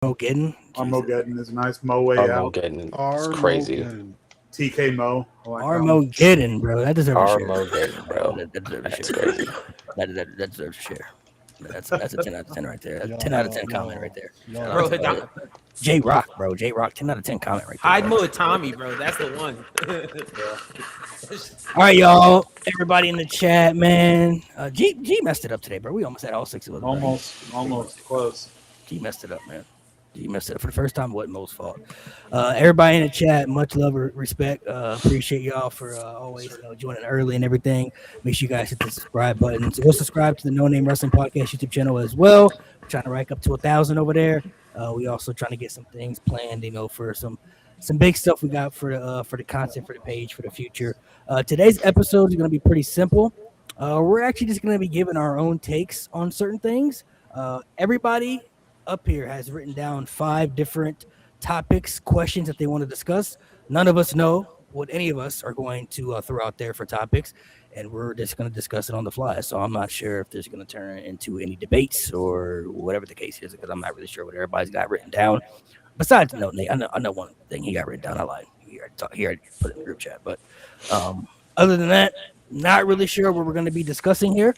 Armageddon. Armageddon is nice. Mo Way Out. Armageddon is crazy. TK Mo. Armageddon, bro. That deserves a share. Armageddon, bro. That deserves a That's share. crazy. That deserves a share. That's a 10 out of 10 right there. 10 out of 10 comment right there. Bro, J Rock, bro. J Rock, 10 out of 10 comment right there. hide mode Tommy, bro. That's the one. All right, y'all. Everybody in the chat, man. G messed it up today, bro. We almost had all 6 of us. Almost close. G messed it up, man. G messed it up for the first time. It wasn't Mo's fault. Everybody in the chat, much love and respect. Appreciate y'all for always joining early and everything. Make sure you guys hit the subscribe button. So go subscribe to the No Name Wrestling Podcast YouTube channel as well. We're trying to rank up to 1,000 over there. We also trying to get some things planned, for some big stuff we got for the content for the page for the future. Today's episode is going to be pretty simple. We're actually just going to be giving our own takes on certain things. Everybody up here has written down 5 different topics, questions that they want to discuss. None of us know what any of us are going to throw out there for topics, and we're just going to discuss it on the fly. So I'm not sure if there's going to turn into any debates or whatever the case is, because I'm not really sure what everybody's got written down. Besides, no, Nate, I know one thing he got written down. I lied. He already put it in the group chat. But other than that, not really sure what we're going to be discussing here.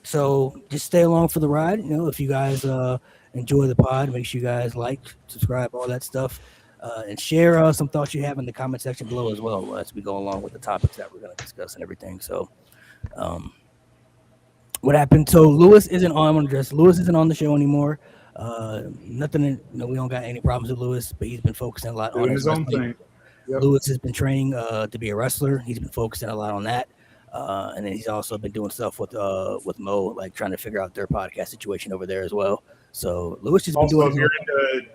So just stay along for the ride. If you guys enjoy the pod, make sure you guys like, subscribe, all that stuff, and share some thoughts you have in the comment section below as well as we go along with the topics that we're going to discuss and everything. So what happened? So Lewis isn't on. I'm going to address Lewis isn't on the show anymore. Nothing. We don't got any problems with Lewis, but he's been focusing a lot on his own thing. Yep. Lewis has been training to be a wrestler. He's been focusing a lot on that. And then he's also been doing stuff with Mo, like trying to figure out their podcast situation over there as well. So Lewis has been doing.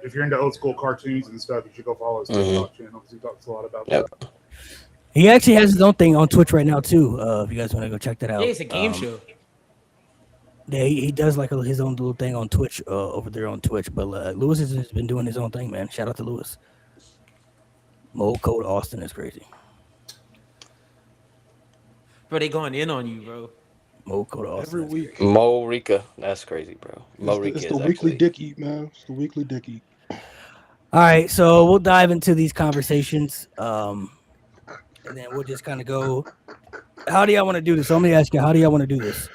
If you're into old school cartoons and stuff, you should go follow his TikTok channel because he talks a lot about that. He actually has his own thing on Twitch right now too. If you guys want to go check that out. Yeah, it's a game show. Yeah, he does like his own little thing on Twitch over there on Twitch. But Lewis has been doing his own thing, man. Shout out to Lewis. Mo Code Austin is crazy. Bro, they going in on you, bro. Mo Code Austin every week. Mo Rika, that's crazy, bro. Mo Rika it's the weekly dick eat, man. It's the weekly dick eat. All right, so we'll dive into these conversations, and then we'll just kind of go. How do y'all want to do this? So let me ask you, how do y'all want to do this?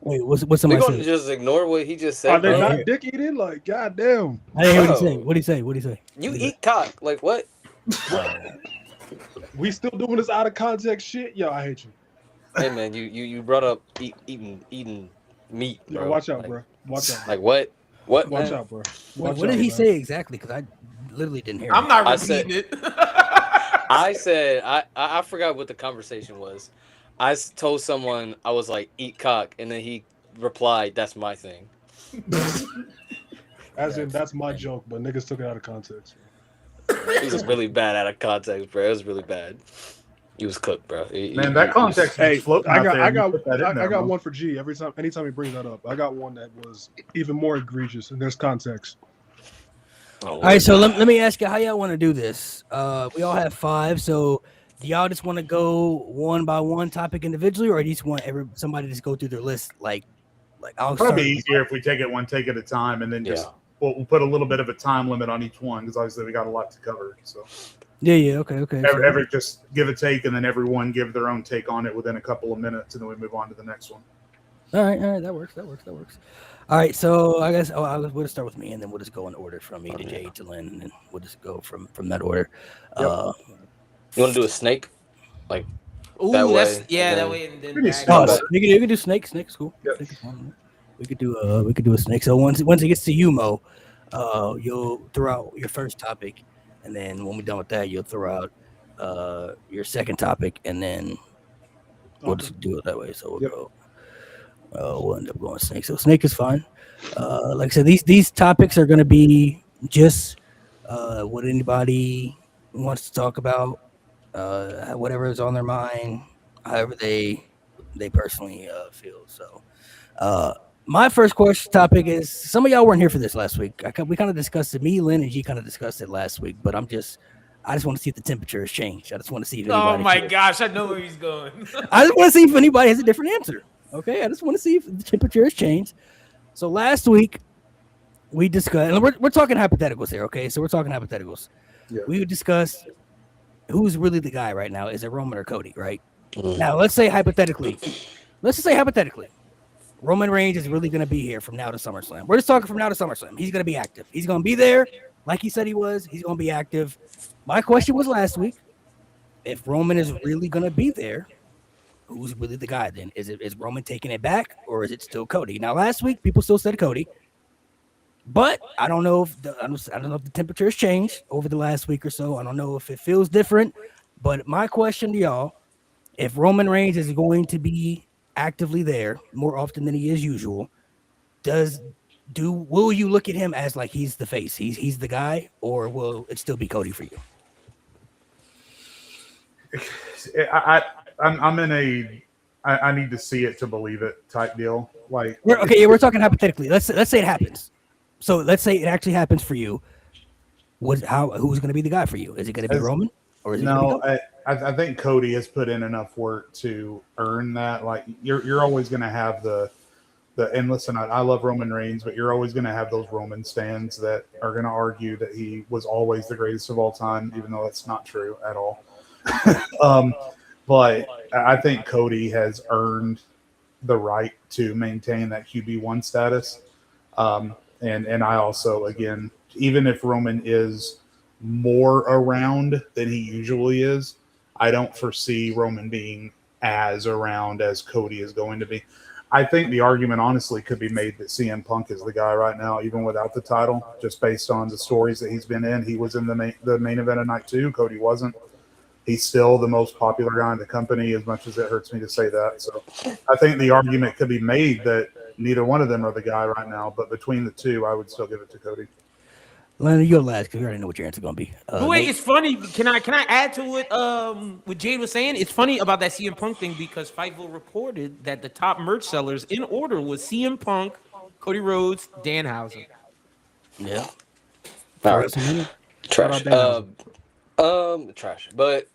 Wait, what's somebody We're say? gonna just ignore what he just said. Are they bro. not dick eating? Like, goddamn. I didn't hear what he say. What do you say? You eat cock, like what? We still doing this out of context shit? Yo, I hate you. Hey man, you brought up eating meat. Bro. Yo, watch out, like, bro. Watch out. Like what? What? Watch man? out, bro. What did he say exactly? Because I literally didn't hear. I'm not repeating it. I said I forgot what the conversation was. I told someone I was like eat cock, and then he replied, "That's my thing." As in, that's my joke, but niggas took it out of context. It was really bad out of context, bro. It was really bad. He was cooked, bro. Man, that context. Hey, I got there, one for G every time. Anytime he brings that up, I got one that was even more egregious, and there's context. All right, so let me ask you how y'all want to do this. We all have 5, so do y'all just want to go one by one topic individually, or do you just want somebody to just go through their list? Like I'll probably easier if we take it one take at a time, and then just we'll put a little bit of a time limit on each one because obviously we got a lot to cover. So okay. Every just give a take, and then everyone give their own take on it within a couple of minutes, and then we move on to the next one. All right, that works. All right, so I guess we'll just start with me, and then we'll just go in order from me to Jay to Lynn, and we'll just go from that order. Yep. You want to do a snake? Like ooh, that that's way, that way. And then you can do snake. Snake is cool. Yep. Snake is fun. We could do a snake. So once it gets to you, Mo, you'll throw out your first topic, and then when we're done with that, you'll throw out your second topic, and then we'll just do it that way. So we'll go. We'll end up going snake. So snake is fine. Like I said, these topics are going to be just what anybody wants to talk about, whatever is on their mind, however they personally feel. So my first topic is, some of y'all weren't here for this last week. We kind of discussed it. Me, Lynn, and G kind of discussed it last week, but I just want to see if the temperature has changed. I just want to see if anybody. Oh my gosh, I know where he's going. I just want to see if anybody has a different answer. Okay, I just want to see if the temperature has changed. So last week, we discussed, and we're talking hypotheticals here, okay? So we're talking hypotheticals. Yeah. We would discuss who's really the guy right now. Is it Roman or Cody, right? Mhm. Now, let's say hypothetically, Roman Reigns is really going to be here from now to SummerSlam. We're just talking from now to SummerSlam. He's going to be active. He's going to be there like he said he was. He's going to be active. My question was last week, if Roman is really going to be there, who's really the guy then? Is Roman taking it back or is it still Cody? Now, last week, people still said Cody. But I don't know if I don't know if the temperature has changed over the last week or so. I don't know if it feels different. But my question to y'all, if Roman Reigns is going to be actively there more often than he is usual, will you look at him as like he's the face, he's the guy, or will it still be Cody for you? I'm in a I need to see it to believe it type deal. Like we're talking hypothetically. Let's say it happens. So let's say it actually happens for you. Who's going to be the guy for you? Is it going to be Roman, or is it no? I think Cody has put in enough work to earn that. Like you're always going to have the and listen, I love Roman Reigns, but you're always going to have those Roman stands that are going to argue that he was always the greatest of all time, even though that's not true at all. But I think Cody has earned the right to maintain that QB1 status. And I also, again, even if Roman is more around than he usually is, I don't foresee Roman being as around as Cody is going to be. I think the argument honestly could be made that CM Punk is the guy right now, even without the title, just based on the stories that he's been in. He was in the main event of night 2. Cody wasn't. He's still the most popular guy in the company, as much as it hurts me to say that. So I think the argument could be made that neither one of them are the guy right now, but between the two, I would still give it to Cody. Leonard, you're last because we already know what your answer is going to be. But wait, it's funny. Can I add to what Jade was saying? It's funny about that CM Punk thing because Fightful reported that the top merch sellers in order was CM Punk, Cody Rhodes, Danhausen. Yeah. All right. Trash. Trash. But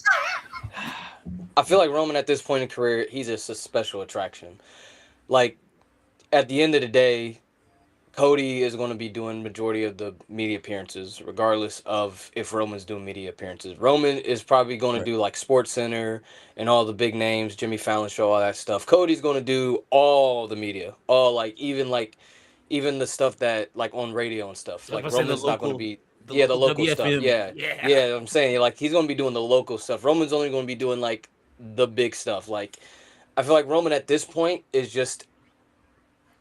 I feel like Roman at this point in career, he's just a special attraction. Like at the end of the day, Cody is going to be doing majority of the media appearances, regardless of if Roman's doing media appearances. Roman is probably going to do like Sports Center and all the big names, Jimmy Fallon show, all that stuff. Cody's going to do all the media, even the stuff that like on radio and stuff. Like Roman's not going to be the local stuff. Yeah. I'm saying like he's going to be doing the local stuff. Roman's only going to be doing like the big stuff. Like I feel like Roman at this point is just.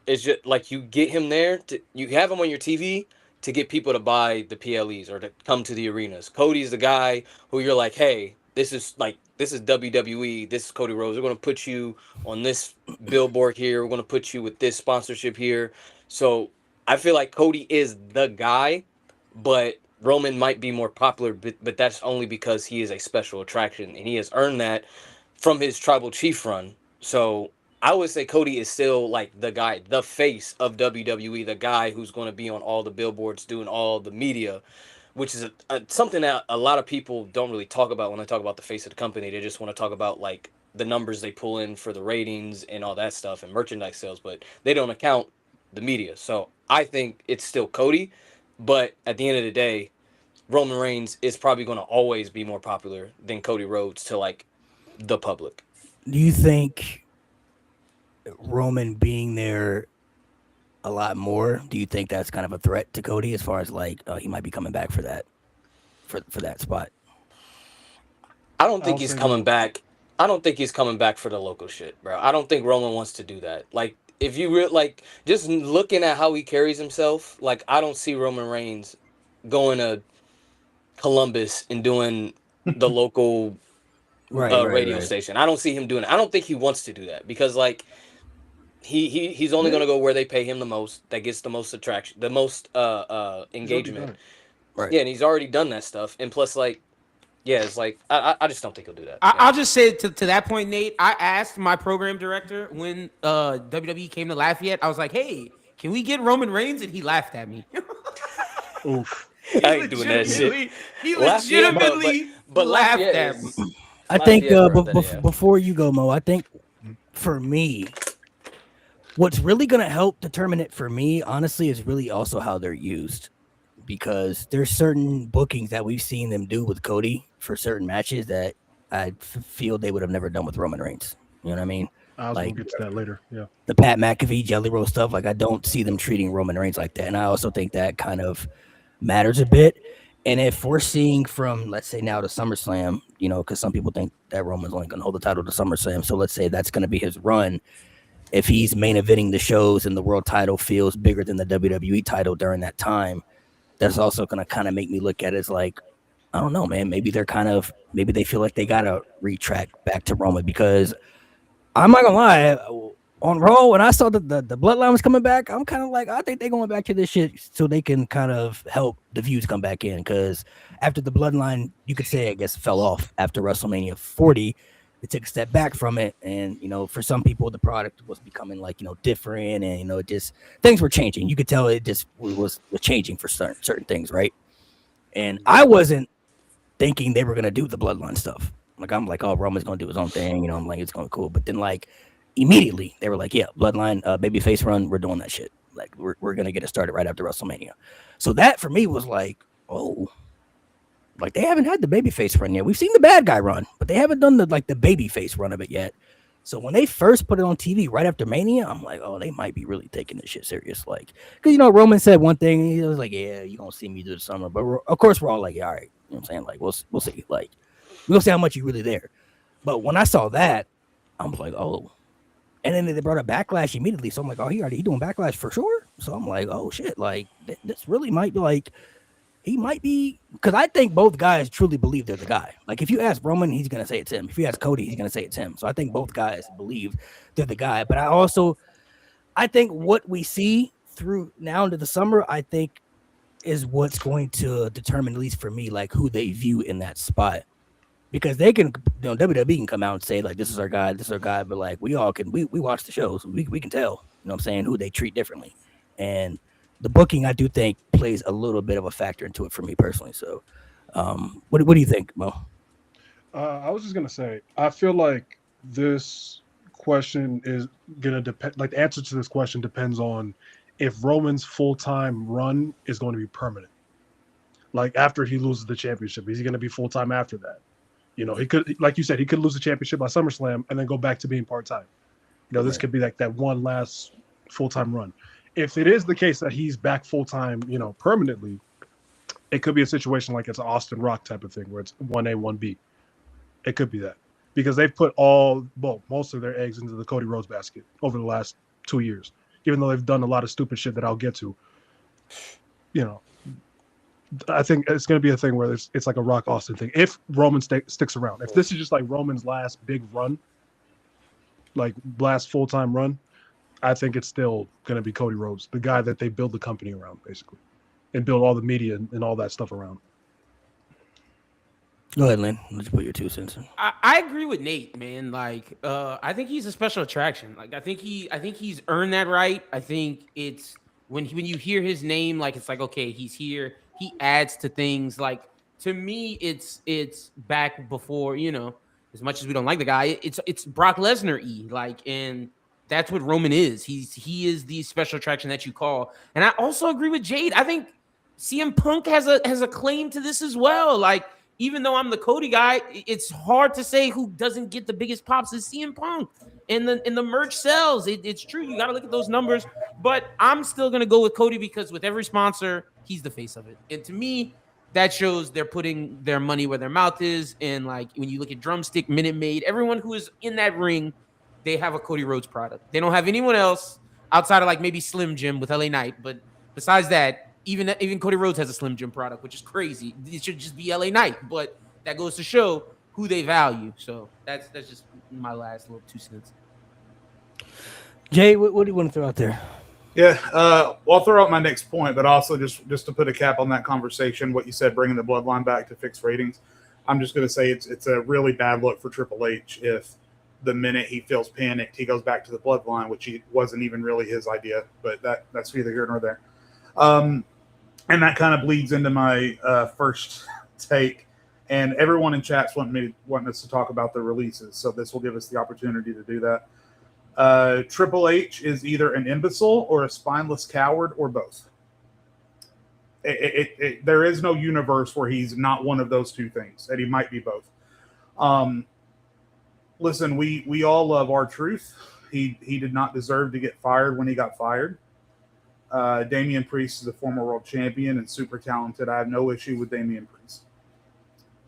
It's just like you get him there, you have him on your TV to get people to buy the PLEs or to come to the arenas. Cody's the guy who you're like, hey, this is WWE, this is Cody Rhodes. We're going to put you on this billboard here. We're going to put you with this sponsorship here. So I feel like Cody is the guy, but Roman might be more popular, but that's only because he is a special attraction and he has earned that from his Tribal Chief run. So I would say Cody is still like the guy, the face of WWE, the guy who's going to be on all the billboards, doing all the media, which is something that a lot of people don't really talk about when they talk about the face of the company. They just want to talk about like the numbers they pull in for the ratings and all that stuff and merchandise sales, but they don't account the media. So I think it's still Cody, but at the end of the day, Roman Reigns is probably going to always be more popular than Cody Rhodes to like the public. Do you think Roman being there a lot more, do you think that's kind of a threat to Cody as far as like he might be coming back for that spot? I don't think he's coming back. I don't think he's coming back for the local shit, bro. I don't think Roman wants to do that. Like if you like just looking at how he carries himself, like I don't see Roman Reigns going to Columbus and doing the local radio station. I don't see him doing it. I don't think he wants to do that because like he's only going to go where they pay him the most, that gets the most attraction, the most engagement. Right. Yeah, and he's already done that stuff. And plus, like, yeah, it's like I just don't think he'll do that. I'll just say to that point, Nate, I asked my program director when WWE came to Lafayette, I was like, hey, can we get Roman Reigns? And he laughed at me. Oof. I ain't doing that shit. He legitimately but laughed at me. I think before you go, Mo, I think for me, What's really going to help determine it for me, honestly, is really also how they're used. Because there's certain bookings that we've seen them do with Cody for certain matches that I feel they would have never done with Roman Reigns. You know what I mean? I was Like gonna get to that later. Yeah. the Pat McAfee Jelly Roll stuff. Like I don't see them treating Roman Reigns like that, and I also think that kind of matters a bit. And if we're seeing from, let's say now to SummerSlam, you know, because some people think that Roman's only going to hold the title to SummerSlam, so let's say that's going to be his run. If he's main eventing the shows and the world title feels bigger than the WWE title during that time, that's also going to kind of make me look at it as like, I don't know, man. Maybe they feel like they got to retract back to Roman because I'm not gonna lie. On Raw, when I saw that the bloodline was coming back, I'm kind of like, I think they're going back to this shit so they can kind of help the views come back in. Because after the bloodline, you could say, I guess, fell off after WrestleMania 40, they took a step back from it. And, you know, for some people, the product was becoming like, you know, different. And, you know, just things were changing. You could tell it just was changing for certain things, right? And I wasn't thinking they were going to do the bloodline stuff. Like, I'm like, oh, Roman's going to do his own thing. You know, I'm like, it's going to be cool. But then, like, immediately they were like, yeah, bloodline, babyface run, we're doing that shit. Like, we're going to get it started right after WrestleMania. So that for me was like, oh, like they haven't had the babyface run yet. We've seen the bad guy run, but they haven't done the babyface run of it yet. So when they first put it on TV right after Mania, I'm like, oh, they might be really taking this shit serious. Like, because, you know, Roman said one thing, he was like, yeah, you're going to see me do the summer. But of course, we're all like, yeah, all right. You know what I'm saying? Like, we'll see. Like, we'll see how much you're really there. But when I saw that, I'm like, oh. And then they brought up Backlash immediately. So I'm like, oh, he doing Backlash for sure? So I'm like, oh, shit. Like, this really might be like, he might be, because I think both guys truly believe they're the guy. Like, if you ask Roman, he's going to say it's him. If you ask Cody, he's going to say it's him. So I think both guys believe they're the guy. But I think what we see through now into the summer, I think is what's going to determine, at least for me, like who they view in that spot. Because they can, you know, WWE can come out and say, like, this is our guy, but like we all can, we watch the shows, we can tell, you know what I'm saying, who they treat differently. And the booking, I do think, plays a little bit of a factor into it for me personally. So, what do you think, Mo? I was just gonna say, I feel like this question is gonna depend. Like the answer to this question depends on if Roman's full-time run is going to be permanent. Like after he loses the championship, is he going to be full-time after that? You know, he could, like you said, he could lose the championship by SummerSlam and then go back to being part-time. You know, this could be like that one last full-time run. If it is the case that he's back full-time, you know, permanently, it could be a situation like it's an Austin Rock type of thing where it's 1A, 1B. It could be that because they've put most of their eggs into the Cody Rhodes basket over the last 2 years, even though they've done a lot of stupid shit that I'll get to. You know, I think it's going to be a thing where it's like a Rock Austin thing. If Roman sticks around, if this is just like Roman's last big run, like last full-time run, I think it's still going to be Cody Rhodes, the guy that they build the company around, basically, and build all the media and all that stuff around. Go ahead, Lynn. Let's put your 2 cents in. I agree with Nate, man. Like, I think he's a special attraction. Like, I think he's earned that right. I think it's when you hear his name, like it's like, okay, he's here. He adds to things. Like, to me, it's back before, you know, as much as we don't like the guy, it's Brock Lesnar-y. Like, and that's what Roman is. He is the special attraction that you call. And I also agree with Jade. I think CM Punk has a claim to this as well. Like, even though I'm the Cody guy, it's hard to say who doesn't get the biggest pops is CM Punk. And the merch sells. It's true. You got to look at those numbers. But I'm still going to go with Cody because with every sponsor, he's the face of it. And to me, that shows they're putting their money where their mouth is. And like when you look at Drumstick, Minute Maid, everyone who is in that ring, they have a Cody Rhodes product. They don't have anyone else outside of like maybe Slim Jim with LA Knight. But besides that, even Cody Rhodes has a Slim Jim product, which is crazy. It should just be LA Knight, but that goes to show who they value. So that's just my last little 2 cents. Jay, what do you want to throw out there? Yeah, well, I'll throw out my next point, but also just to put a cap on that conversation, what you said, bringing the bloodline back to fix ratings. I'm just going to say it's a really bad look for Triple H if the minute he feels panicked, he goes back to the bloodline, which wasn't even really his idea, but that's neither here nor there. And that kind of bleeds into my first take. And everyone in chat's wanting us to talk about the releases, so this will give us the opportunity to do that. Triple H is either an imbecile or a spineless coward or both. There is no universe where he's not one of those two things, and he might be both. Listen, we all love R-Truth. He did not deserve to get fired when he got fired. Damian Priest is a former world champion and super talented. I have no issue with Damian Priest.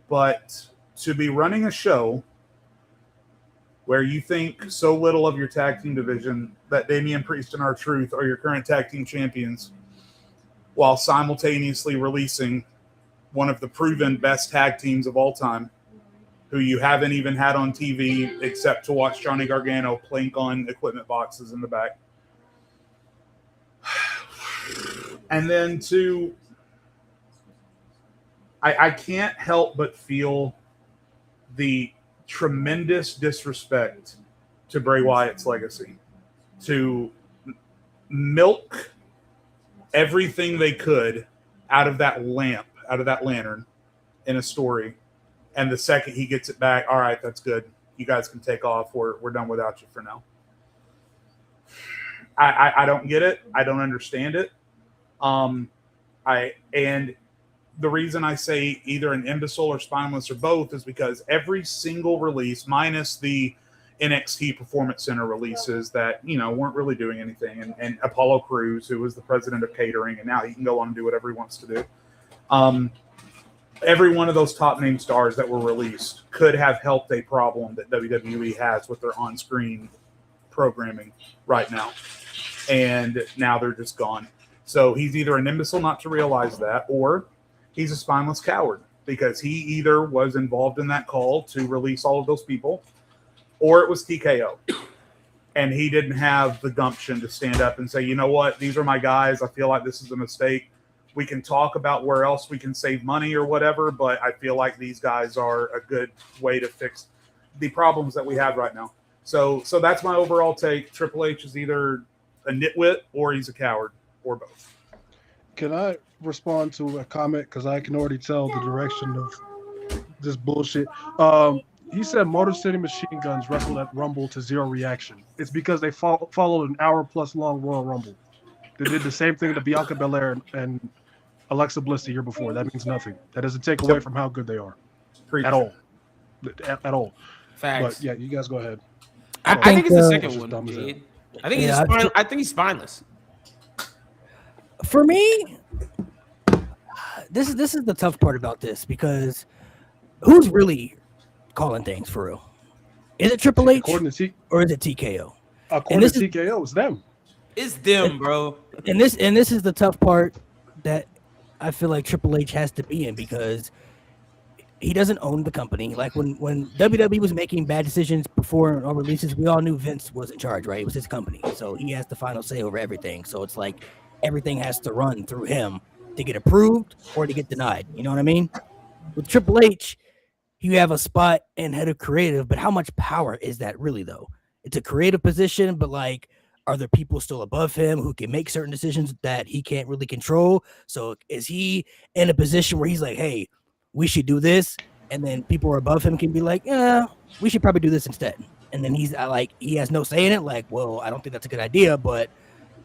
But to be running a show where you think so little of your tag team division that Damian Priest and R-Truth are your current tag team champions, while simultaneously releasing one of the proven best tag teams of all time, who you haven't even had on TV except to watch Johnny Gargano plink on equipment boxes in the back. And then I can't help but feel the tremendous disrespect to Bray Wyatt's legacy, to milk everything they could out of that lantern in a story. And the second he gets it back, all right, that's good. You guys can take off. We're done without you for now. I don't get it. I don't understand it. And the reason I say either an imbecile or spineless or both is because every single release, minus the NXT Performance Center releases that, weren't really doing anything, and Apollo Crews, who was the president of catering, and now he can go on and do whatever he wants to do. Every one of those top name stars that were released could have helped a problem that WWE has with their on-screen programming right now. And now they're just gone. So he's either an imbecile not to realize that, or he's a spineless coward because he either was involved in that call to release all of those people, or it was TKO. And he didn't have the gumption to stand up and say, you know what, these are my guys. I feel like this is a mistake. We can talk about where else we can save money or whatever, but I feel like these guys are a good way to fix the problems that we have right now. So that's my overall take. Triple H is either a nitwit or he's a coward, or both. Can I respond to a comment? Because I can already tell the direction of this bullshit. He said Motor City Machine Guns wrestled at Rumble to zero reaction. It's because they followed an hour-plus long Royal Rumble. They did the same thing to Bianca Belair and Alexa Bliss the year before. That means nothing. That doesn't take away from how good they are. Preach. At all. At all. Facts. But yeah, you guys go ahead. I think it's the It's second dumb one, as hell. Jade. I think Yeah, I think he's spineless. For me, this is the tough part about this, because who's really calling things for real? Is it Triple H According to or is it TKO? according to TKO, it's them. It's them, bro. And this is the tough part that I feel like Triple H has to be in, because he doesn't own the company. Like when WWE was making bad decisions before our releases, we all knew Vince was in charge, right? It was his company, so he has the final say over everything. So it's like everything has to run through him to get approved or to get denied. You know what I mean? With Triple H, you have a spot and head of creative, but how much power is that really, though? It's a creative position, but like, are there people still above him who can make certain decisions that he can't really control? So is he in a position where he's like, hey, we should do this, and then people are above him can be like, yeah, we should probably do this instead. And then he's like, he has no say in it. Like, well, I don't think that's a good idea, but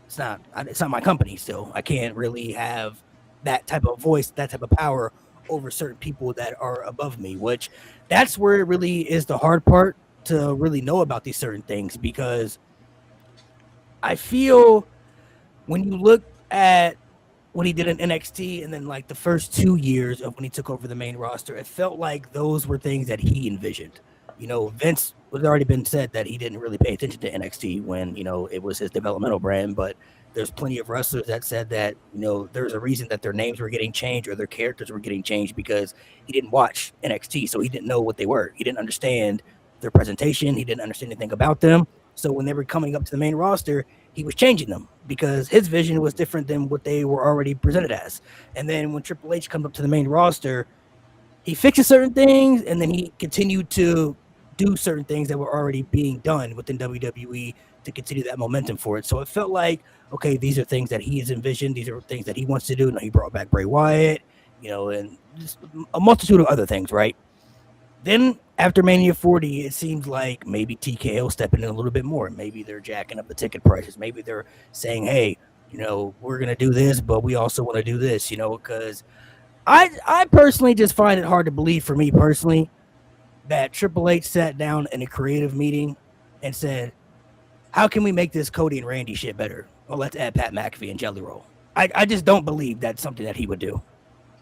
it's not my company still. I can't really have that type of voice, that type of power over certain people that are above me, which that's where it really is the hard part to really know about these certain things, because I feel when you look at what he did in NXT and then like the first 2 years of when he took over the main roster, it felt like those were things that he envisioned. Vince was already been said that he didn't really pay attention to NXT when, it was his developmental brand, but there's plenty of wrestlers that said that, there's a reason that their names were getting changed or their characters were getting changed because he didn't watch NXT, so he didn't know what they were. He didn't understand their presentation. He didn't understand anything about them. So when they were coming up to the main roster, he was changing them because his vision was different than what they were already presented as. And then when Triple H comes up to the main roster, he fixes certain things, and then he continued to do certain things that were already being done within WWE to continue that momentum for it. So it felt like, okay, these are things that he has envisioned. These are things that he wants to do. And he brought back Bray Wyatt, and just a multitude of other things, right? Then after Mania 40, it seems like maybe TKO stepping in a little bit more. Maybe they're jacking up the ticket prices. Maybe they're saying, hey, we're going to do this, but we also want to do this, because I personally just find it hard to believe, for me personally, that Triple H sat down in a creative meeting and said, how can we make this Cody and Randy shit better? Well, let's add Pat McAfee and Jelly Roll. I just don't believe that's something that he would do.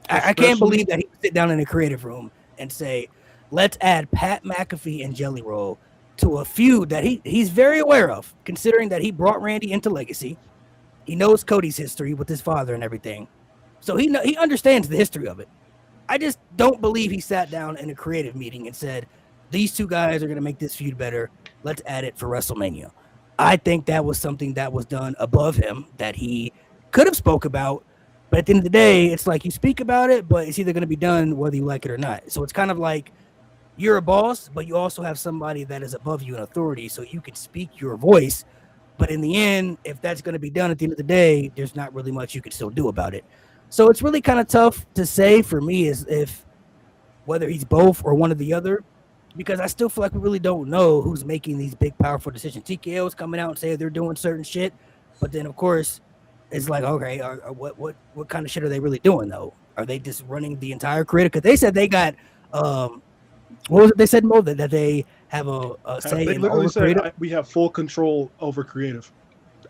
I can't believe that he would sit down in a creative room and say, let's add Pat McAfee and Jelly Roll to a feud that he's very aware of, considering that he brought Randy into Legacy. He knows Cody's history with his father and everything. So he understands the history of it. I just don't believe he sat down in a creative meeting and said, these two guys are going to make this feud better. Let's add it for WrestleMania. I think that was something that was done above him that he could have spoke about. But at the end of the day, it's like you speak about it, but it's either going to be done whether you like it or not. So it's kind of like you're a boss, but you also have somebody that is above you in authority, so you can speak your voice. But in the end, if that's going to be done at the end of the day, there's not really much you can still do about it. So it's really kind of tough to say for me is if whether he's both or one or the other, because I still feel like we really don't know who's making these big, powerful decisions. TKO is coming out and saying they're doing certain shit, but then, of course, it's like, okay, what kind of shit are they really doing, though? Are they just running the entire creative? Because they said they got, what was it they said, Mo? That they have a say They in literally all said creative? we have full control over creative.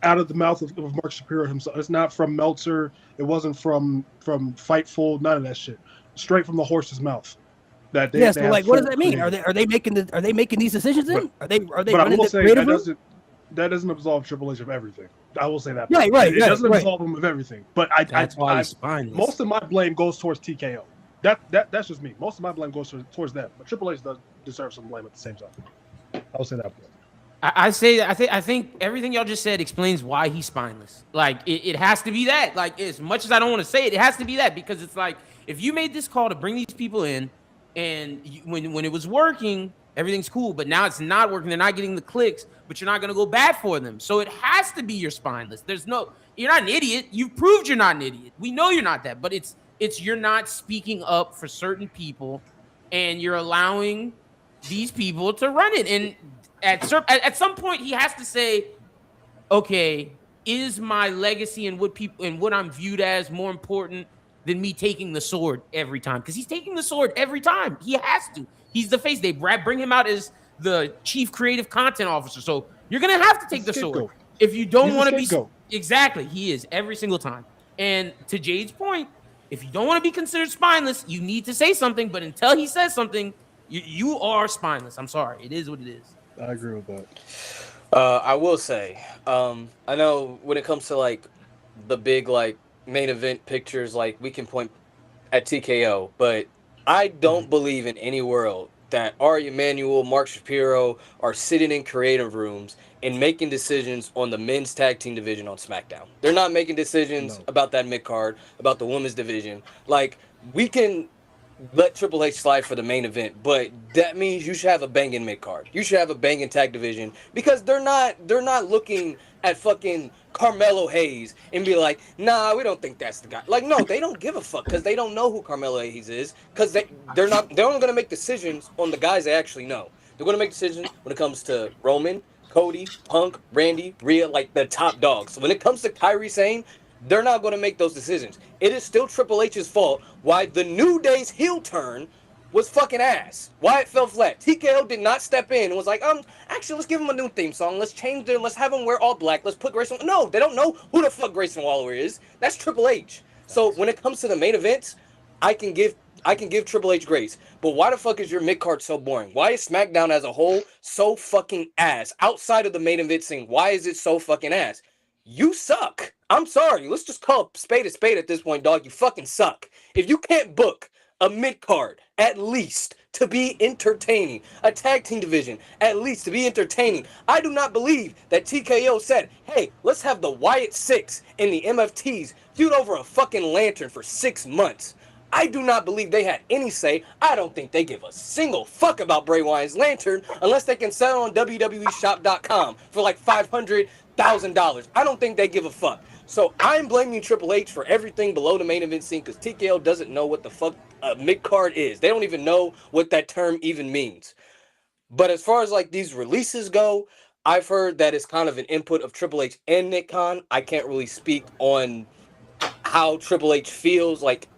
Out of the mouth of Mark Shapiro himself. It's not from Meltzer. It wasn't from Fightful. None of that shit. Straight from the horse's mouth. That they, Yes, they but have like, what does full that mean? creative. Are they making these decisions? Then are they But I running will the say creative? that doesn't absolve Triple H of everything. I will say that. Right, It doesn't right. absolve him of everything. But That's why he's spineless. most of my blame goes towards TKO. That's just me. Most of my blame goes towards that. But Triple H does deserve some blame at the same time. I will say that. I think everything y'all just said explains why he's spineless. Like it has to be that. Like as much as I don't want to say it, it has to be that because it's like if you made this call to bring these people in, and when it was working, everything's cool. But now it's not working. They're not getting the clicks. But you're not gonna go bad for them. So it has to be you're spineless. You're not an idiot. You've proved you're not an idiot. We know you're not that. But it's you're not speaking up for certain people, and you're allowing these people to run it. And at some point, he has to say, okay, is my legacy and what I'm viewed as more important than me taking the sword every time? Because he's taking the sword every time. He has to. He's the face. They bring him out as the chief creative content officer. So you're going to have to take the sword. If you don't want to be... Exactly. He is every single time. And to Jade's point, if you don't want to be considered spineless, you need to say something. But until he says something, you are spineless. I'm sorry. It is what it is. I agree with that. I will say, I know when it comes to like the big like main event pictures, like we can point at TKO, but I don't believe in any world that Ari Emanuel, Mark Shapiro are sitting in creative rooms and making decisions on the men's tag team division on SmackDown. They're not making decisions about that mid card, about the women's division. Like we can let Triple H slide for the main event, but that means you should have a banging mid card. You should have a banging tag division because they're not looking at fucking Carmelo Hayes and be like, nah, we don't think that's the guy. Like, no, they don't give a fuck because they don't know who Carmelo Hayes is because they're only gonna make decisions on the guys they actually know. They're gonna make decisions when it comes to Roman, Cody, Punk, Randy, Rhea, like the top dogs. So when it comes to Kairi Sane, they're not going to make those decisions. It is still Triple H's fault why the New Day's heel turn was fucking ass. Why it fell flat. TKO did not step in and was like, actually, let's give him a new theme song. Let's change it. Let's have him wear all black. Let's put Grayson. No, they don't know who the fuck Grayson Waller is. That's Triple H. So when it comes to the main events, I can give Triple H grace. But why the fuck is your mid card so boring? Why is SmackDown as a whole so fucking ass? Outside of the main event scene, why is it so fucking ass? You suck. I'm sorry. Let's just call a spade at this point, dog. You fucking suck. If you can't book a mid-card, at least, to be entertaining, a tag team division, at least, to be entertaining, I do not believe that TKO said, hey, let's have the Wyatt Six and the MFTs feud over a fucking lantern for 6 months. I do not believe they had any say. I don't think they give a single fuck about Bray Wyatt's lantern unless they can sell it on WWEshop.com for like $500,000. I don't think they give a fuck. So I'm blaming Triple H for everything below the main event scene because TKO doesn't know what the fuck a mid card is. They don't even know what that term even means. But as far as like these releases go, I've heard that it's kind of an input of Triple H and Nick Khan. I can't really speak on how Triple H feels. Like,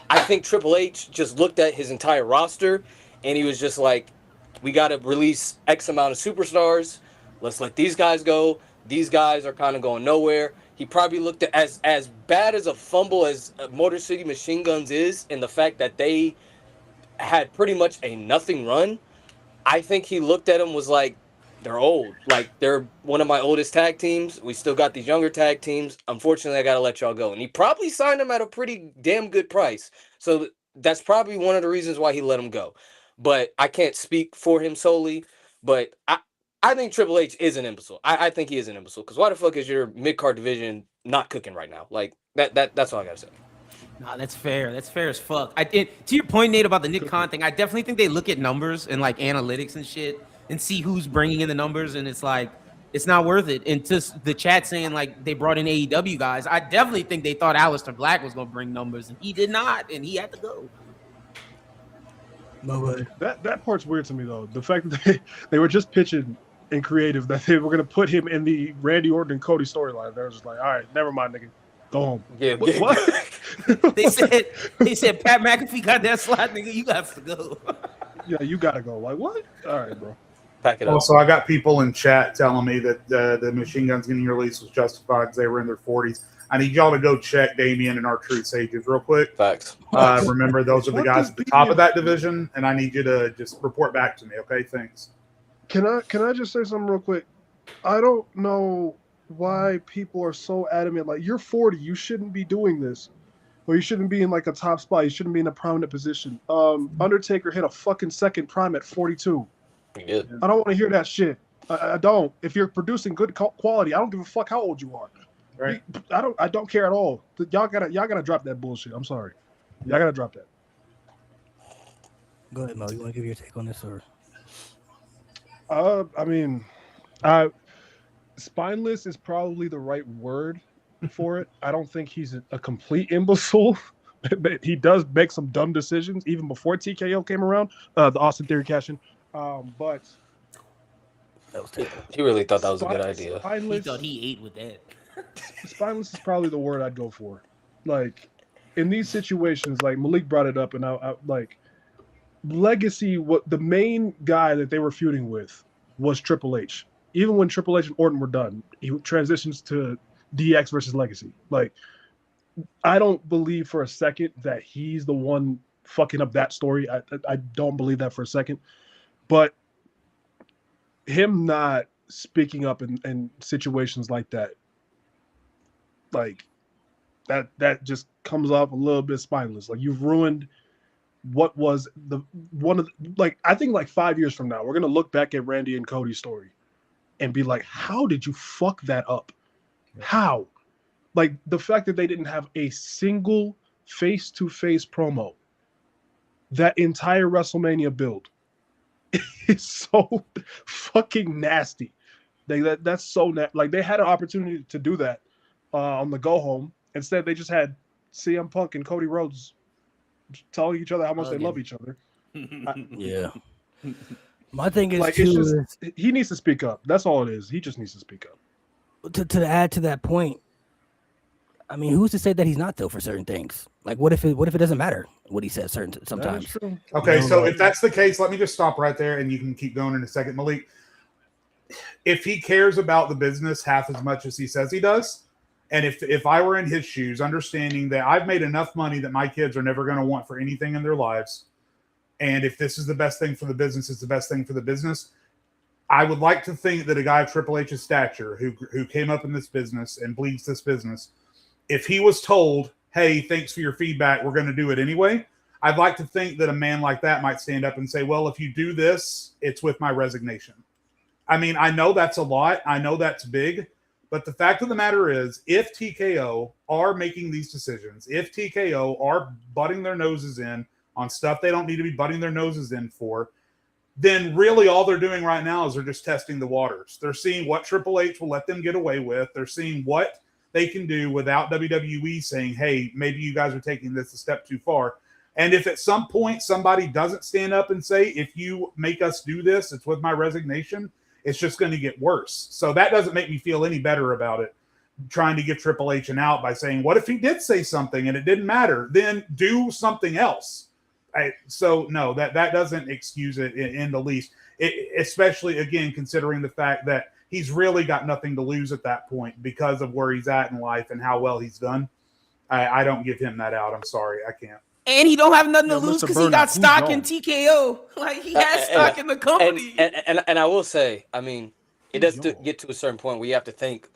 I think Triple H just looked at his entire roster and he was just like, we got to release X amount of superstars. Let's let these guys go. These guys are kind of going nowhere. He probably looked at as bad as a fumble as Motor City Machine Guns is, and the fact that they had pretty much a nothing run. I think he looked at them was like, they're old. Like, they're one of my oldest tag teams. We still got these younger tag teams. Unfortunately, I got to let y'all go. And he probably signed them at a pretty damn good price. So that's probably one of the reasons why he let them go. But I can't speak for him solely. But I think Triple H is an imbecile. I think he is an imbecile. Because why the fuck is your mid-card division not cooking right now? Like, that's all I got to say. Nah, that's fair. That's fair as fuck. I think to your point, Nate, about the Nick Khan thing, I definitely think they look at numbers and like analytics and shit and see who's bringing in the numbers, and it's like it's not worth it. And just the chat saying like they brought in AEW guys, I definitely think they thought Aleister Black was gonna bring numbers, and he did not, and he had to go. No, That part's weird to me though. The fact that they were just pitching in creative that they were gonna put him in the Randy Orton and Cody storyline. They were just like, all right, never mind, nigga. Go home. Yeah, What? They said Pat McAfee got that slot, nigga. You got to go. Yeah, you gotta go. Like what? All right, bro. Pack it up. Also, I got people in chat telling me that the Machine Guns getting released was justified because they were in their 40s. I need y'all to go check Damien and our Truth Sages real quick. Facts. Remember, those are the What guys does at the top Damien- of that division, and I need you to just report back to me, okay? Thanks. Can I just say something real quick? I don't know why people are so adamant. Like, you're 40, you shouldn't be doing this, or you shouldn't be in like a top spot. You shouldn't be in a prominent position. Undertaker hit a fucking second prime at 42. Yeah. I don't want to hear that shit. I don't. If you're producing good quality, I don't give a fuck how old you are. Right. I don't care at all. Y'all gotta drop that bullshit. I'm sorry. Y'all gotta drop that. go ahead, Mo. You want to give your take on this, or I mean, spineless is probably the right word for it. I don't think he's a complete imbecile, but he does make some dumb decisions even before TKO came around. The Austin Theory cash-in. But that was terrible. He really thought that was a good idea. He Spineless, thought he ate with that. spineless is probably the word I'd go for. Like in these situations, like Malik brought it up, and I like legacy. What the main guy that they were feuding with was Triple H. Even when Triple H and Orton were done, he transitions to DX versus Legacy. Like, I don't believe for a second that he's the one fucking up that story. I don't believe that for a second. But him not speaking up in situations like that, like that just comes off a little bit spineless. Like, you've ruined what was I think like 5 years from now, we're gonna look back at Randy and Cody's story and be like, how did you fuck that up? How? Like, the fact that they didn't have a single face-to-face promo that entire WrestleMania build is so fucking nasty. That's so like, they had an opportunity to do that on the go home. Instead, they just had CM Punk and Cody Rhodes telling each other how much they love each other. Yeah. My thing is Like, too, it's just, he needs to speak up. That's all it is. He just needs to speak up. to add to that point. I mean, who's to say that he's not though for certain things? Like, what if it doesn't matter what he says sometimes? That is true. Okay, No, so no. if that's the case, let me just stop right there, and you can keep going in a second, Malik. If he cares about the business half as much as he says he does, and if I were in his shoes, understanding that I've made enough money that my kids are never going to want for anything in their lives, and if this is the best thing for the business, it's the best thing for the business. I would like to think that a guy of Triple H's stature who came up in this business and bleeds this business, if he was told, hey, thanks for your feedback, we're going to do it anyway, I'd like to think that a man like that might stand up and say, well, if you do this, it's with my resignation. I mean, I know that's a lot. I know that's big. But the fact of the matter is, if TKO are making these decisions, if TKO are butting their noses in on stuff they don't need to be butting their noses in for, then really all they're doing right now is they're just testing the waters. They're seeing what Triple H will let them get away with. They're seeing what they can do without WWE saying, hey, maybe you guys are taking this a step too far. And if at some point somebody doesn't stand up and say, if you make us do this, it's with my resignation, it's just going to get worse. So that doesn't make me feel any better about it. Trying to get Triple H and out by saying, what if he did say something and it didn't matter? Then do something else. So no, that doesn't excuse it in the least. Especially, again, considering the fact that he's really got nothing to lose at that point because of where he's at in life and how well he's done. I don't give him that out. I'm sorry. I can't. And he don't have nothing to Yeah, lose Mr. because he Burnham, got who's stock in gone? TKO. Like he has stock in the company. And I will say, I mean, it does Yo. get to a certain point where you have to think,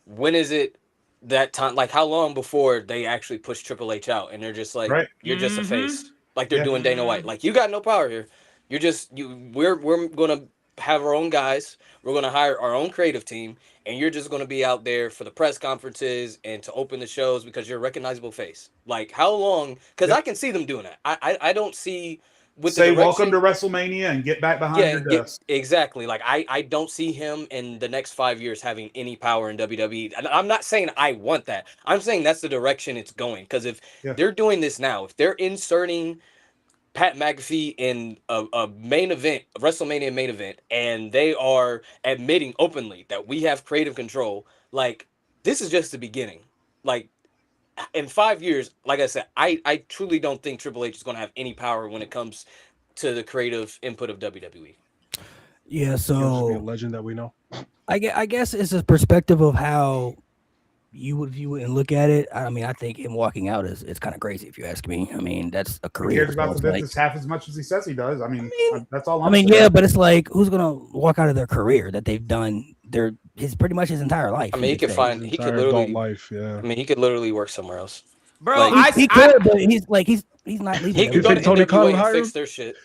when is it that time? Like, how long before they actually push Triple H out and they're just like, Right. you're just a Mhm. face, like they're Yeah. doing Dana White. Like, you got no power here. You're just We're gonna have our own guys. We're gonna hire our own creative team, and you're just gonna be out there for the press conferences and to open the shows because you're a recognizable face. Like, how long? Because Yeah. I can see them doing that. I don't see. With Say the welcome direction- to WrestleMania and get back behind your desk. exactly. Like I don't see him in the next 5 years having any power in WWE. And I'm not saying I want that. I'm saying that's the direction it's going. Because if they're doing this now, if they're inserting Pat McAfee in a main event, a WrestleMania main event, and they are admitting openly that we have creative control, like, this is just the beginning. Like, in 5 years, like I said, I truly don't think Triple H is going to have any power when it comes to the creative input of WWE. Yeah, He'll just be a so legend that we know. I guess it's a perspective of how you would view it and look at it. I mean, I think him walking out it's kind of crazy if you ask me. I mean, that's a He career. cares about so the it's business half as much as he says he does. I mean that's all I I'm mean, saying. yeah, but it's like, who's gonna walk out of their career that they've done his pretty much his entire life? I mean, he could say. find, His he could entire adult literally, life, yeah. I mean, he could literally work somewhere else. Bro, Like, he could, but he's not leaving. He that could You go way. think to Tony NWA Khan and hired fix him? their shit.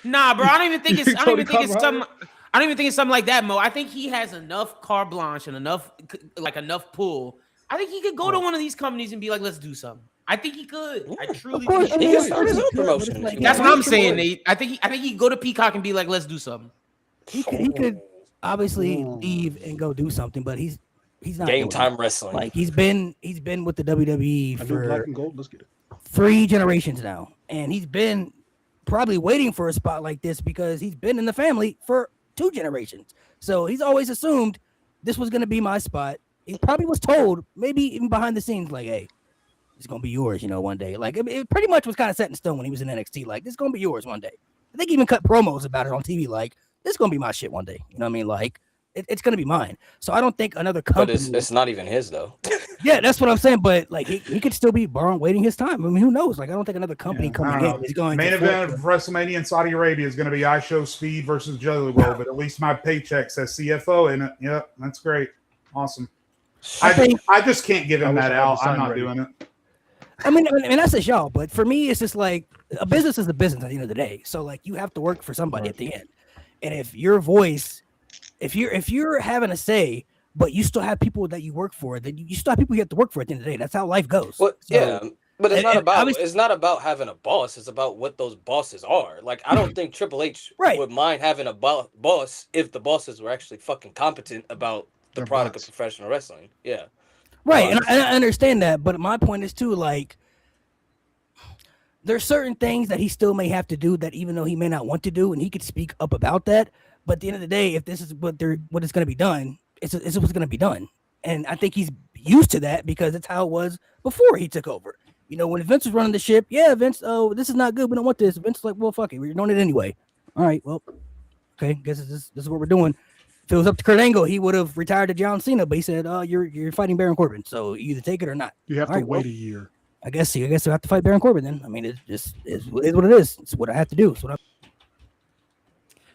Nah, bro, I don't even think it's. I don't even think it's Tony something. Khan I don't even think it's something like that, Mo. I think he has enough carte blanche and enough pull. I think he could go to one of these companies and be like, "Let's do something." I think he could. I truly course, think He he can could. start his own But it's promotion. like- That's what Yeah, I'm he saying, could. Nate. I think he could go to Peacock and be like, "Let's do something." He could obviously leave and go do something, but he's not Game doing time that. wrestling. Like he's been with the WWE I do black for and gold. Let's get it. 3 generations now, and he's been probably waiting for a spot like this because he's been in the family for 2 generations. So he's always assumed this was going to be my spot. He probably was told, maybe even behind the scenes, like, "Hey, it's going to be yours, one day." Like it pretty much was kind of set in stone when he was in NXT. Like, this is going to be yours one day. I think he even cut promos about it on TV. Like, this is going to be my shit one day. You know what I mean? Like, it's going to be mine. So I don't think another But company. it's not even his, though. Yeah, that's what I'm saying. But like, he could still be borrowing, waiting his time. I mean, who knows? Like, I don't think another company I coming don't in know. is going Main to event force of WrestleMania in Saudi Arabia is going to be I Show Speed versus Jelly Roll, but at least my paycheck says CFO in it. Yep, that's great. Awesome. I just can't give I him wish that I had the out. I'm sign not ready. doing it. I mean, that's just y'all. But for me, it's just like a business is a business at the end of the day. So like, you have to work for somebody at the end. And if your voice, if you're having a say, but you still have people that you work for, then you still have people you have to work for at the end of the day. That's how life goes. Well, So, yeah, but it's not and about obviously- it's not about having a boss. It's about what those bosses are. Like, I don't think Triple H Right. would mind having a boss if the bosses were actually fucking competent about the They're product bots. of professional wrestling. Yeah. Right, and I understand that, but my point is too, like, there's certain things that he still may have to do that even though he may not want to do, and he could speak up about that. But at the end of the day, if this is what is going to be done, it's what's going to be done. And I think he's used to that because it's how it was before he took over. When Vince was running the ship, yeah, Vince, oh, this is not good. We don't want this. Vince was like, well, fuck it. We're doing it anyway. All right, well, okay, guess this is what we're doing. If it was up to Kurt Angle, he would have retired to John Cena, but he said, "Oh, you're fighting Baron Corbin, so you either take it or not." You have All to right, wait well, a year. I guess you have to fight Baron Corbin then. I mean, it just is what it is. It's what I have to do. It's what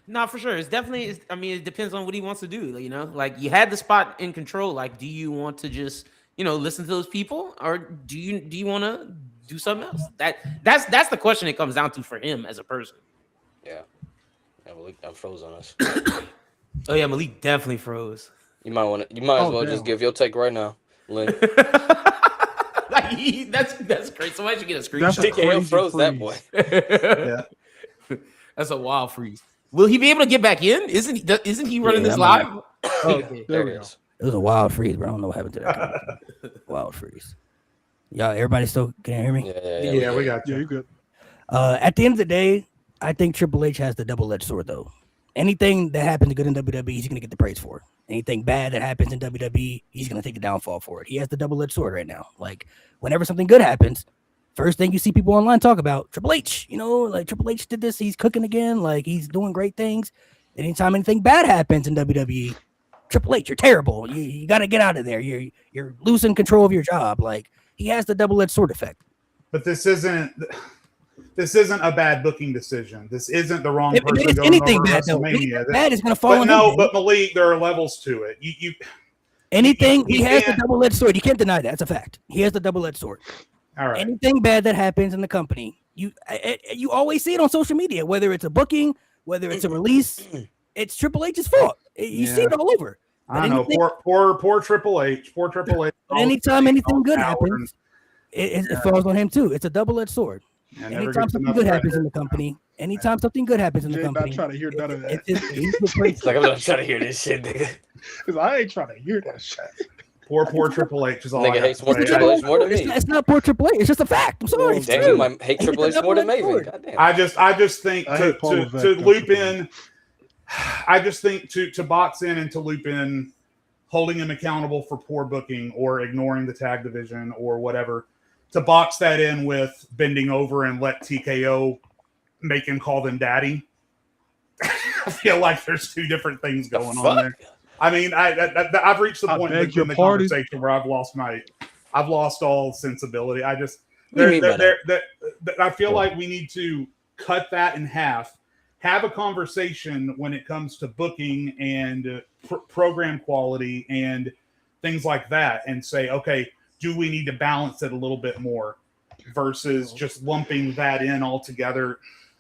Nah, for sure. It's definitely. I mean, it depends on what he wants to do. Like you had the spot in control. Like, do you want to just listen to those people, or do you want to do something else? That's the question it comes down to for him as a person. Yeah. Malik, I'm froze on us. Oh yeah, Malik definitely froze. You might as well just damn. give your take right now, Lynn. Like, that's great. Somebody should get a That's screenshot. a TKO crazy froze that freeze. boy. Yeah. That's a wild freeze. Will he be able to get back in? Isn't he running Yeah, this I'm live? Oh, Okay. there we it go. is. It was a wild freeze, bro. I don't know what happened to that. Wild freeze. Y'all, everybody still can hear me? Yeah, we got Yeah, you. you good. At the end of the day, I think Triple H has the double-edged sword, though. Anything that happens good in WWE, he's gonna get the praise for. Anything bad that happens in WWE, he's gonna take the downfall for it. He has the double-edged sword right now. Like whenever something good happens, first thing you see people online talk about Triple H. You know, like Triple H did this. He's cooking again. Like he's doing great things. Anytime anything bad happens in WWE, Triple H, you're terrible. You got to get out of there. You're losing control of your job. Like he has the double-edged sword effect. But this isn't a bad booking decision. This isn't the wrong If person it's going anything over bad, though, WrestleMania. anything bad is going to fall on him. But Malik, there are levels to it. You Anything you he has the can't- double-edged sword. You can't deny that. That's a fact. He has the double-edged sword. all right. Anything bad that happens in the company, you always see it on social media, whether it's a booking, whether it's a release, it's Triple H's fault. You see it all over. I don't know. Poor Triple H. Poor Triple H. But anytime anything good Power happens, it falls on him too. It's a double-edged sword. and never Anytime gets something enough good credit. happens in the company, anytime something good happens in the Jay not company, trying to hear none of that. he's the praise. It's like I'm not trying to hear this shit, nigga. Because I ain't trying to hear that shit. Poor Triple H is all Nigga I got hates to more say. Triple H more than me. It's not poor Triple H. It's just a fact. I'm sorry. It's Damn, true. you might hate Triple H more than Maven. Goddamn. I just think I to hate Paul Levesque, to that's loop the in. I just think to box in and to loop in, holding him accountable for poor booking or ignoring the tag division or whatever. To box that in with bending over and let TKO make him call them daddy. I feel like there's two different things The going on fuck? there. I mean, I've reached the I point beg in your the pardon? conversation where I've lost all sensibility. I just What do you mean by that I feel like we need to cut that in half. Have a conversation when it comes to booking and program quality and things like that, and say, okay, do we need to balance it a little bit more versus just lumping that in all together?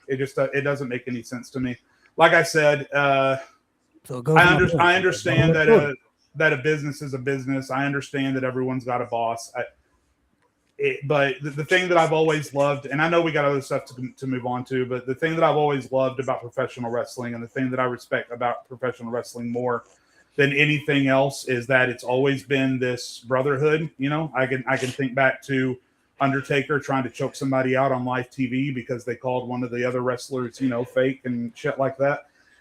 It doesn't make any sense to me. Like I said, So it goes I to my point. understand Double-edged sword. that a business is a business. I understand that everyone's got a boss. But the thing that I've always loved, and I know we got other stuff to move on to, but the thing that I've always loved about professional wrestling and the thing that I respect about professional wrestling more than anything else is that it's always been this brotherhood. You know, I can think back to Undertaker trying to choke somebody out on live TV because they called one of the other wrestlers, fake and shit like that.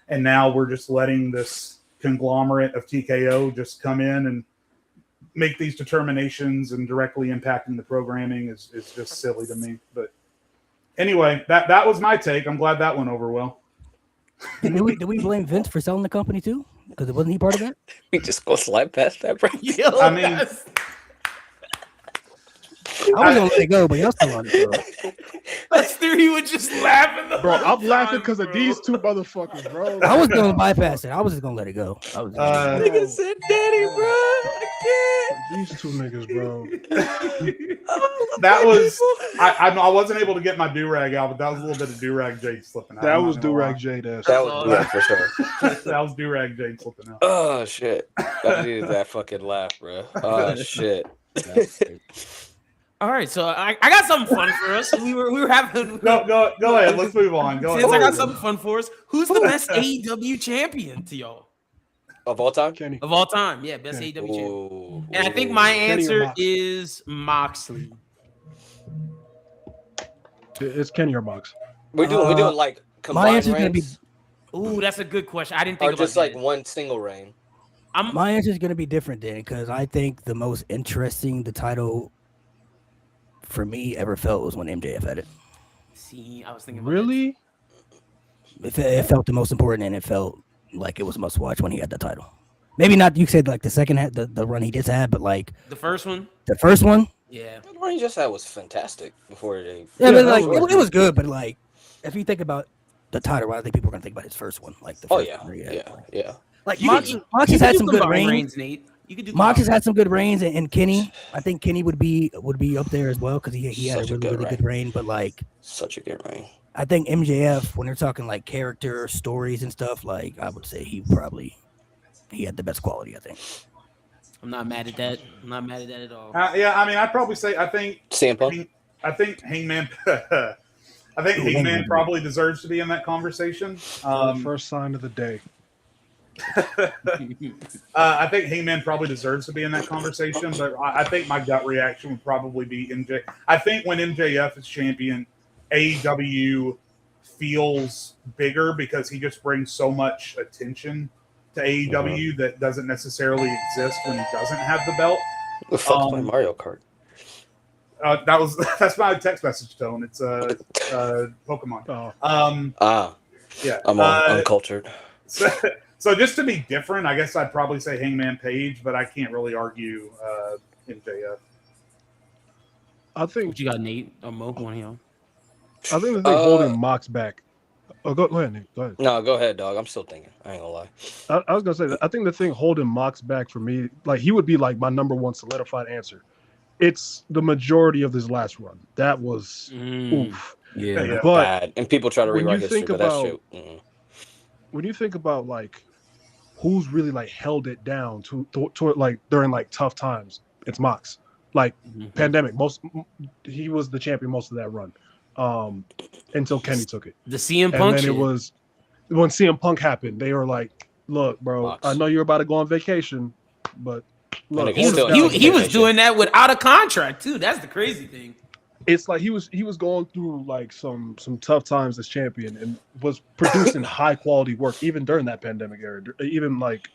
And now we're just letting this conglomerate of TKO just come in and make these determinations and directly impacting the programming is just silly to me. But anyway, that was my take. I'm glad that went over well. And do we blame Vince for selling the company too? Because wasn't he part of that? We just go slide past that, bro. I mean, I was gonna let it go, but y'all still on it. Bro. Lester, he was just laughing. Bro, I'm laughing because of these two motherfuckers, bro. I was gonna bypass it. I was just gonna let it go. I was Nigga said daddy, bro. I These two niggas, bro. can't. that was I wasn't able to get my do-rag out, but that was a little bit of do-rag Jade slipping out. That I'm was not gonna lie. Durag Jade ass. That was yeah, for sure. That was do-rag Jade slipping out. Oh shit! I needed that fucking laugh, bro. Oh shit. All right, so I got something fun for us. We were having. Go ahead. Let's move on. Go Since I ahead. got something fun for us, who's the best AEW champion to y'all Of all time? Kenny. of all time? Yeah, best Kenny. AEW champion. Ooh, And I think ooh. my Kenny or answer Mox? is Moxley. It's Kenny or Mox. we're doing like my combined answer's gonna be reigns, Ooh, that's a good question. I didn't or think about just like that. one single reign. my answer is gonna be different then, because I think the most interesting the title for me ever felt was when MJF had it. See, I was thinking. About Really? It felt the most important, and it felt like it was must watch when he had the title. Maybe not. You said like the second the run he just had, but like that. The first one. the first one. Yeah. The one he just had was fantastic before they. Yeah, but that like was it was good, but like if you think about the title, I think people are gonna think about his first one, like the Oh first yeah, one, yeah. Like You Mox could- has you had could some do good combined reigns. Nate. You could do. Mox has combined. had some good reigns, and Kenny, I think Kenny would be up there as well because he had Such a a really good good reign. But like Such a good reign. I think MJF, when they're talking like character stories and stuff, like I would say he had the best quality. I think. I'm not mad at that. I'm not mad at that at all. Yeah, I mean, I'd probably say I think CM Punk. Hangman. I think Hangman probably deserves to be in that conversation. First sign of the day. I think Hangman probably deserves to be in that conversation, but I think my gut reaction would probably be MJ. I think when MJF is champion, AEW feels bigger because he just brings so much attention to AEW that doesn't necessarily exist when he doesn't have the belt. The fuck's my Mario Kart? That's my text message tone. It's Pokemon. Oh. Yeah, I'm uncultured. So just to be different, I guess I'd probably say Hangman Page, but I can't really argue MJF. I think What you got, Nate or Mo? One of y'all. I think the thing holding Mox back. Oh, go ahead, Nate. Go ahead. No, go ahead, dog. I'm still thinking. I ain't gonna lie. I was gonna say that I think the thing holding Mox back for me, like he would be like my number one solidified answer. It's the majority of this last run. That was oof. Yeah. Yeah. But Bad. And people try to when rewrite you history, think but that about- shit. Mm-mm. when you think about like who's really like held it down to like during like tough times, it's Mox. Like pandemic, he was the champion most of that run, until Kenny took it. The CM And Punk then shit. it was when CM Punk happened. They were like, "Look, bro, Mox. I know you're about to go on vacation, but look, nigga He hold was, it still- down." he was doing that without a contract too. That's the crazy thing. It's like he was going through like some tough times as champion and was producing high quality work even during that pandemic era. Even like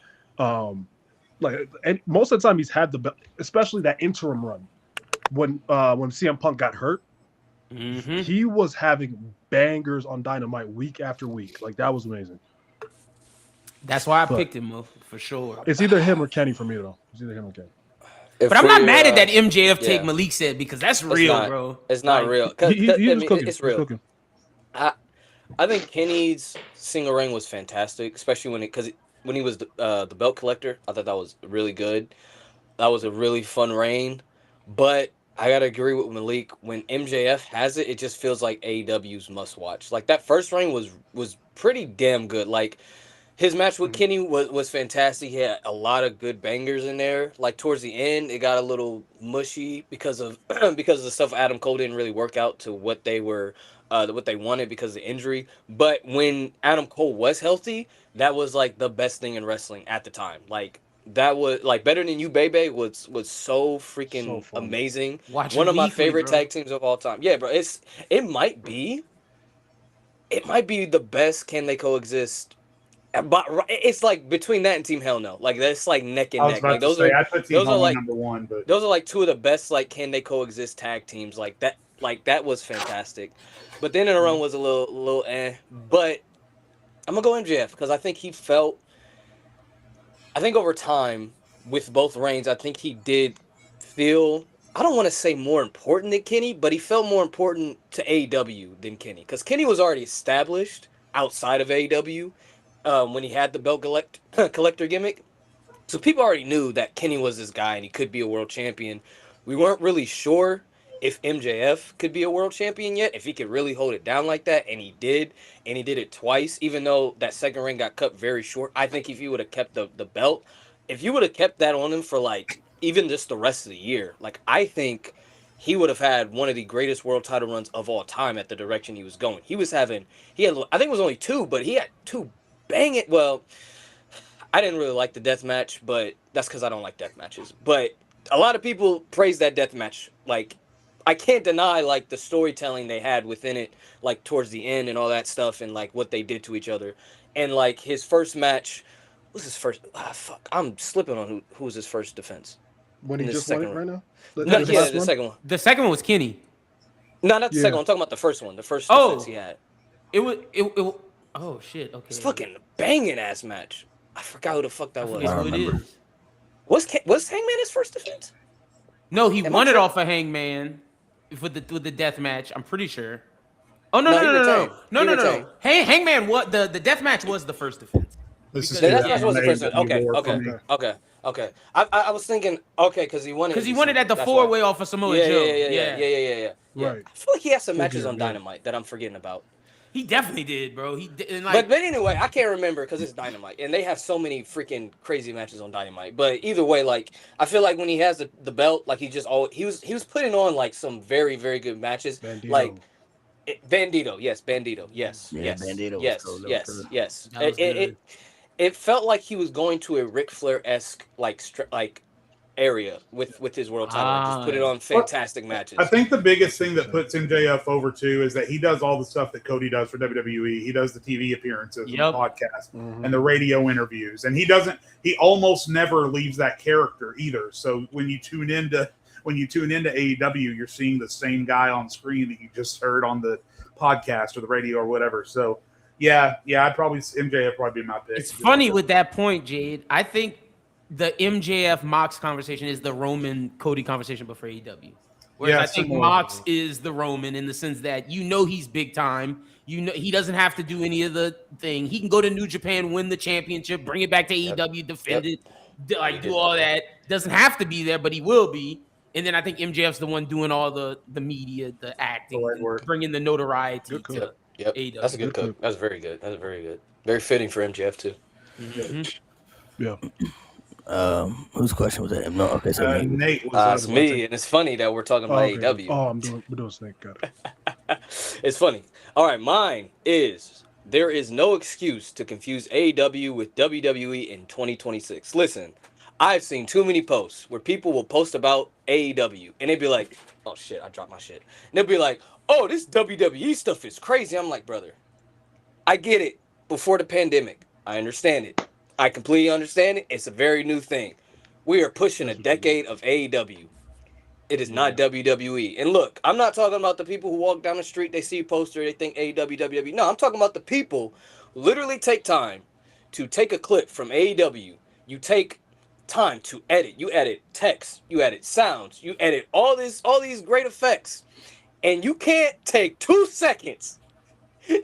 and most of the time he's had the belt, especially that interim run when CM Punk got hurt. He was having bangers on Dynamite week after week. Like that was amazing. That's why I But- picked him, Mo, for sure. It's either him or Kenny for me though. It's either him or Kenny. If But I'm not we, mad at that MJF take yeah. Malik said because that's real, not. bro. It's not Like, real. 'Cause- He 'cause, was I mean, cooking. it's He was real. cooking. I think Kenny's single reign was fantastic, especially when he was the belt collector. I thought that was really good. That was a really fun reign. But I gotta agree with Malik. When MJF has it, it just feels like AEW's must watch. Like that first reign was pretty damn good. Like his match with Kenny was fantastic. He had a lot of good bangers in there. Like towards the end, it got a little mushy because of because of the stuff Adam Cole didn't really work out to what they were what they wanted because of the injury. But when Adam Cole was healthy, that was like the best thing in wrestling at the time. Like that was like Better Than You Baby was so freaking So fun. amazing. watch One it of my weekly, favorite bro. tag teams of all time. Yeah, bro. It might be the best Can They Coexist. But it's like between that and Team Hell No. Like that's like neck I and was neck. about Like to those say are I put Team those are Hell like- number one, but those are like two of the best like Can They Coexist tag teams. Like that was fantastic. But then in the run was a little But I'm gonna go MJF because I think over time with both reigns, I think he did feel, I don't want to say more important than Kenny, but he felt more important to AEW than Kenny because Kenny was already established outside of AEW when he had the belt collector gimmick. So people already knew that Kenny was this guy and he could be a world champion. We weren't really sure if MJF could be a world champion yet, if he could really hold it down like that, and he did it twice, even though that second ring got cut very short. I think if he would have kept the belt, if you would have kept that on him for like even just the rest of the year, like I think he would have had one of the greatest world title runs of all time at the direction he was going. I think it was only two, but he had two banging. Well, I didn't really like the death match, but that's because I don't like death matches. But a lot of people praise that death match. Like, I can't deny like the storytelling they had within it, like towards the end and all that stuff, and like what they did to each other. And like his first match, what was his first? Fuck, I'm slipping on who was his first defense. When he in the just won it second right now? No, The yeah, last the one? second one. The second one was Kenny. No, not the Yeah. second one. I'm talking about the first one. The first Oh. defense he had. It was oh shit. Okay. It's fucking banging ass match. I forgot who the fuck that I was. forget who it remember. is. Was Hangman his first defense? No, he Am won I it tripping? off of Hangman with the death match. I'm pretty sure. Oh no No, no he no no retained. no He no no no. retained. Hey, Hangman, what the death match was the first defense. this is The death true. match was the first one. Okay, War for okay, me. okay. I was thinking, okay, because he won it. Because he won it at the That's four why. way off of Samoa Yeah, Joe. yeah. Right. I feel like he has some Full matches gear, on yeah. Dynamite that I'm forgetting about. He definitely did, bro. He did, and like But anyway, I can't remember because it's Dynamite, and they have so many freaking crazy matches on Dynamite. But either way, like I feel like when he has the belt, like he was putting on like some very very good matches. Bandito. Like Bandito, yes, Bandito, yes, Yeah, yes, Bandito was yes, cool. That was yes, cool. yes. That was It it felt like he was going to a Ric Flair-esque like area with his world title and just put it on fantastic matches. I think the biggest thing that puts MJF over too is that he does all the stuff that Cody does for WWE. He does the TV appearances, and the podcast, and the radio interviews, and he almost never leaves that character either. So when you tune into AEW, you're seeing the same guy on screen that you just heard on the podcast or the radio or whatever. So yeah, MJF probably be my pick. It's funny with that point, Jade. I think the MJF Mox conversation is the Roman Cody conversation, but for AEW. Whereas I think Mox is the Roman in the sense that he's big time. He doesn't have to do any of the thing. He can go to New Japan, win the championship, bring it back to AEW, defend it, do all that. Doesn't have to be there, but he will be. And then I think MJF's the one doing all the media, the acting, bringing the notoriety to AEW. That's a good cook. That's very good. That's very good. Very fitting for MJF too. Mm-hmm. Yeah. Whose question was that? No, okay, so Nate It's me, and it's funny that we're talking about AEW. Oh, we're doing Snake. Got it. It's funny. All right, mine is there is no excuse to confuse AEW with WWE in 2026. Listen, I've seen too many posts where people will post about AEW and they'd be like, "Oh shit, I dropped my shit." And they'll be like, "Oh, this WWE stuff is crazy." I'm like, brother, I get it. Before the pandemic, I understand it. I completely understand it. It's a very new thing. We are pushing a decade of AEW. It is not WWE. And look, I'm not talking about the people who walk down the street, they see a poster, they think AEW, WWE. No, I'm talking about the people who literally take time to take a clip from AEW. You take time to edit. You edit text. You edit sounds. You edit all these great effects. And you can't take 2 seconds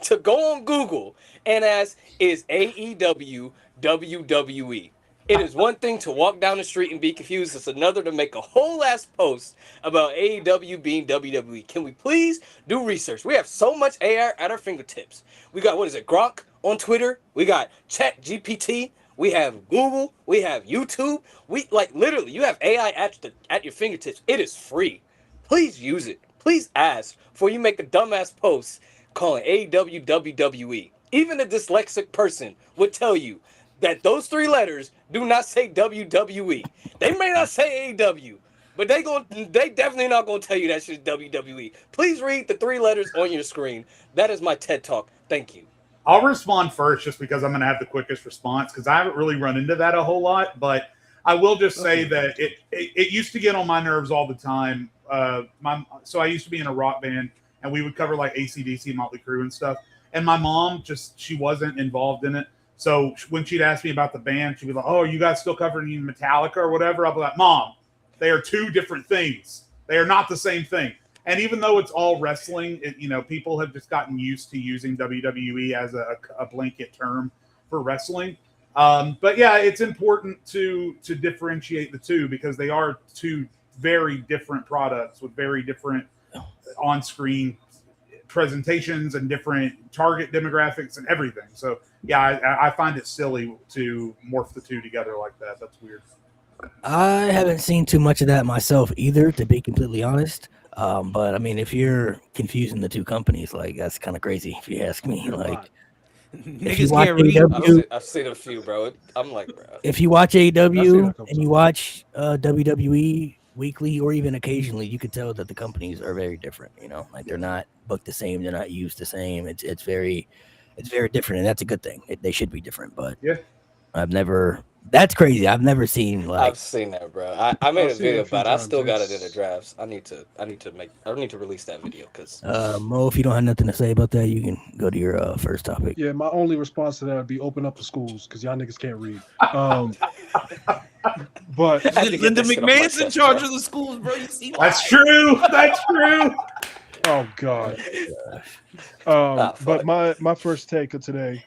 to go on Google and ask, is AEW WWE? It is one thing to walk down the street and be confused. It's another to make a whole ass post about AEW being WWE. Can we please do research? We have so much AI at our fingertips. We got, Gronk on Twitter. We got Chat GPT. We have Google. We have YouTube. Literally, you have AI at your fingertips. It is free. Please use it. Please ask before you make a dumbass post calling AEW WWE. Even a dyslexic person would tell you that those 3 letters do not say WWE. They may not say AEW, but they definitely not gonna tell you that shit's WWE. Please read the 3 letters on your screen. That is my TED Talk. Thank you. I'll respond first just because I'm going to have the quickest response because I haven't really run into that a whole lot. But I will just say that it used to get on my nerves all the time. So I used to be in a rock band and we would cover like AC/DC, Motley Crue and stuff. And my mom she wasn't involved in it. So when she'd ask me about the band, she'd be like, "Oh, are you guys still covering Metallica or whatever?" I'll be like, "Mom, they are 2 different things. They are not the same thing." And even though it's all wrestling, people have just gotten used to using WWE as a blanket term for wrestling. But yeah, it's important to differentiate the 2 because they are 2 very different products with very different on-screen presentations and different target demographics and everything. So yeah, I find it silly to morph the 2 together like that. That's weird. I haven't seen too much of that myself either, to be completely honest. But I mean, if you're confusing the 2 companies, like that's kind of crazy if you ask me. Like, if you watch AEW, I've seen a few, bro. I'm like, bro. If you watch AEW and you watch WWE weekly or even occasionally, you could tell that the companies are very different. Like they're not booked the same, they're not used the same. It's very different, and that's a good thing. They should be different, but yeah, that's crazy. I've never seen I've seen that, bro. I made a video about it. I still got it in the drafts. I need to release that video because Mo, if you don't have nothing to say about that, you can go to your first topic. Yeah, my only response to that would be open up the schools because y'all niggas can't read. But Linda McMahon's in charge of the schools, bro. You see that's true. That's true. Oh God. But my first take of today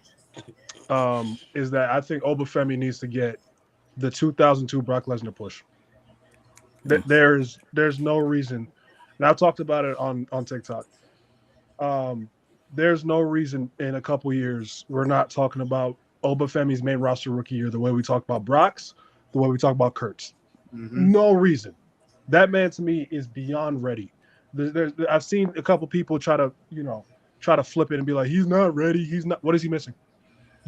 is that I think Obafemi needs to get the 2002 Brock Lesnar push. There's no reason, and I've talked about it on TikTok. There's no reason in a couple years we're not talking about Obafemi's main roster rookie year the way we talk about Brock's, the way we talk about Kurt's. Mm-hmm. No reason. That man to me is beyond ready. I've seen a couple people try to flip it and be like, he's not ready. He's not. What is he missing?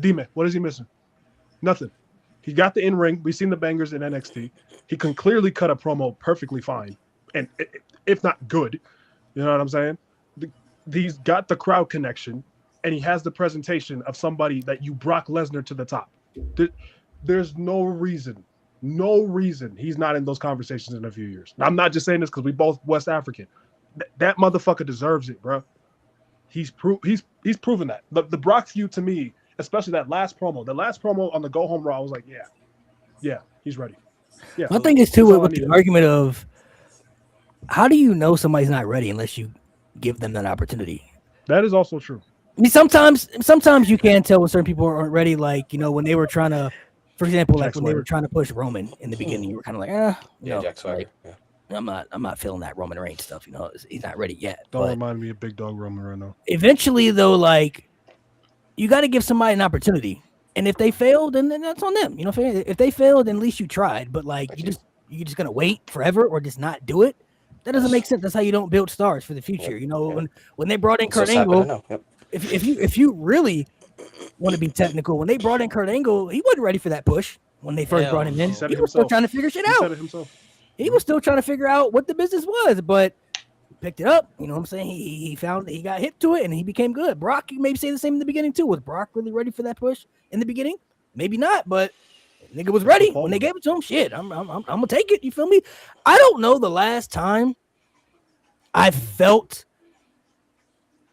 D-Man, what is he missing? Nothing. He got the in-ring. We've seen the bangers in NXT. He can clearly cut a promo perfectly fine, and if not good. You know what I'm saying? He's got the crowd connection, and he has the presentation of somebody that you Brock Lesnar to the top. There's no reason he's not in those conversations in a few years. Now, I'm not just saying this because we both West African. That motherfucker deserves it, bro. He's proven that. The Brock feud to me, especially that last promo on the Go Home Raw, I was like, yeah, he's ready. Yeah. My thing is too with the argument of how do you know somebody's not ready unless you give them that opportunity? That is also true. I mean, sometimes you can tell when certain people aren't ready. Like, you know, when they were trying to, for example, like when they were trying to push Roman in the beginning, you were kind of like, Jack Swagger. Like, Yeah. I'm not feeling that Roman Reigns stuff. You know, he's not ready yet. Don't But remind me of Big Dog Roman right now. eventually, though, like you got to give somebody an opportunity, and if they fail, then that's on them. You know, if they failed, then at least you tried. But like you're just gonna wait forever or just not do it. That doesn't make sense. That's how you don't build stars for the future. You know, when they brought in Kurt Angle, if you really want to be technical, when they brought in Kurt Angle, he wasn't ready for that push when they first brought him in. He was still trying to figure shit out. He said it himself. He was still trying to figure out what the business was, but he picked it up. You know what I'm saying? He found he got hip to it and he became good. Brock, you maybe say the same in the beginning too. Was Brock really ready for that push in the beginning? Maybe not, but nigga was ready when they gave it to him. Shit, I'm gonna take it. You feel me? I don't know the last time I felt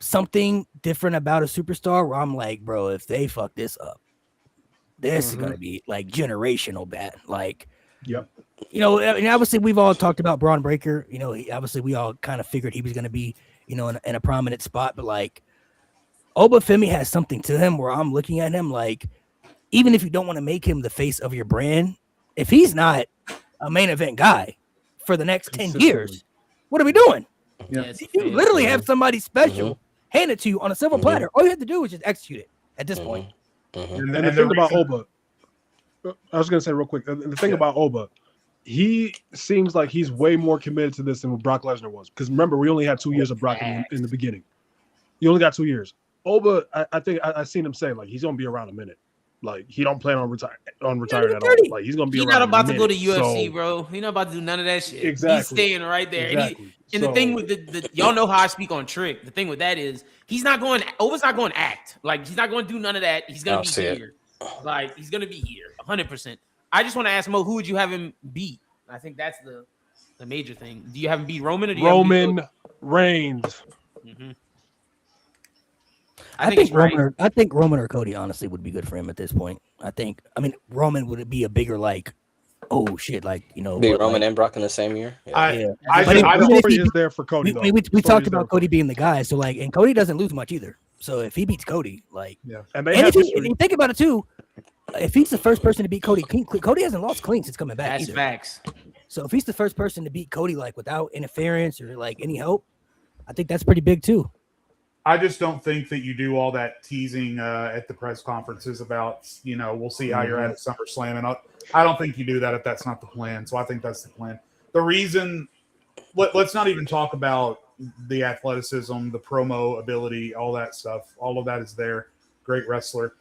something different about a superstar where I'm like, bro, if they fuck this up, this is gonna be like generational bad. Like, yep. You know, I mean, obviously we've all talked about Braun Breaker. You know, obviously we all kind of figured he was gonna be, you know, in a prominent spot, but like Obafemi has something to him where I'm looking at him like, even if you don't want to make him the face of your brand, if he's not a main event guy for the next 10 years, what are we doing? Yeah. You literally have somebody special hand it to you on a silver platter. All you have to do is just execute it at this point. And the thing about Oba, I was going to say real quick, the thing about Oba, he seems like he's way more committed to this than what Brock Lesnar was. Because remember, we only had 2 years of Brock in the beginning. You only got 2 years. Oba, I think I seen him say like he's going to be around a minute. Like he don't plan on retiring at all. Like he's gonna be. He's not about to go to UFC, bro. He's not about to do none of that shit. Exactly. He's staying right there. Exactly. And the thing with the y'all know how I speak on Trick. The thing with that is he's not going. Oba's not going to act. Like he's not going to do none of that. He's gonna be here. Like he's gonna be here, 100%. I just want to ask Mo, who would you have him beat? I think that's the major thing. Do you have him beat Roman or do you Roman Reigns? Mm-hmm. I think Roman or Cody honestly would be good for him at this point. I mean Roman would be a bigger like, oh shit, like you know, be Roman and Brock in the same year. I think he is there for Cody. We talked about Cody being the guy, so like, and Cody doesn't lose much either. So if he beats Cody, like, and if you think about it too, if he's the first person to beat Cody, Cody hasn't lost clean since coming back. That's facts. So if he's the first person to beat Cody like without interference or like any help, I think that's pretty big too. I just don't think that you do all that teasing at the press conferences about, you know, we'll see how you're at SummerSlam. And I don't think you do that if that's not the plan. So I think that's the plan. The reason, let's not even talk about the athleticism, the promo ability, all that stuff. All of that is there. Great wrestler.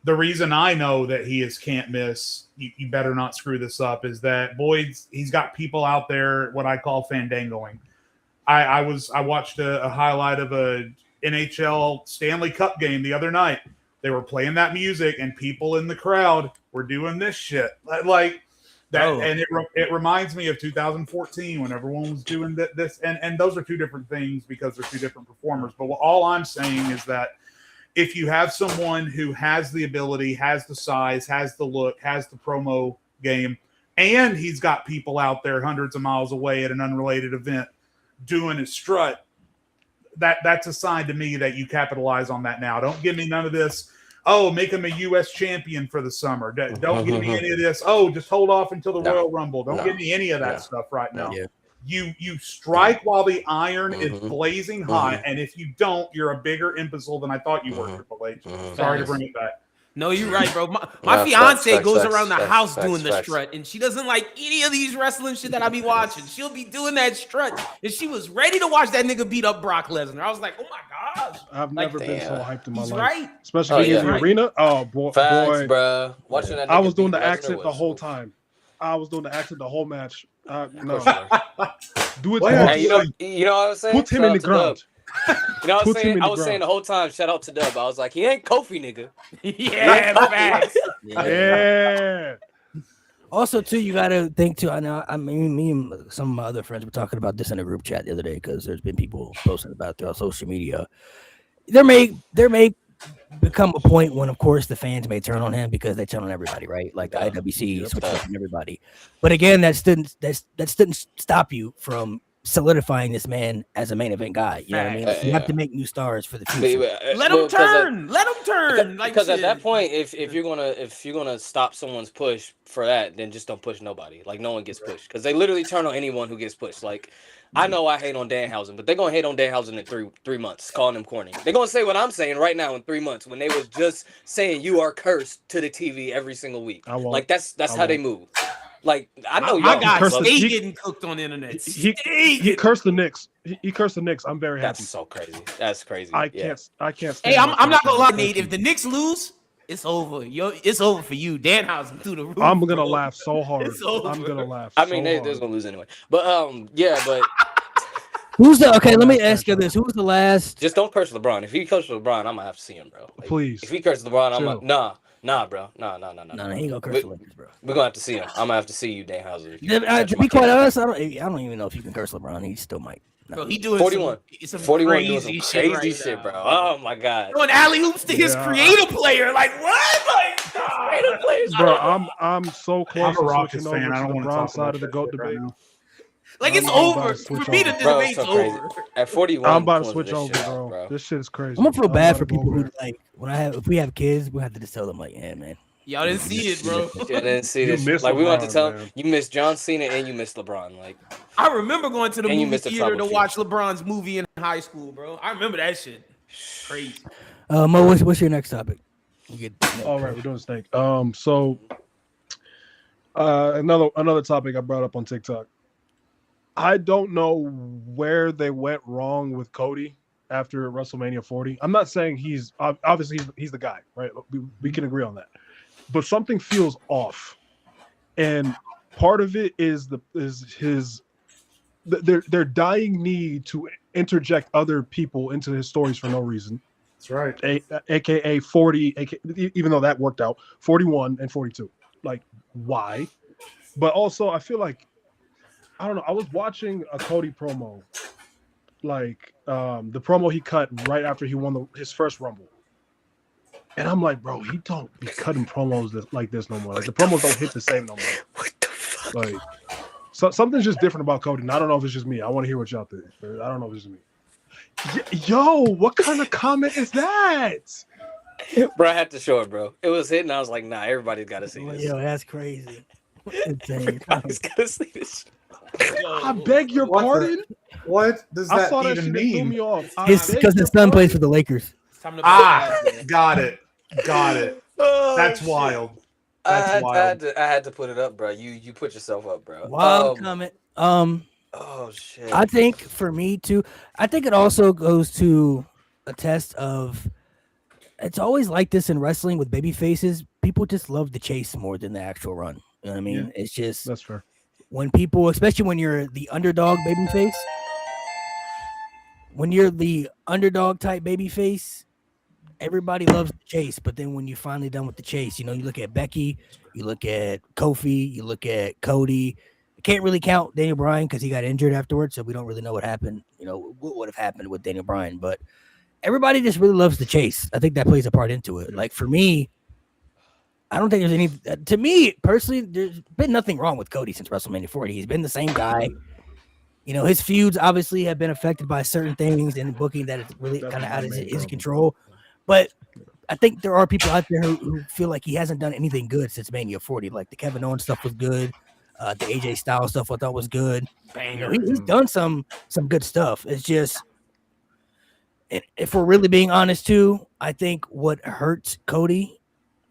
The reason I know that he is can't miss, you better not screw this up, is that Boyd's, he's got people out there, what I call fandangoing. I watched a highlight of a NHL Stanley Cup game the other night. They were playing that music and people in the crowd were doing this shit like that. And it reminds me of 2014 when everyone was doing this. And those are two different things because they're two different performers. But all I'm saying is that if you have someone who has the ability, has the size, has the look, has the promo game, and he's got people out there hundreds of miles away at an unrelated event doing his strut, that's a sign to me that you capitalize on that now. Don't give me none of this. Oh, make him a U.S. champion for the summer. Don't give me any of this. Oh, just hold off until the Royal Rumble. Don't give me any of that stuff right now. You strike while the iron is blazing hot, and if you don't, you're a bigger imbecile than I thought you were, Triple H. Sorry to bring it back. No, you're right, bro. My Nah, fiance facts, goes facts, around the facts, house facts, doing the facts. strut, and she doesn't like any of these wrestling shit that I be watching. She'll be doing that strut, and she was ready to watch that nigga beat up Brock Lesnar. I was like, oh my gosh, I've like, never been so damn. hyped in my he's life, right. especially Oh, being in yeah. the arena. Oh boy, Facts, boy. bro. Watching that. I nigga was doing beat the Lesnar accent the was- whole time. I was doing the accent the whole match. No, Of course you were. do it Well, to Hey, him. you know what I was saying? Put him Shout in out the to ground. Dub. You know what I was Put him saying? in I the was saying ground. the whole time. Shout out to Dub. I was like, he ain't Kofi, nigga. Yeah, facts. Yeah. Also, too, you gotta think too. I know. I mean, me and some of my other friends were talking about this in a group chat the other day because there's been people posting about it throughout social media. There may become a point when, of course, the fans may turn on him because they turn on everybody, right? Like the Yeah. IWC Yep. switches up on everybody. But again, that didn't stop you from solidifying this man as a main event guy. You know what I mean? Like, you have to make new stars for the future. Let him turn. Let him turn. Like, Because at shit. that point, if you're gonna stop someone's push for that, then just don't push nobody. Like no one gets pushed because they literally turn on anyone who gets pushed. Like I know I hate on Danhausen, but they're gonna hate on Danhausen in three months, calling him corny. They're gonna say what I'm saying right now in 3 months when they was just saying you are cursed to the TV every single week. I won't. Like that's I how they won't. move. Like I know my y'all guy cursed love- the- stay he- getting cooked on the internet. He Stay cursed the Knicks. He cursed the Knicks. I'm very happy. That's so crazy. That's crazy. I Yeah. can't. Hey, stand I'm not that gonna lie, kind of Nate. If cursing. the Knicks lose, it's over. Yo, it's over for you. Danhausen through the roof. I'm gonna bro. laugh so hard. It's over. I'm gonna laugh. I mean, so they're hard. gonna lose anyway. But yeah, but Who's the okay? Let me ask you this: who's the last? just don't curse LeBron. If he curses LeBron, I'm gonna have to see him, bro. Like, Please. If he curses LeBron, I'm Chill. like, nah, bro. Nah. No, he ain't gonna curse the Lakers, bro. We're gonna have to see him. I'm gonna have to see you, Danhausen. if you To touch my be quite kid. honest, I don't even know if you can curse LeBron. He still might. Bro, he doing 41. some 41 crazy doing some shit, crazy right shit, now. bro. Oh my god. Throwing alley hoops to his Yeah. creative player. Like what? Like Creative players, Bro, I'm so close I'm a to Rockets switching fan. over I to don't the want to Brown talk side about of the that GOAT shit right debate. now. Like it's I'm about over. to switch For me, the over. Bro, it's debate's so crazy. over. At 41, I'm about to close switch this over, shit out, bro. This shit is crazy. I'm gonna feel I'm bad about for to go people who over. like if we have kids, we have to just tell them like, yeah, man. Y'all didn't see it, bro. I didn't see You this. missed Like we want to LeBron, tell man. you missed John Cena and you missed LeBron. Like I remember going to the And you movie missed the theater to trouble watch LeBron's movie in high school, bro. I remember that shit. Crazy. Mo, what's your next topic? You get All right, we're doing snake. So another topic I brought up on TikTok. I don't know where they went wrong with Cody after WrestleMania 40. I'm not saying he's obviously he's the guy, right? We can agree on that. But something feels off, and part of it is their dying need to interject other people into his stories for no reason. That's right. AKA 40, even though that worked out, 41 and 42. Like, why? But also, I feel like, I don't know. I was watching a Cody promo, like the promo he cut right after he won his first Rumble. And I'm like, bro, he don't be cutting promos like this no more. Like, the promos don't hit the same no more. what the fuck? Like, so something's just different about Cody. And I don't know if it's just me. I want to hear what y'all think. I don't know if it's just me. Yo, what kind of comment is that? Bro, I had to show it, bro. It was hitting. I was like, nah, everybody's got to see this. Yo, that's crazy. Insane. Everybody's got to see this. I beg your What the- pardon. What does I that saw that shit even that threw mean? me off. It's because his son plays for the Lakers. It's time to Got it. Oh, That's shit. wild. I That's had, wild. I had to put it up, bro. You put yourself up, bro. Wild comment. Oh shit. I think for me too, I think it also goes to a test of it's always like this in wrestling with baby faces. People just love the chase more than the actual run. You know what I mean? Yeah. It's just That's fair. when people, especially when you're the underdog baby face, when you're the underdog type baby face, everybody loves the chase. But then when you're finally done with the chase, you know, you look at Becky, you look at Kofi, you look at Cody. I can't really count Daniel Bryan because he got injured afterwards, so we don't really know what happened. You know, what would have happened with Daniel Bryan, but everybody just really loves the chase. I think that plays a part into it. Like for me, I don't think there's any. To me personally, there's been nothing wrong with Cody since WrestleMania 40. He's been the same guy. You know, his feuds obviously have been affected by certain things and booking that is really kind of out of his control. But I think there are people out there who feel like he hasn't done anything good since Mania 40. Like the Kevin Owens stuff was good. The AJ Styles stuff I thought was good. You know, he's done some good stuff. It's just, if we're really being honest too, I think what hurts Cody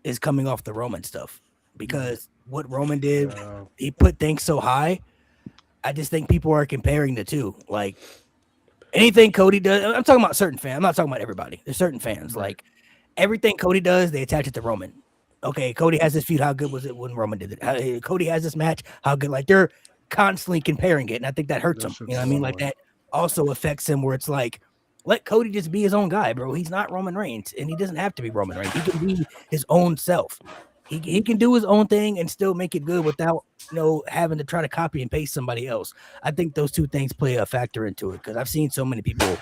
is coming off the Roman stuff, because what Roman did, Yeah. he put things so high. I just think people are comparing the two. Like anything Cody does, I'm talking about certain fans. I'm not talking about everybody. There's certain fans. Right. Like everything Cody does, they attach it to Roman. Okay, Cody has this feud. How good was it when Roman did it? Cody has this match. How good? Like they're constantly comparing it, and I think that hurts him. You know what I mean? Like that also affects him, where it's like, let Cody just be his own guy, bro. He's not Roman Reigns, and he doesn't have to be Roman Reigns. He can be his own self. He can do his own thing and still make it good without having to try to copy and paste somebody else. I think those two things play a factor into it, because I've seen so many people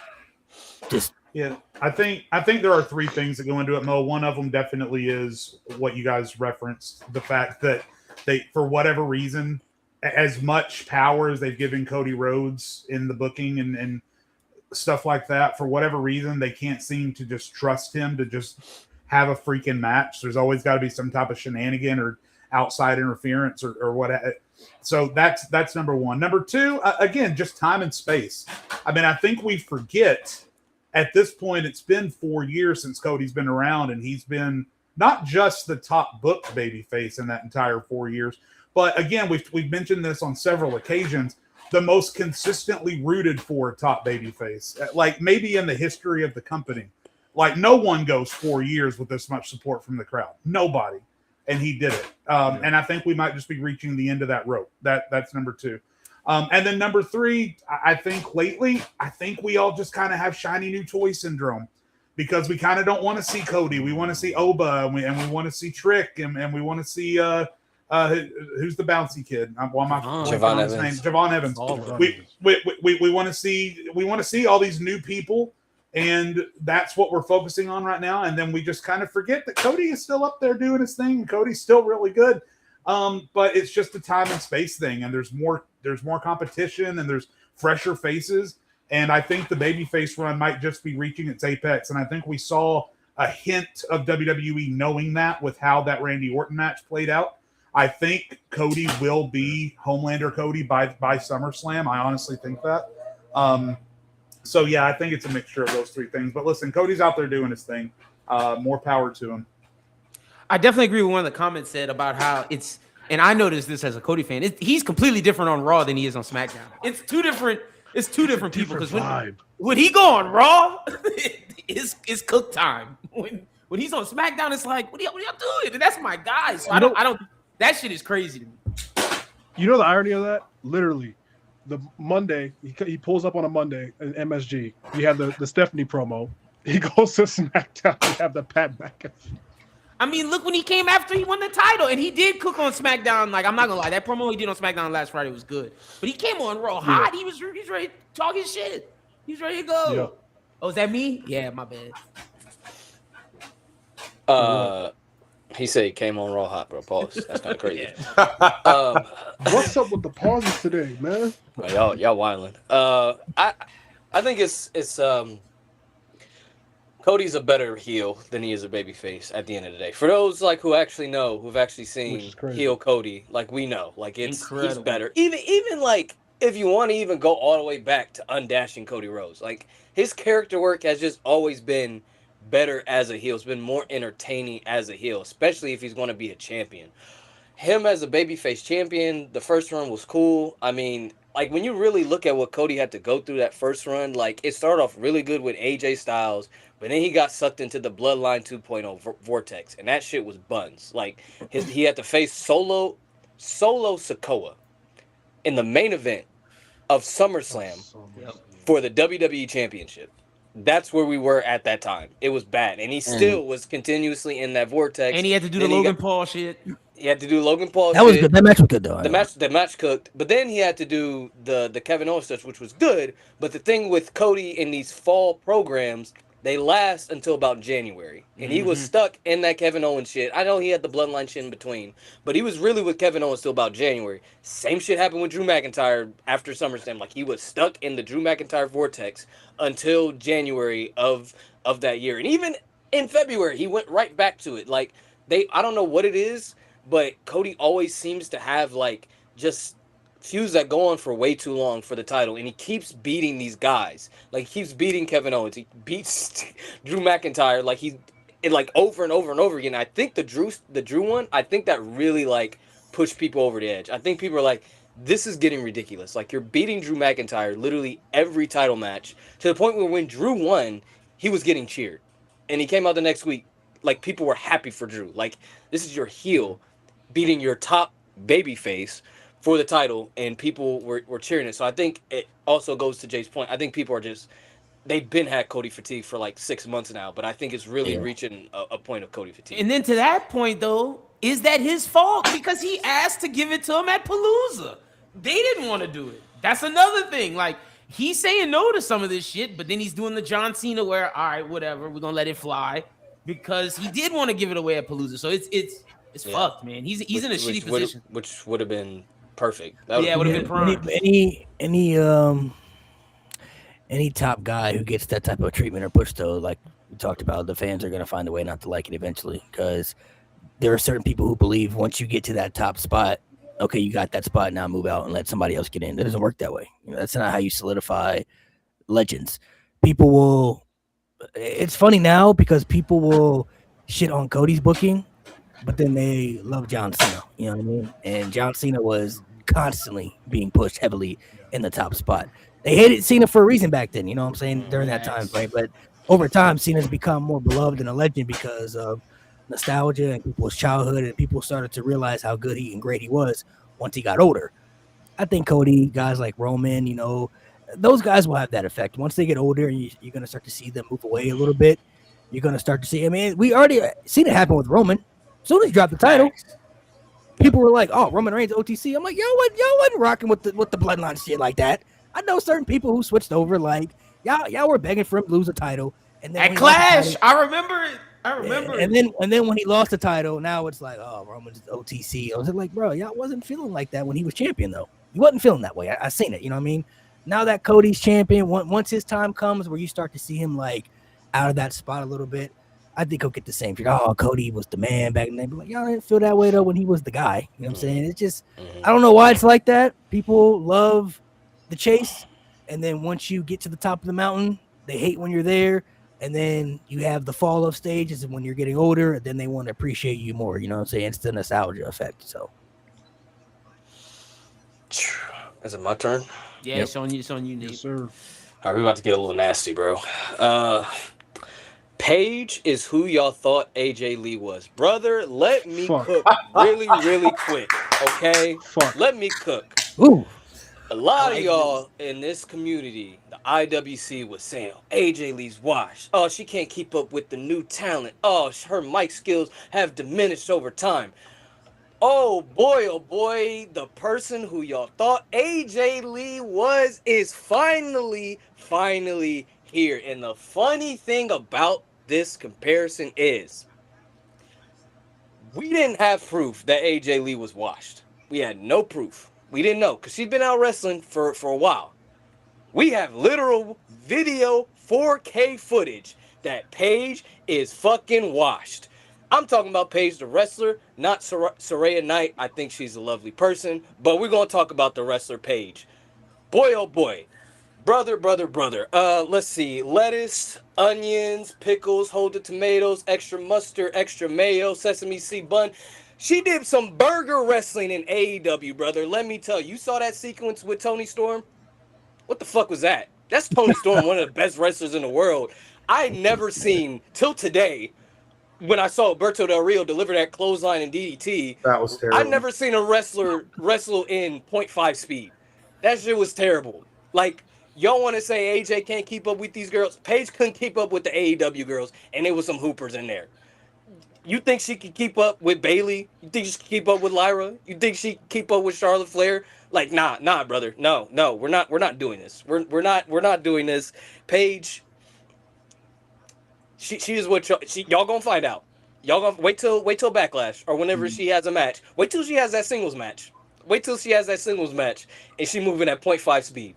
just. Yeah, I think there are three things that go into it, Mo. One of them definitely is what you guys referenced, the fact that they, for whatever reason, as much power as they've given Cody Rhodes in the booking and stuff like that, for whatever reason, they can't seem to just trust him to just have a freaking match. There's always got to be some type of shenanigan or outside interference or what. So that's number one. Number two, again, just time and space. I mean, I think we forget at this point, it's been 4 years since Cody's been around, and he's been not just the top booked babyface in that entire 4 years, but again, we've mentioned this on several occasions, the most consistently rooted for top babyface, like maybe in the history of the company. Like no one goes 4 years with this much support from the crowd. Nobody. And he did it. And I think we might just be reaching the end of that rope. That's number two. And then number three, I think lately, I think we all just kind of have shiny new toy syndrome, because we kind of don't want to see Cody. We want to see Oba, and we want to see Trick, and we want to see who's the bouncy kid? Javon Evans. Javon Evans. We want to see all these new people, and that's what we're focusing on right now. And then we just kind of forget that Cody is still up there doing his thing, and Cody's still really good. But it's just a time and space thing, and there's more competition, and there's fresher faces. And I think the babyface run might just be reaching its apex. And I think we saw a hint of WWE knowing that with how that Randy Orton match played out. I think Cody will be Homelander Cody by SummerSlam. I honestly think that. So yeah, I think it's a mixture of those three things. But listen, Cody's out there doing his thing. More power to him. I definitely agree with one of the comments said about how it's, and I noticed this as a Cody fan. He's completely different on Raw than he is on SmackDown. It's two different people, because when he go on Raw, it's cook time. When he's on SmackDown, it's like, what are y'all doing? And that's my guy. So I don't. That shit is crazy to me. You know the irony of that? Literally, the Monday he pulls up on a Monday in MSG. You have the Stephanie promo. He goes to SmackDown. You have the Pat McAfee. I mean, look when he came after he won the title, and he did cook on SmackDown. Like, I'm not gonna lie, that promo he did on SmackDown last Friday was good. But he came on Raw hot. He's ready to talk his shit. He's ready to go. Yeah. Oh, is that me? Yeah, my bad. He said he came on Raw hot, bro. Pause. That's kind of crazy. What's up with the pauses today, man? Y'all wilding. I think it's Cody's a better heel than he is a babyface at the end of the day. For those like who've actually seen heel Cody, like we know, like he's better. Even like if you want to even go all the way back to undashing Cody Rhodes, like his character work has just always been better as a heel. It's been more entertaining as a heel, especially if he's going to be a champion. Him as a babyface champion, the first run was cool. I mean, like when you really look at what Cody had to go through that first run, like it started off really good with AJ Styles, but then he got sucked into the Bloodline 2.0 vortex, and that shit was buns. Like he had to face Solo Sikoa in the main event of SummerSlam for the WWE Championship. That's where we were at that time. It was bad, and he still was continuously in that vortex. And he had to do the Logan Paul shit. He had to do Logan Paul. That was good. That match was good though. The match cooked, but then he had to do the Kevin Owens stuff, which was good. But the thing with Cody in these fall programs, they last until about January, and he was stuck in that Kevin Owens shit. I know he had the Bloodline shit in between, but he was really with Kevin Owens till about January. Same shit happened with Drew McIntyre after SummerSlam. Like he was stuck in the Drew McIntyre vortex until January of that year, and even in February he went right back to it. Like I don't know what it is, but Cody always seems to have like just feuds that go on for way too long for the title, and he keeps beating these guys. Like he keeps beating Kevin Owens, he beats Drew McIntyre. Like like over and over and over again. I think the Drew one, I think that really like pushed people over the edge. I think people are like, this is getting ridiculous. Like you're beating Drew McIntyre literally every title match to the point where when Drew won, he was getting cheered, and he came out the next week like people were happy for Drew. Like this is your heel beating your top babyface for the title, and people were cheering it. So I think it also goes to Jay's point. I think people are just they've been had Cody fatigue for like 6 months now, but I think it's really reaching a point of Cody fatigue. And then to that point, though, is that his fault? Because he asked to give it to him at Palooza. They didn't want to do it. That's another thing. Like, he's saying no to some of this shit, but then he's doing the John Cena where, all right, whatever, we're going to let it fly because he did want to give it away at Palooza. So it's fucked, man. He's in a shitty position. Which would have been perfect. Would have been prime. Any top guy who gets that type of treatment or push, though, like we talked about, the fans are going to find a way not to like it eventually because there are certain people who believe once you get to that top spot, okay, you got that spot, now move out and let somebody else get in. It doesn't work that way. That's not how you solidify legends. People will – it's funny now because people will shit on Cody's booking, but then they love John Cena. You know what I mean? And John Cena was constantly being pushed heavily in the top spot. They hated Cena for a reason back then, you know what I'm saying, during that time frame. But over time, Cena's become more beloved and a legend because of nostalgia and people's childhood, and people started to realize how good and great he was once he got older. I think Cody, guys like Roman, those guys will have that effect. Once they get older and you're going to start to see them move away a little bit, you're going to start to see, I mean, we already seen it happen with Roman. As soon as he dropped the title, people were like, oh, Roman Reigns OTC. I'm like, y'all wasn't rocking with the bloodline shit like that. I know certain people who switched over, like y'all were begging for him to lose a title, and then at Clash, I remember it. And then when he lost the title, now it's like, oh, Roman's OTC. I was like, bro, y'all wasn't feeling like that when he was champion, though. He wasn't feeling that way. I seen it. You know what I mean? Now that Cody's champion, once his time comes, where you start to see him like out of that spot a little bit, I think he'll get the same treatment. Oh, Cody was the man back then. But like, y'all didn't feel that way though when he was the guy. You know what I'm saying? It's just, I don't know why it's like that. People love the chase, and then once you get to the top of the mountain, they hate when you're there, and then you have the fall of stages, and when you're getting older, then they want to appreciate you more. You know what I'm saying? It's the nostalgia effect. So, is it my turn? Yeah, yep. It's on you, Nate. Yes, sir. All right, we're about to get a little nasty, bro. Paige is who y'all thought AJ Lee was. Brother, let me cook really, really quick, okay? Let me cook. Ooh. A lot of y'all in this community, the IWC, was saying, AJ Lee's washed. Oh, she can't keep up with the new talent. Oh, her mic skills have diminished over time. Oh boy, the person who y'all thought AJ Lee was is finally here. And the funny thing about this comparison is we didn't have proof that AJ Lee was washed. We had no proof. We didn't know because she'd been out wrestling for a while. We have literal video 4K footage that Paige is fucking washed. I'm talking about Paige the wrestler, not Saraya Knight. I think she's a lovely person, but we're going to talk about the wrestler Paige. Boy, oh boy. Brother. Let's see. Lettuce, onions, pickles, hold the tomatoes, extra mustard, extra mayo, sesame seed bun. She did some burger wrestling in AEW, brother. Let me tell you. You saw that sequence with Toni Storm? What the fuck was that? That's Toni Storm, one of the best wrestlers in the world. I never seen, till today, when I saw Alberto Del Rio deliver that clothesline in DDT. That was terrible. I've never seen a wrestler wrestle in 0.5 speed. That shit was terrible. Like, y'all want to say AJ can't keep up with these girls? Paige couldn't keep up with the AEW girls, and there was some hoopers in there. You think she could keep up with Bayley? You think she could keep up with Lyra? You think she could keep up with Charlotte Flair? Like, nah, brother. No, we're not doing this. We're not doing this. Paige, she is what y'all gonna find out. Y'all gonna wait till Backlash or whenever she has a match. Wait till she has that singles match. And she moving at 0.5 speed.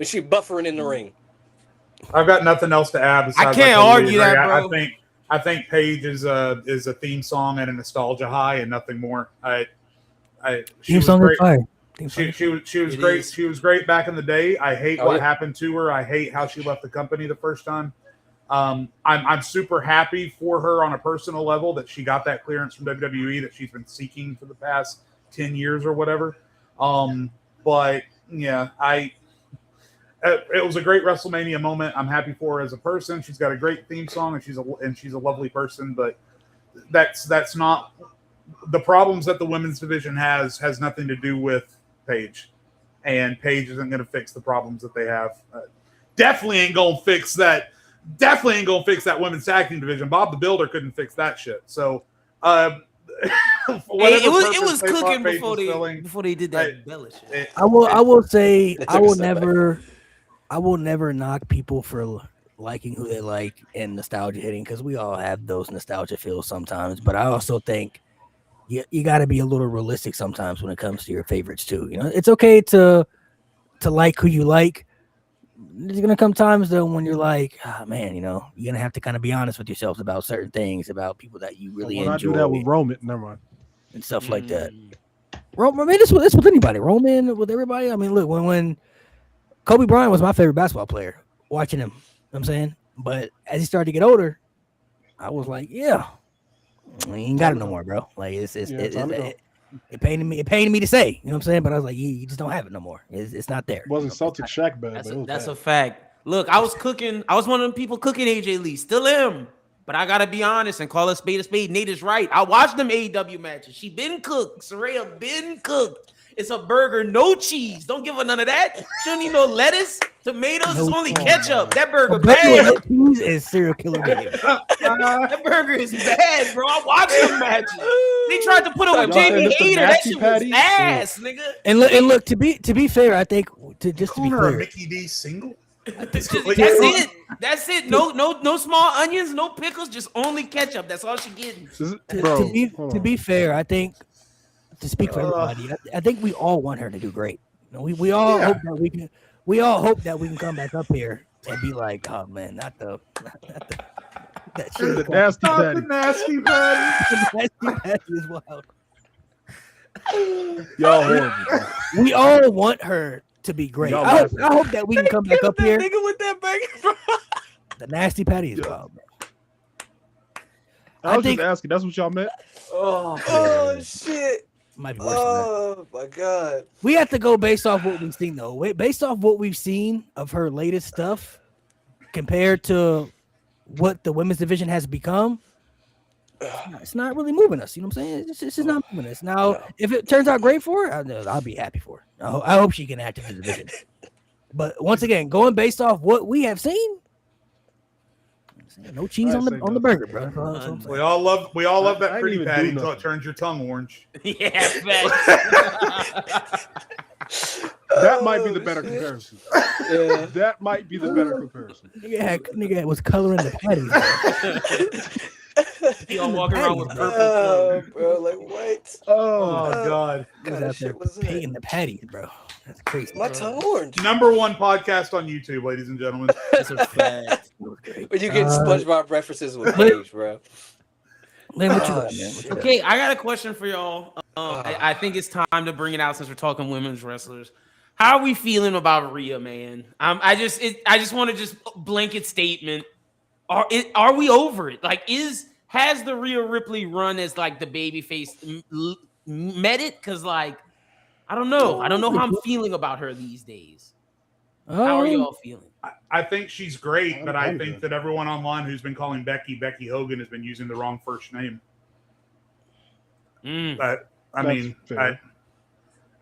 And she buffering in the ring. I've got nothing else to add. I can't argue that, bro. I think Paige is a theme song and a nostalgia high and nothing more. She was great. She was great. She was great back in the day. I hate what happened to her. I hate how she left the company the first time. I'm super happy for her on a personal level that she got that clearance from WWE that she's been seeking for the past 10 years or whatever. But yeah, it was a great WrestleMania moment. I'm happy for her as a person. She's got a great theme song, and she's a lovely person. But that's not the problems that the women's division has nothing to do with Paige, and Paige isn't going to fix the problems that they have. Definitely ain't going to fix that. Definitely ain't going to fix that women's tag team division. Bob the Builder couldn't fix that shit. So, it was cooking before they did that Bella shit. I will say I will never knock people for liking who they like and nostalgia hitting, because we all have those nostalgia feels sometimes. But I also think you got to be a little realistic sometimes when it comes to your favorites too. You know, it's okay to like who you like. There's gonna come times though when you're like, man, you know, you're gonna have to kind of be honest with yourselves about certain things, about people that you really enjoy. I do that with Roman, never mind, and stuff like that. Roman, I mean, it's with anybody. Roman, with everybody. I mean, look, when Kobe Bryant was my favorite basketball player, watching him, you know what I'm saying, but as he started to get older, I was like, yeah, he ain't got it no more, bro. Like it pained me to say, you know what I'm saying, but I was like, you just don't have it no more. It's not there. It wasn't Celtic Shaq bad. That's a fact. Look, I was one of them people cooking AJ Lee, still am. But I gotta be honest and call a spade a spade. Nate is right. I watched them AEW matches. She been cooked. Saraya been cooked. It's a burger, no cheese. Don't give her none of that. She don't need no lettuce, tomatoes. It's only ketchup. That burger bad. Cheese is serial killer. That burger is bad, bro. I watched them matches. They tried to put her with Jamie Hayter. That shit was ass, nigga. And look, to be fair, I think to be clear, Mickey D single. That's it. No small onions, no pickles, just only ketchup. That's all she getting. To be fair, I think to speak for everybody, I think we all want her to do great. You know, we all hope that we can. We all hope that we can come back up here and be like, oh man, not the that shit. The nasty patty. The nasty patty. The nasty patty is wild. Y'all horrible. We all want her to be great. I hope that we can come back up here. Nigga with that bacon. The nasty patty is wild, man. I was just asking. That's what y'all meant. Oh shit. Might be worse than that. Oh my god. We have to go based off what we've seen, though. Based off what we've seen of her latest stuff, compared to what the women's division has become, it's not really moving us. You know what I'm saying? It's just not moving us. Now, if it turns out great for her, I'll be happy for her. I hope she can act in the division. But once again, going based off what we have seen, no cheese on the burger, bro. We all love that pretty patty until it turns your tongue orange. Yeah, that might be the better comparison. Yeah. That might be the better comparison. Nigga was coloring the patties. Y'all walking around with purple. Bro, like what? Oh god. Kind of shit was painting the patties, bro. That's crazy. My tongue orange. #1 podcast on YouTube, ladies and gentlemen. That's a fact. But you get SpongeBob references with Paige, bro. Man, what you got, man? Okay, I got a question for y'all. I think it's time to bring it out since we're talking women's wrestlers. How are we feeling about Rhea, man? I just want to just blanket statement. Are we over it? Like, has the Rhea Ripley run as like the babyface met it? Because like, I don't know how I'm feeling about her these days. How are you all feeling? I think she's great, but I think that everyone online who's been calling Becky Hogan has been using the wrong first name. But I mean,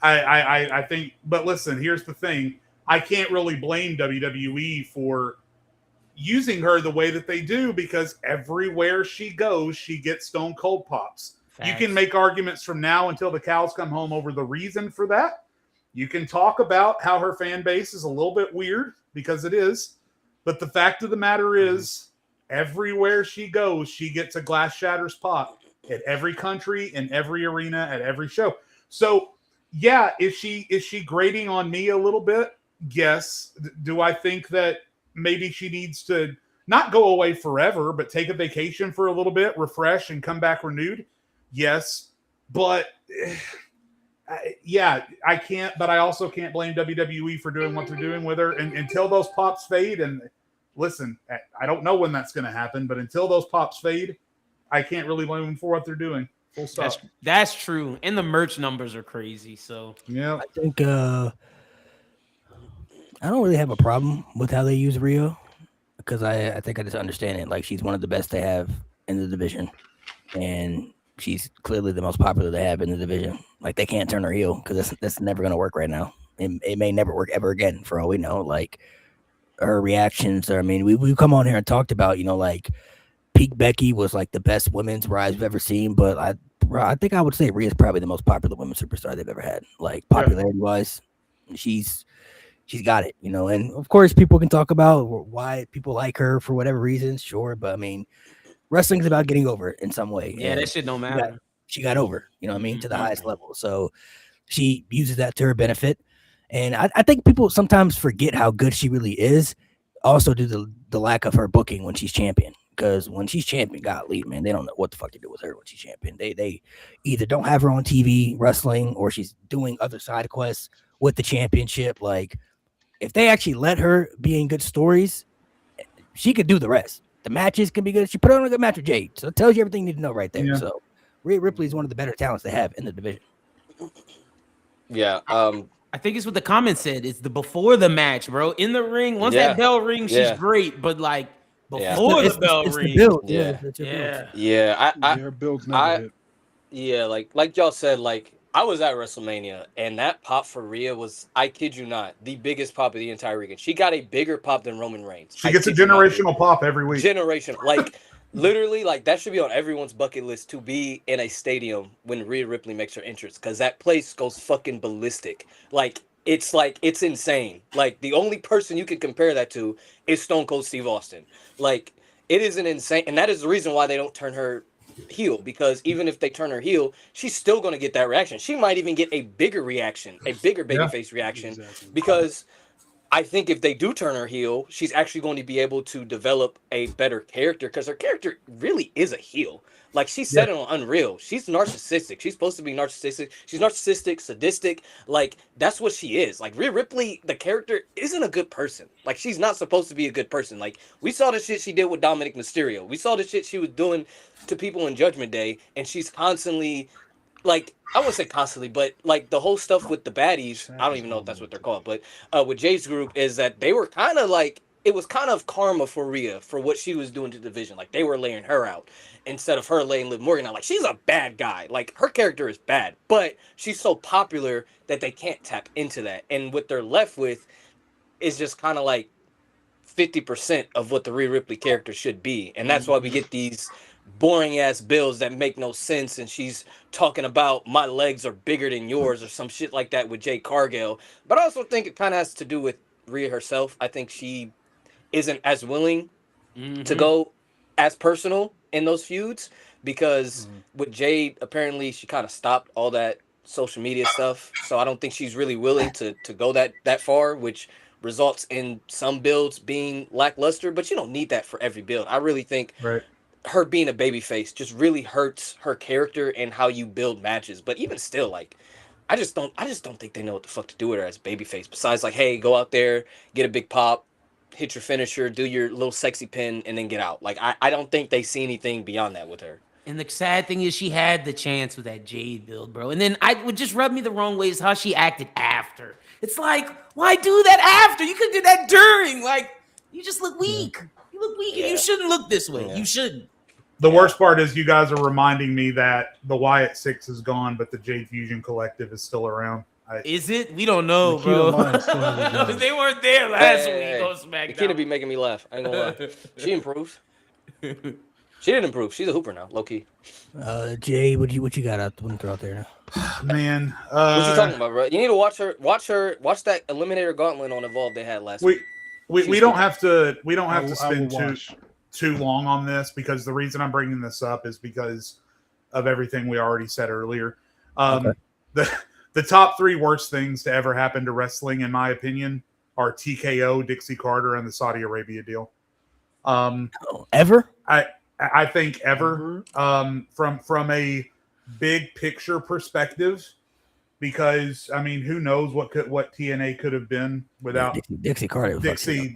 I think. But listen, here's the thing: I can't really blame WWE for using her the way that they do, because everywhere she goes, she gets Stone Cold pops. Facts. You can make arguments from now until the cows come home over the reason for that. You can talk about how her fan base is a little bit weird, because it is. But the fact of the matter is, everywhere she goes, she gets a glass shatters pop at every country, in every arena, at every show. So, yeah, is she grating on me a little bit? Yes. Do I think that maybe she needs to not go away forever, but take a vacation for a little bit, refresh, and come back renewed? Yes. But I can't, but I also can't blame WWE for doing what they're doing with her. And until those pops fade, and listen, I don't know when that's going to happen, but until those pops fade, I can't really blame them for what they're doing. Full stop. That's true. And the merch numbers are crazy. So Yeah. I think I don't really have a problem with how they use Rio because I think I just understand it. Like she's one of the best they have in the division, and she's clearly the most popular they have in the division. Like they can't turn her heel because that's never going to work right now. It may never work ever again for all we know. Like her reactions are, I mean, we come on here and talked about, you know, like peak Becky was like the best women's rise we've ever seen, but I think I would say Rhea's probably the most popular women's superstar they've ever had. Like popularity wise, she's got it, you know. And of course, people can talk about why people like her for whatever reasons, sure, but I mean, wrestling's about getting over it in some way. yeah, and that shit don't matter. she got over, you know what I mean, to the highest level. So she uses that to her benefit. And I think people sometimes forget how good she really is, also due to the lack of her booking when she's champion. Because when she's champion, golly, man, they don't know what the fuck to do with her when she's champion. They either don't have her on TV wrestling or she's doing other side quests with the championship. Like, if they actually let her be in good stories, she could do the rest. The matches can be good. She put on a good match with Jade. So it tells you everything you need to know right there. Yeah. So Rhea Ripley is one of the better talents they have in the division. Yeah. I think it's what the comment said. It's the before the match, bro. In the ring, once that bell rings, she's great. But like before the bell it's rings, the build. Yeah. It's your build. Yeah. Their builds never hit. Yeah, like y'all said, like I was at WrestleMania and that pop for Rhea was, I kid you not, the biggest pop of the entire weekend. She got a bigger pop than Roman Reigns. She gets a generational pop every week. Generation, like literally, like that should be on everyone's bucket list to be in a stadium when Rhea Ripley makes her entrance, because that place goes fucking ballistic. Like it's insane. Like the only person you can compare that to is Stone Cold Steve Austin. Like it is an insane, and that is the reason why they don't turn her heel, because even if they turn her heel, she's still going to get that reaction. She might even get a bigger reaction, a bigger babyface reaction, Exactly. because I think if they do turn her heel, she's actually going to be able to develop a better character, because her character really is a heel. Like she said it on Unreal. She's narcissistic. She's supposed to be narcissistic. She's narcissistic, sadistic. Like that's what she is. Like Rhea Ripley, the character, isn't a good person. Like she's not supposed to be a good person. Like we saw the shit she did with Dominic Mysterio. We saw the shit she was doing to people in Judgment Day, and she's constantly, like, I wouldn't say constantly, but like the whole stuff with the baddies, I don't even know if that's what they're called, but with Jay's group, is that they were kind of like, it was kind of karma for Rhea for what she was doing to the division. Like they were laying her out instead of her laying Liv Morgan out. Like she's a bad guy. Like her character is bad, but she's so popular that they can't tap into that. And what they're left with is just kind of like 50% of what the Rhea Ripley character should be. And that's why we get these boring ass bills that make no sense, and she's talking about my legs are bigger than yours or some shit like that with Jade Cargill. But I also think it kind of has to do with Rhea herself. I think she isn't as willing to go as personal in those feuds, because with Jade, apparently she kind of stopped all that social media stuff, so I don't think she's really willing to go that far, which results in some builds being lackluster. But you don't need that for every build. I really think her being a babyface just really hurts her character and how you build matches. But even still, like, I just don't think they know what the fuck to do with her as babyface. Besides, like, hey, go out there, get a big pop, hit your finisher, do your little sexy pin, and then get out. Like, I don't think they see anything beyond that with her. And the sad thing is she had the chance with that Jade build, bro. And then I would just rub me the wrong way is how she acted after. It's like, why do that after? You could do that during. Like, you just look weak. You look weak, and you shouldn't look this way. You shouldn't. The worst part is you guys are reminding me that the Wyatt Six is gone, but the Jade Fusion Collective is still around. Is it? We don't know, Nikita bro. Lyons still hasn't done. They weren't there last Hey, week on SmackDown. Nikita be making me laugh. I ain't gonna lie. She improved. She didn't improve. She's a hooper now, low key. Jay, what you got out? What you throw out there now? Man, What you talking about, bro? You need to watch that Eliminator Gauntlet on Evolve they had last week. we don't have to spend I will watch. too long on this, because the reason I'm bringing this up is because of everything we already said earlier. The top three worst things to ever happen to wrestling, in my opinion, are TKO, Dixie Carter, and the Saudi Arabia deal. Ever? I think ever. From a big picture perspective, because I mean, who knows what TNA could have been without Dixie Carter. Was Dixie.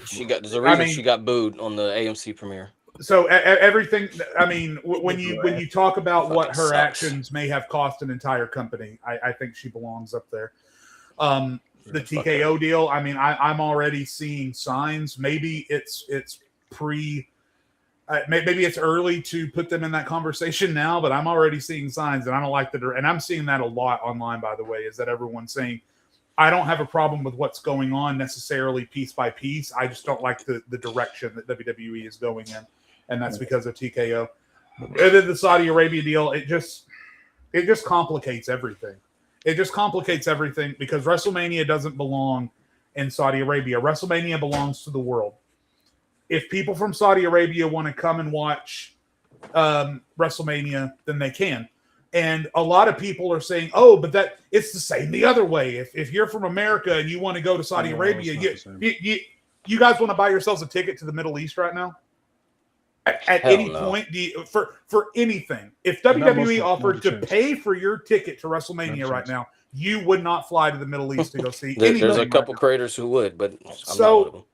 She got. There's a reason I mean- she got booed on the AMC premiere. So everything. I mean, when you talk about what Fucking her sucks. actions may have cost an entire company, I think she belongs up there. The TKO deal. I mean, I'm already seeing signs. Maybe it's pre. Maybe it's early to put them in that conversation now, but I'm already seeing signs, and I don't like that. And I'm seeing that a lot online, by the way, is that everyone's saying, I don't have a problem with what's going on necessarily piece by piece. I just don't like the direction that WWE is going in, and that's because of TKO. And then the Saudi Arabia deal, it just complicates everything. It just complicates everything because WrestleMania doesn't belong in Saudi Arabia. WrestleMania belongs to the world. If people from Saudi Arabia want to come and watch WrestleMania, then they can. And a lot of people are saying, "Oh, but that it's the same the other way. If you're from America and you want to go to Saudi No, Arabia, it's not the same. you guys want to buy yourselves a ticket to the Middle East right now? At Hell any no. point, for anything, if Not WWE Muslim, offered not to a chance. pay for your ticket to WrestleMania Not a right chance. now, you would not fly to the Middle East to go see. There's anything a right couple now. creators who would, but I'm So-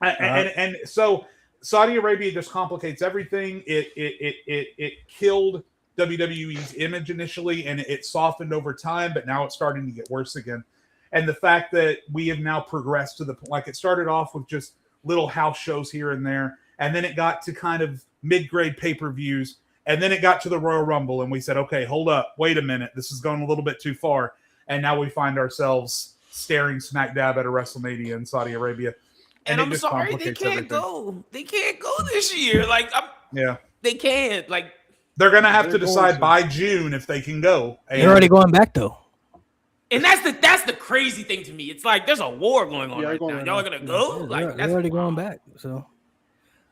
not one of them. And so Saudi Arabia just complicates everything. It killed WWE's image initially, and it softened over time, but now it's starting to get worse again. And the fact that we have now progressed to the like it started off with just little house shows here and there, and then it got to kind of mid-grade pay-per-views, and then it got to the Royal Rumble, and we said, okay, hold up, wait a minute, this is going a little bit too far, and now we find ourselves staring smack dab at a WrestleMania in Saudi Arabia. And it I'm just sorry, they complicates can't everything. go. They can't go this year. Like, Yeah. they can't. Like, They're going to have They're to going decide to. by June if they can go. They're already going back though. and that's the crazy thing to me. It's like there's a war going on Yeah, right going now. right Y'all are now. gonna Yeah, go? Yeah, Like, they're that's already going wild. back. So,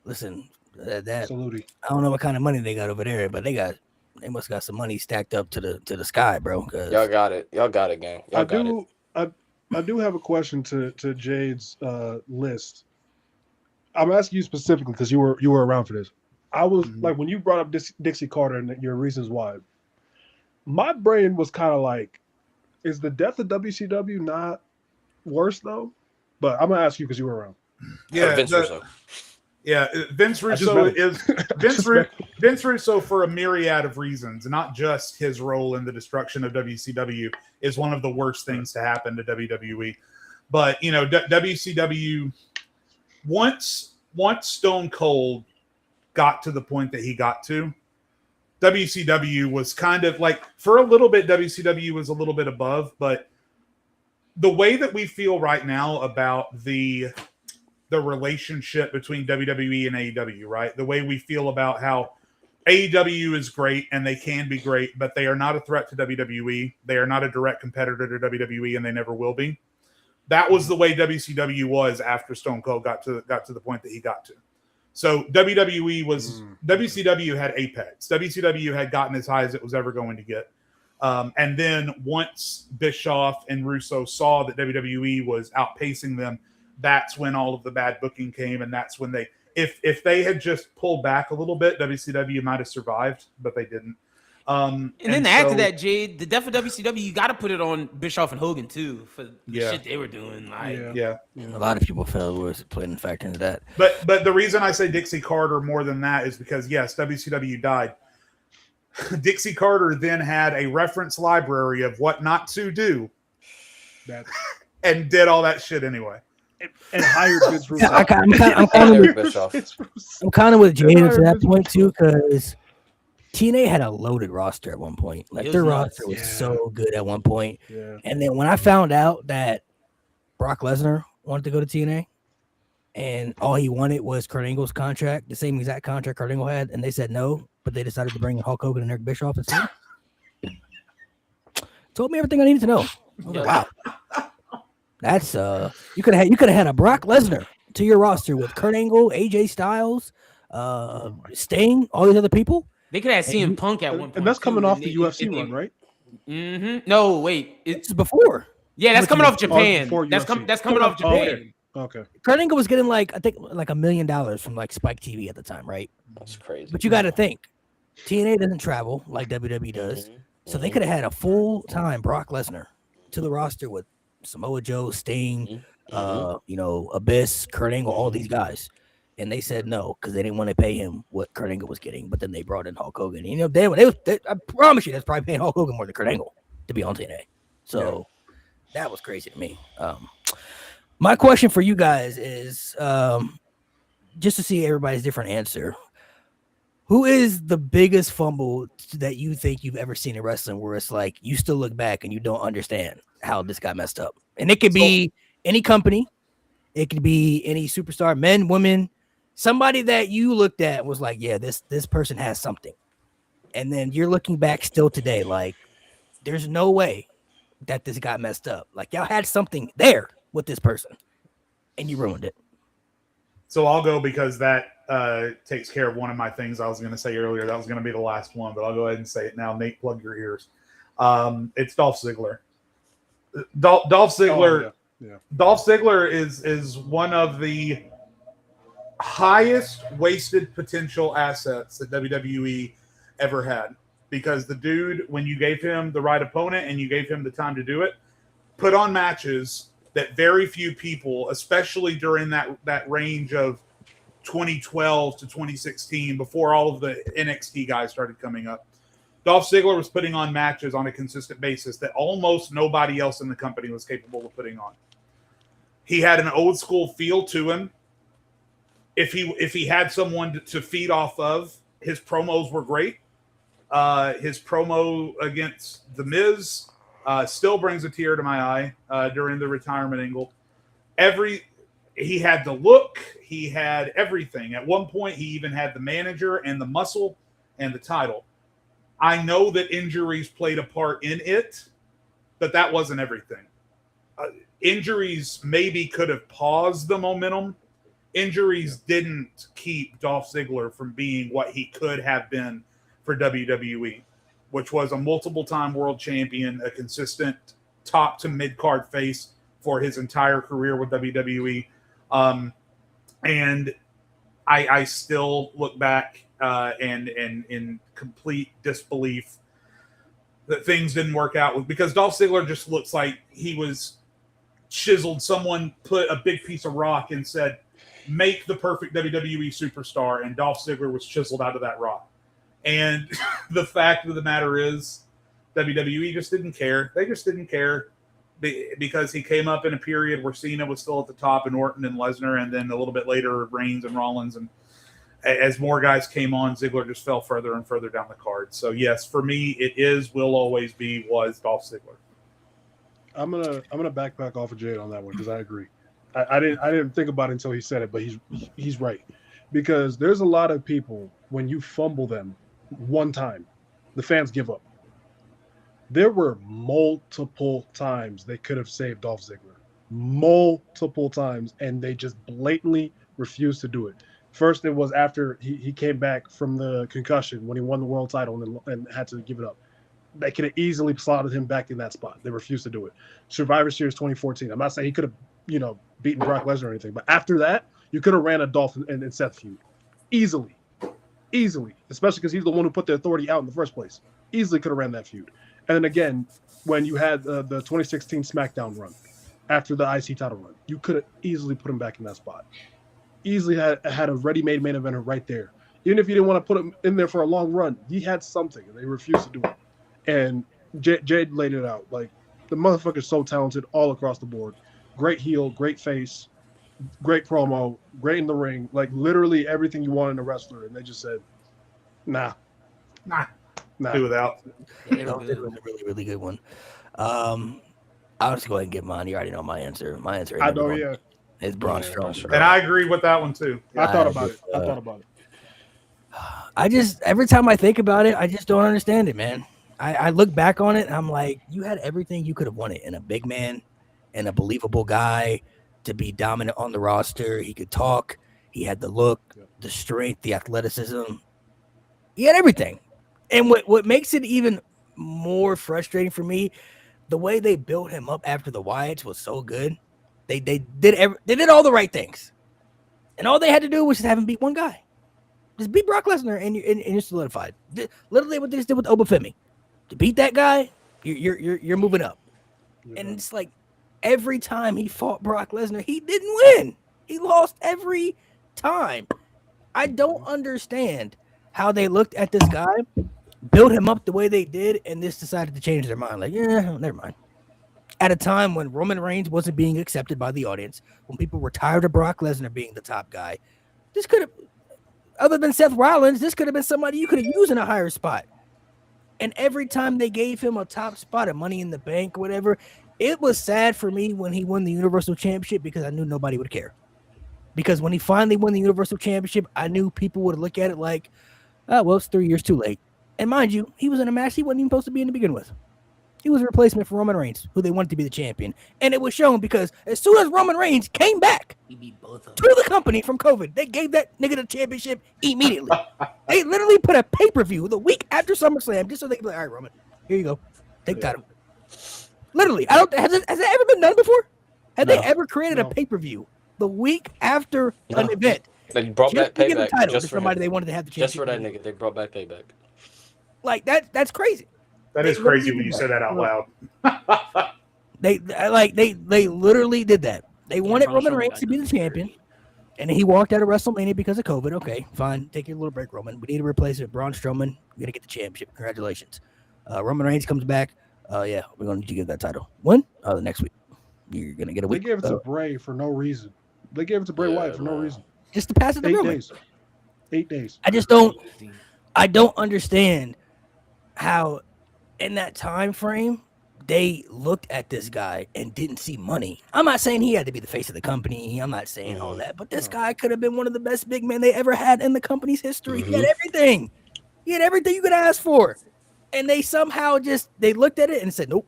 listen, that Saluti. I don't know what kind of money they got over there, but they must got some money stacked up to the sky, bro. 'Cause Y'all got it. Y'all got it, gang. Y'all got it. I do have a question to Jade's list. I'm asking you specifically because you were around for this. I was Mhm. like when you brought up Dixie Carter and your reasons why. My brain was kind of like, is the death of WCW not worse though? But I'm gonna ask you because you were around. Yeah, Vince Russo. Yeah, Vince just Russo met him. is Vince Russo for a myriad of reasons, not just his role in the destruction of WCW, is one of the worst things to happen to WWE. But you know, WCW once Stone Cold got to the point that he got to, WCW was kind of like for a little bit. WCW was a little bit above, but the way that we feel right now about the relationship between WWE and AEW, right? The way we feel about how AEW is great and they can be great, but they are not a threat to WWE. They are not a direct competitor to WWE, and they never will be. That was the way WCW was after Stone Cold got to the point that he got to. So WCW had apex. WCW had gotten as high as it was ever going to get. And then once Bischoff and Russo saw that WWE was outpacing them, that's when all of the bad booking came, and that's when they, if they had just pulled back a little bit, WCW might have survived, but they didn't. And then to add to so- that, Jade, the death of WCW, you got to put it on Bischoff and Hogan too for the Yeah. shit they were doing. Like, Yeah. yeah. a lot of people felt was playing a factor into that. But the reason I say Dixie Carter more than that is because yes, WCW died. Dixie Carter then had a reference library of what not to do, That and did all that shit anyway. and hired Vince Russo. Yeah, I'm And kind Eric Bischoff. of with Jada Yeah, to that Vince point too, because TNA had a loaded roster at one point. Like It their was nuts. roster was Yeah. so good at one point. Yeah. And then when I found out that Brock Lesnar wanted to go to TNA, and all he wanted was Kurt Angle's contract, the same exact contract Kurt Angle had, and they said no, but they decided to bring Hulk Hogan and Eric Bischoff instead. Told me everything I needed to know. I was like, wow, that's you could have had a Brock Lesnar to your roster with Kurt Angle, AJ Styles, Sting, all these other people. they could have And CM you- Punk at one point. And that's coming too, off and the they- UFC and they- run, right? No, wait. This is before. Yeah, that's Which coming is- off Japan. before That's UFC. coming off Oh, okay. Japan. Okay. Kurt Angle was getting like I think like $1 million from like Spike TV at the time, right? That's crazy. But you got to think, TNA doesn't travel like WWE does. Mhm. So they could have had a full-time Brock Lesnar to the roster with Samoa Joe, Sting, Abyss, Kurt Angle, all these guys. And they said no because they didn't want to pay him what Kurt Angle was getting. But then they brought in Hulk Hogan. You know, I promise you, that's probably paying Hulk Hogan more than Kurt Angle to be on TNA. So that was crazy to me. My question for you guys is just to see everybody's different answer. Who is the biggest fumble that you think you've ever seen in wrestling where it's like you still look back and you don't understand how this got messed up? And it could be any company. It could be any superstar, men, women, somebody that you looked at and was like, yeah, this person has something. And then you're looking back still today, like, there's no way that this got messed up. Like, y'all had something there with this person and you ruined it. So I'll go because that takes care of one of my things I was going to say earlier. That was going to be the last one, but I'll go ahead and say it now. Nate, plug your ears. It's Dolph Ziggler. Dolph Ziggler. Dolph Ziggler is one of the highest wasted potential assets that WWE ever had, because the dude, when you gave him the right opponent and you gave him the time to do it, put on matches that very few people, especially during that range of 2012 to 2016, before all of the NXT guys started coming up, Dolph Ziggler was putting on matches on a consistent basis that almost nobody else in the company was capable of putting on. He had an old school feel to him. If he had someone to feed off of, his promos were great. His promo against The Miz still brings a tear to my eye during the retirement angle. He had the look, he had everything. At one point, he even had the manager and the muscle and the title. I know that injuries played a part in it, but that wasn't everything. Injuries maybe could have paused the momentum. Injuries didn't keep Dolph Ziggler from being what he could have been for WWE, which was a multiple-time world champion, a consistent top to mid-card face for his entire career with WWE. And I still look back and in complete disbelief that things didn't work out, because Dolph Ziggler just looks like he was chiseled. Someone put a big piece of rock and said, make the perfect WWE superstar, and Dolph Ziggler was chiseled out of that rock. And the fact of the matter is, WWE just didn't care. They just didn't care because he came up in a period where Cena was still at the top, and Orton and Lesnar, and then a little bit later Reigns and Rollins. And as more guys came on, Ziggler just fell further and further down the card. So yes, for me, it is, will always be, was Dolph Ziggler. I'm gonna backpack off of Jade on that one because I agree. I didn't think about it until he said it, but he's right, because there's a lot of people, when you fumble them one time, the fans give up. There were multiple times they could have saved Dolph Ziggler, multiple times, and they just blatantly refused to do it. First, it was after he came back from the concussion when he won the world title and had to give it up. They could have easily slotted him back in that spot. They refused to do it. Survivor Series 2014. I'm not saying he could have, beaten Brock Lesnar or anything, but after that, you could have ran a Dolph and Seth feud easily, especially because he's the one who put the authority out in the first place. Easily could have ran that feud. And then again, when you had the 2016 SmackDown run after the IC title run, you could have easily put him back in that spot. Easily had a ready-made main eventer right there. Even if you didn't want to put him in there for a long run, he had something, and they refused to do it. And Jade laid it out. Like, the motherfucker's so talented all across the board. Great heel, great face, great promo, great in the ring. Like, literally everything you want in a wrestler. And they just said, nah. Do without. It was a really, really good one. I'll just go ahead and get mine. You already know my answer. My answer I know, yeah. is Braun Strowman. And I agree with that one, too. I thought about it. I just, every time I think about it, I just don't understand it, man. I look back on it and I'm like, you had everything you could have wanted in a big man and a believable guy to be dominant on the roster. He could talk. He had the look, the strength, the athleticism. He had everything. And what makes it even more frustrating for me, the way they built him up after the Wyatts was so good. They did all the right things. And all they had to do was just have him beat one guy. Just beat Brock Lesnar and you're solidified. Literally what they just did with Obafemi. To beat that guy, you're moving up. And it's like every time he fought Brock Lesnar, he didn't win. He lost every time. I don't understand how they looked at this guy, built him up the way they did, and just decided to change their mind. Like, yeah, never mind. At a time when Roman Reigns wasn't being accepted by the audience, when people were tired of Brock Lesnar being the top guy, this could have, other than Seth Rollins, this could have been somebody you could have used in a higher spot. And every time they gave him a top spot, a Money in the Bank, whatever, it was sad for me when he won the Universal Championship because I knew nobody would care. Because when he finally won the Universal Championship, I knew people would look at it like, oh, well, it's 3 years too late. And mind you, he was in a match he wasn't even supposed to be in to begin with. He was a replacement for Roman Reigns, who they wanted to be the champion. And it was shown because as soon as Roman Reigns came back He beat both of to them. the company from COVID, they gave that nigga the championship immediately. They literally put a pay-per-view the week after SummerSlam just so they could be like, all right, Roman, here you go. Take title. Literally. Has it ever been done before? Have they ever created a No. pay-per-view the week after an No. event? They brought Just back to get the Payback title just to for somebody him. they wanted to have the Just championship. for that nigga, they brought back Payback. Like that's crazy. That is crazy when you say that out loud. They literally did that. They wanted Braun Roman Strowman Reigns got to be the done. champion, and he walked out of WrestleMania because of COVID. Okay, fine, take your little break, Roman. We need to replace it. Braun Strowman, we're gonna get the championship. Congratulations. Roman Reigns comes back. Yeah, we're gonna need to give that title. When? The next week. You're gonna get a They week. gave it to Bray for no reason. They gave it to Bray Yeah, Wyatt for no man. reason. just to pass it to 8 Roman. days. 8 days. I don't understand how in that time frame they looked at this guy and didn't see money. I'm not saying he had to be the face of the company. I'm not saying all that, but this guy could have been one of the best big men they ever had in the company's history. He had everything. He had everything you could ask for. And they somehow they looked at it and said, nope.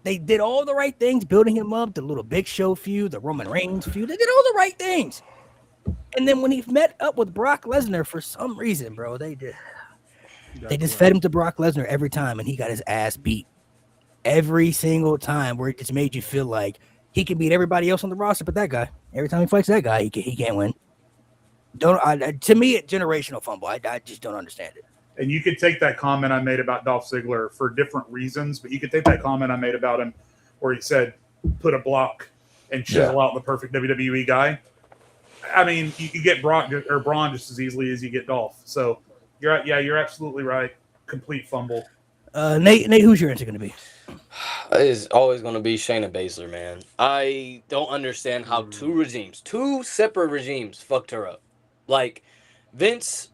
They did all the right things, building him up, the little Big Show feud, the Roman Reigns feud. They did all the right things. And then when he met up with Brock Lesnar, for some reason, bro, they just fed him to Brock Lesnar every time, and he got his ass beat every single time. Where it just made you feel like he can beat everybody else on the roster, but that guy, every time he fights that guy, he can't win. To me, it's generational fumble. I just don't understand it. And you could take that comment I made about Dolph Ziggler for different reasons, but you could take that comment I made about him where he said, put a block and chisel out the perfect WWE guy. I mean, you could get Brock or Braun just as easily as you get Dolph. So you're absolutely right. Complete fumble. Nate, who's your answer going to be? It is always going to be Shayna Baszler, man. I don't understand how two separate regimes fucked her up. Like, Vince,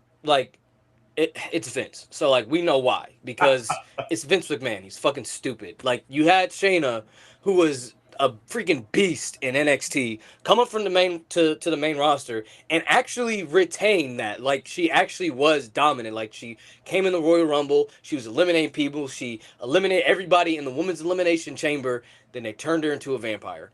it's Vince. So, we know why. Because it's Vince McMahon. He's fucking stupid. Like, you had Shayna, who was a freaking beast in NXT, come up from the main to the main roster and actually retain that. Like, she actually was dominant. Like, she came in the Royal Rumble, she was eliminating people, she eliminated everybody in the women's elimination chamber, then they turned her into a vampire.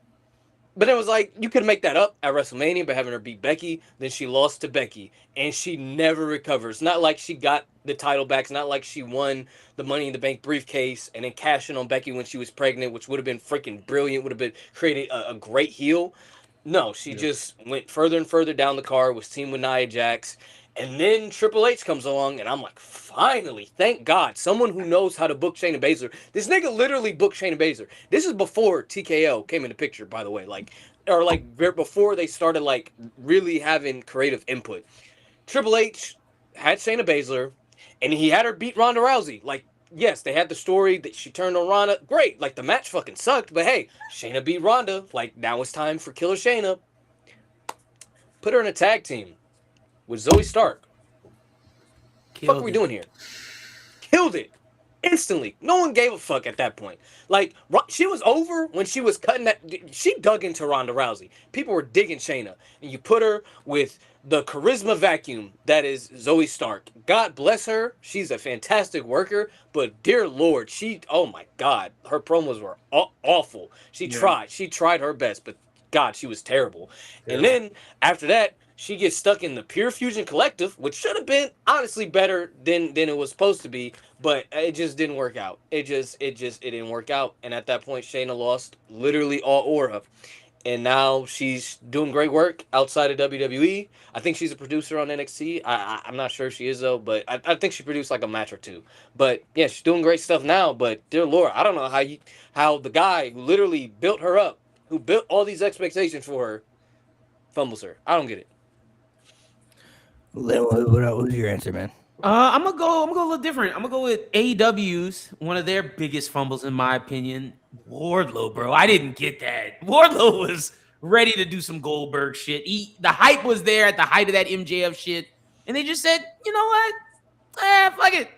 But it was like, you could make that up at WrestleMania by having her beat Becky. Then she lost to Becky, and she never recovers. Not like she got the title back. It's not like she won the Money in the Bank briefcase and then cashed in on Becky when she was pregnant, which would have been freaking brilliant, would have been creating a great heel. No, she just went further and further down the card, was teamed with Nia Jax. And then Triple H comes along, and I'm like, finally, thank God, someone who knows how to book Shayna Baszler. This nigga literally booked Shayna Baszler. This is before TKO came into picture, by the way, before they started really having creative input. Triple H had Shayna Baszler, and he had her beat Ronda Rousey. Yes, they had the story that she turned on Ronda. Great, the match fucking sucked, but hey, Shayna beat Ronda. Now it's time for Killer Shayna. Put her in a tag team with Zoe Stark. What the fuck are we doing here? Killed it. Instantly. No one gave a fuck at that point. She was over when she was cutting that. She dug into Ronda Rousey. People were digging Shayna. And you put her with the charisma vacuum that is Zoe Stark. God bless her. She's a fantastic worker. But dear Lord, oh my God. Her promos were awful. She tried her best. But God, she was terrible. And then after that, she gets stuck in the Pure Fusion Collective, which should have been honestly better than it was supposed to be, but it just didn't work out. It didn't work out. And at that point, Shayna lost literally all aura. and now she's doing great work outside of WWE. I think she's a producer on NXT. I'm not sure if she is though, but I think she produced like a match or two. But yeah, she's doing great stuff now. But dear Lord, I don't know how the guy who literally built her up, who built all these expectations for her, fumbles her. I don't get it. What was your answer, man? I'm gonna go a little different. I'm gonna go with AEW's one of their biggest fumbles, in my opinion. Wardlow, bro. I didn't get that. Wardlow was ready to do some Goldberg shit. The hype was there at the height of that MJF shit, and they just said, you know what? Fuck it.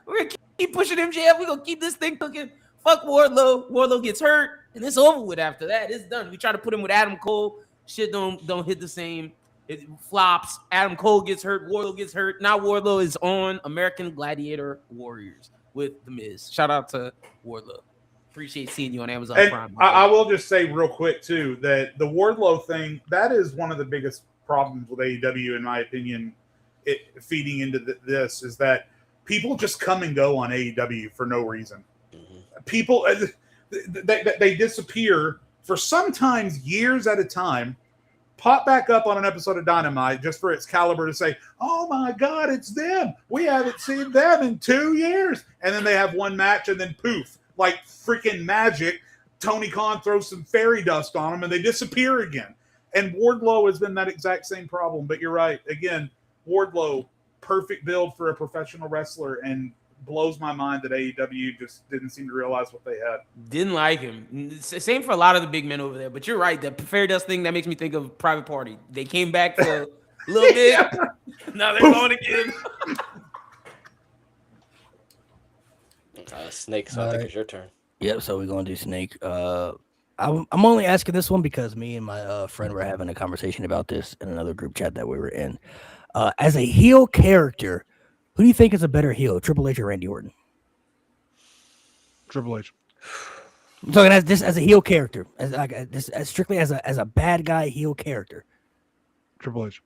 We're gonna keep pushing MJF. We're gonna keep this thing cooking. Fuck Wardlow. Wardlow gets hurt, and it's over with after that. It's done. We try to put him with Adam Cole. Shit don't hit the same. It flops. Adam Cole gets hurt. Wardlow gets hurt. Now Wardlow is on American Gladiator Warriors with The Miz. Shout out to Wardlow. Appreciate seeing you on Amazon And Prime. I will just say real quick too that the Wardlow thing, that is one of the biggest problems with AEW, in my opinion. It feeding into this is that people just come and go on AEW for no reason. People they disappear for sometimes years at a time, pop back up on an episode of Dynamite just for its caliber to say, oh my God, it's them. We haven't seen them in 2 years. And then they have one match and then poof, like freaking magic. Tony Khan throws some fairy dust on them and they disappear again. And Wardlow has been that exact same problem. But you're right. Again, Wardlow, perfect build for a professional wrestler, and blows my mind that AEW just didn't seem to realize what they had. Didn't like him. Same for a lot of the big men over there. But you're right. The fairy dust thing, that makes me think of Private Party. They came back for a little bit. Yeah. Now they're going again. Snake, so I think it's your turn. Yep. So we're gonna do Snake. I'm only asking this one because me and my friend were having a conversation about this in another group chat that we were in. As a heel character, who do you think is a better heel, Triple H or Randy Orton? Triple H. I'm talking as a heel character, as strictly as a bad guy heel character. Triple H.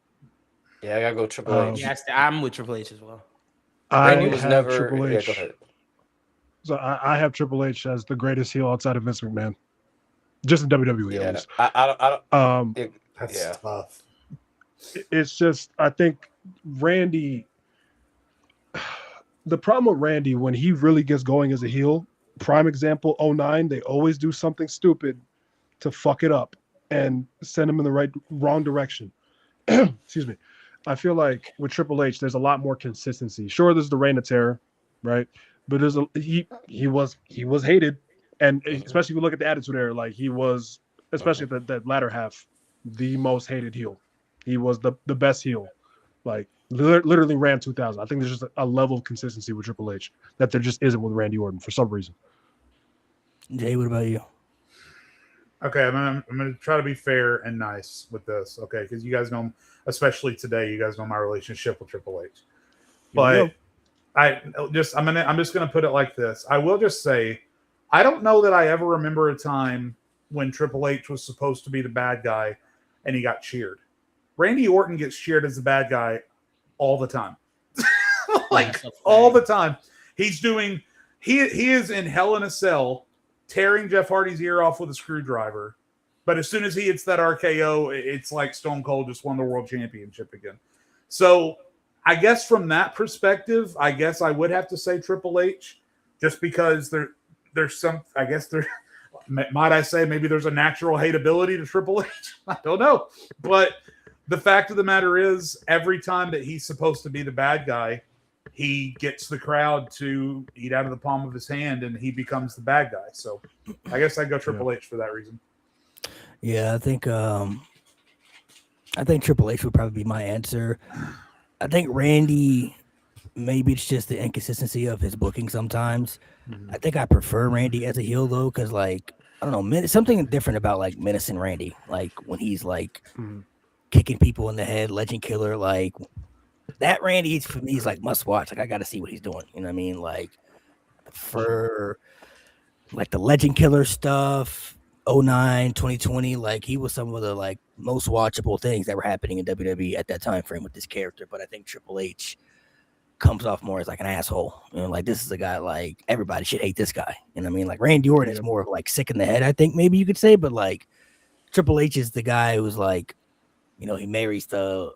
Yeah, I gotta go Triple H. Yes, I'm with Triple H as well. Randy was have never. Triple Yeah, H. go ahead. So I have Triple H as the greatest heel outside of Vince McMahon, just in WWE. Yeah, at least. I don't. That's Yeah. tough. It's just, I think Randy, the problem with Randy when he really gets going as a heel, prime example, 09, they always do something stupid to fuck it up and send him in the wrong direction. Excuse me. I feel like with Triple H, there's a lot more consistency. Sure, there's the Reign of Terror, right? But he was hated, and especially if you look at the Attitude Era, like he was, especially that latter half, the most hated heel. He was the best heel, like literally ran 2000. I think there's just a level of consistency with Triple H that there just isn't with Randy Orton for some reason. Jay, what about you? Okay, I'm going to try to be fair and nice with this, okay? Because you guys know, especially today, you guys know my relationship with Triple H. But I'm just going to put it like this. I will just say, I don't know that I ever remember a time when Triple H was supposed to be the bad guy and he got cheered. Randy Orton gets cheered as the bad guy all the time. Like all the time. He's doing he is in Hell in a Cell tearing Jeff Hardy's ear off with a screwdriver. But as soon as he hits that RKO, it's like Stone Cold just won the world championship again. So I guess from that perspective, I guess I would have to say Triple H, just because there's some, I guess there, might I say, maybe there's a natural hateability to Triple H. I don't know. But the fact of the matter is, every time that he's supposed to be the bad guy, he gets the crowd to eat out of the palm of his hand and he becomes the bad guy. So I guess I'd go Triple H for that reason. Yeah, I think Triple H would probably be my answer. I think Randy, maybe it's just the inconsistency of his booking sometimes. I think I prefer Randy as a heel though, because like, I don't know, something different about like Menacing Randy, like when he's like kicking people in the head, Legend Killer, like that Randy for me is like must watch. Like I got to see what he's doing. You know what I mean? Like for like the Legend Killer stuff, 09, 2020, like he was some of the like most watchable things that were happening in WWE at that time frame with this character. But I think Triple H comes off more as like an asshole. You know, like this is a guy like everybody should hate this guy. You know what I mean? Like Randy Orton is more of like sick in the head, I think maybe you could say, but like Triple H is the guy who's like, you know, he marries the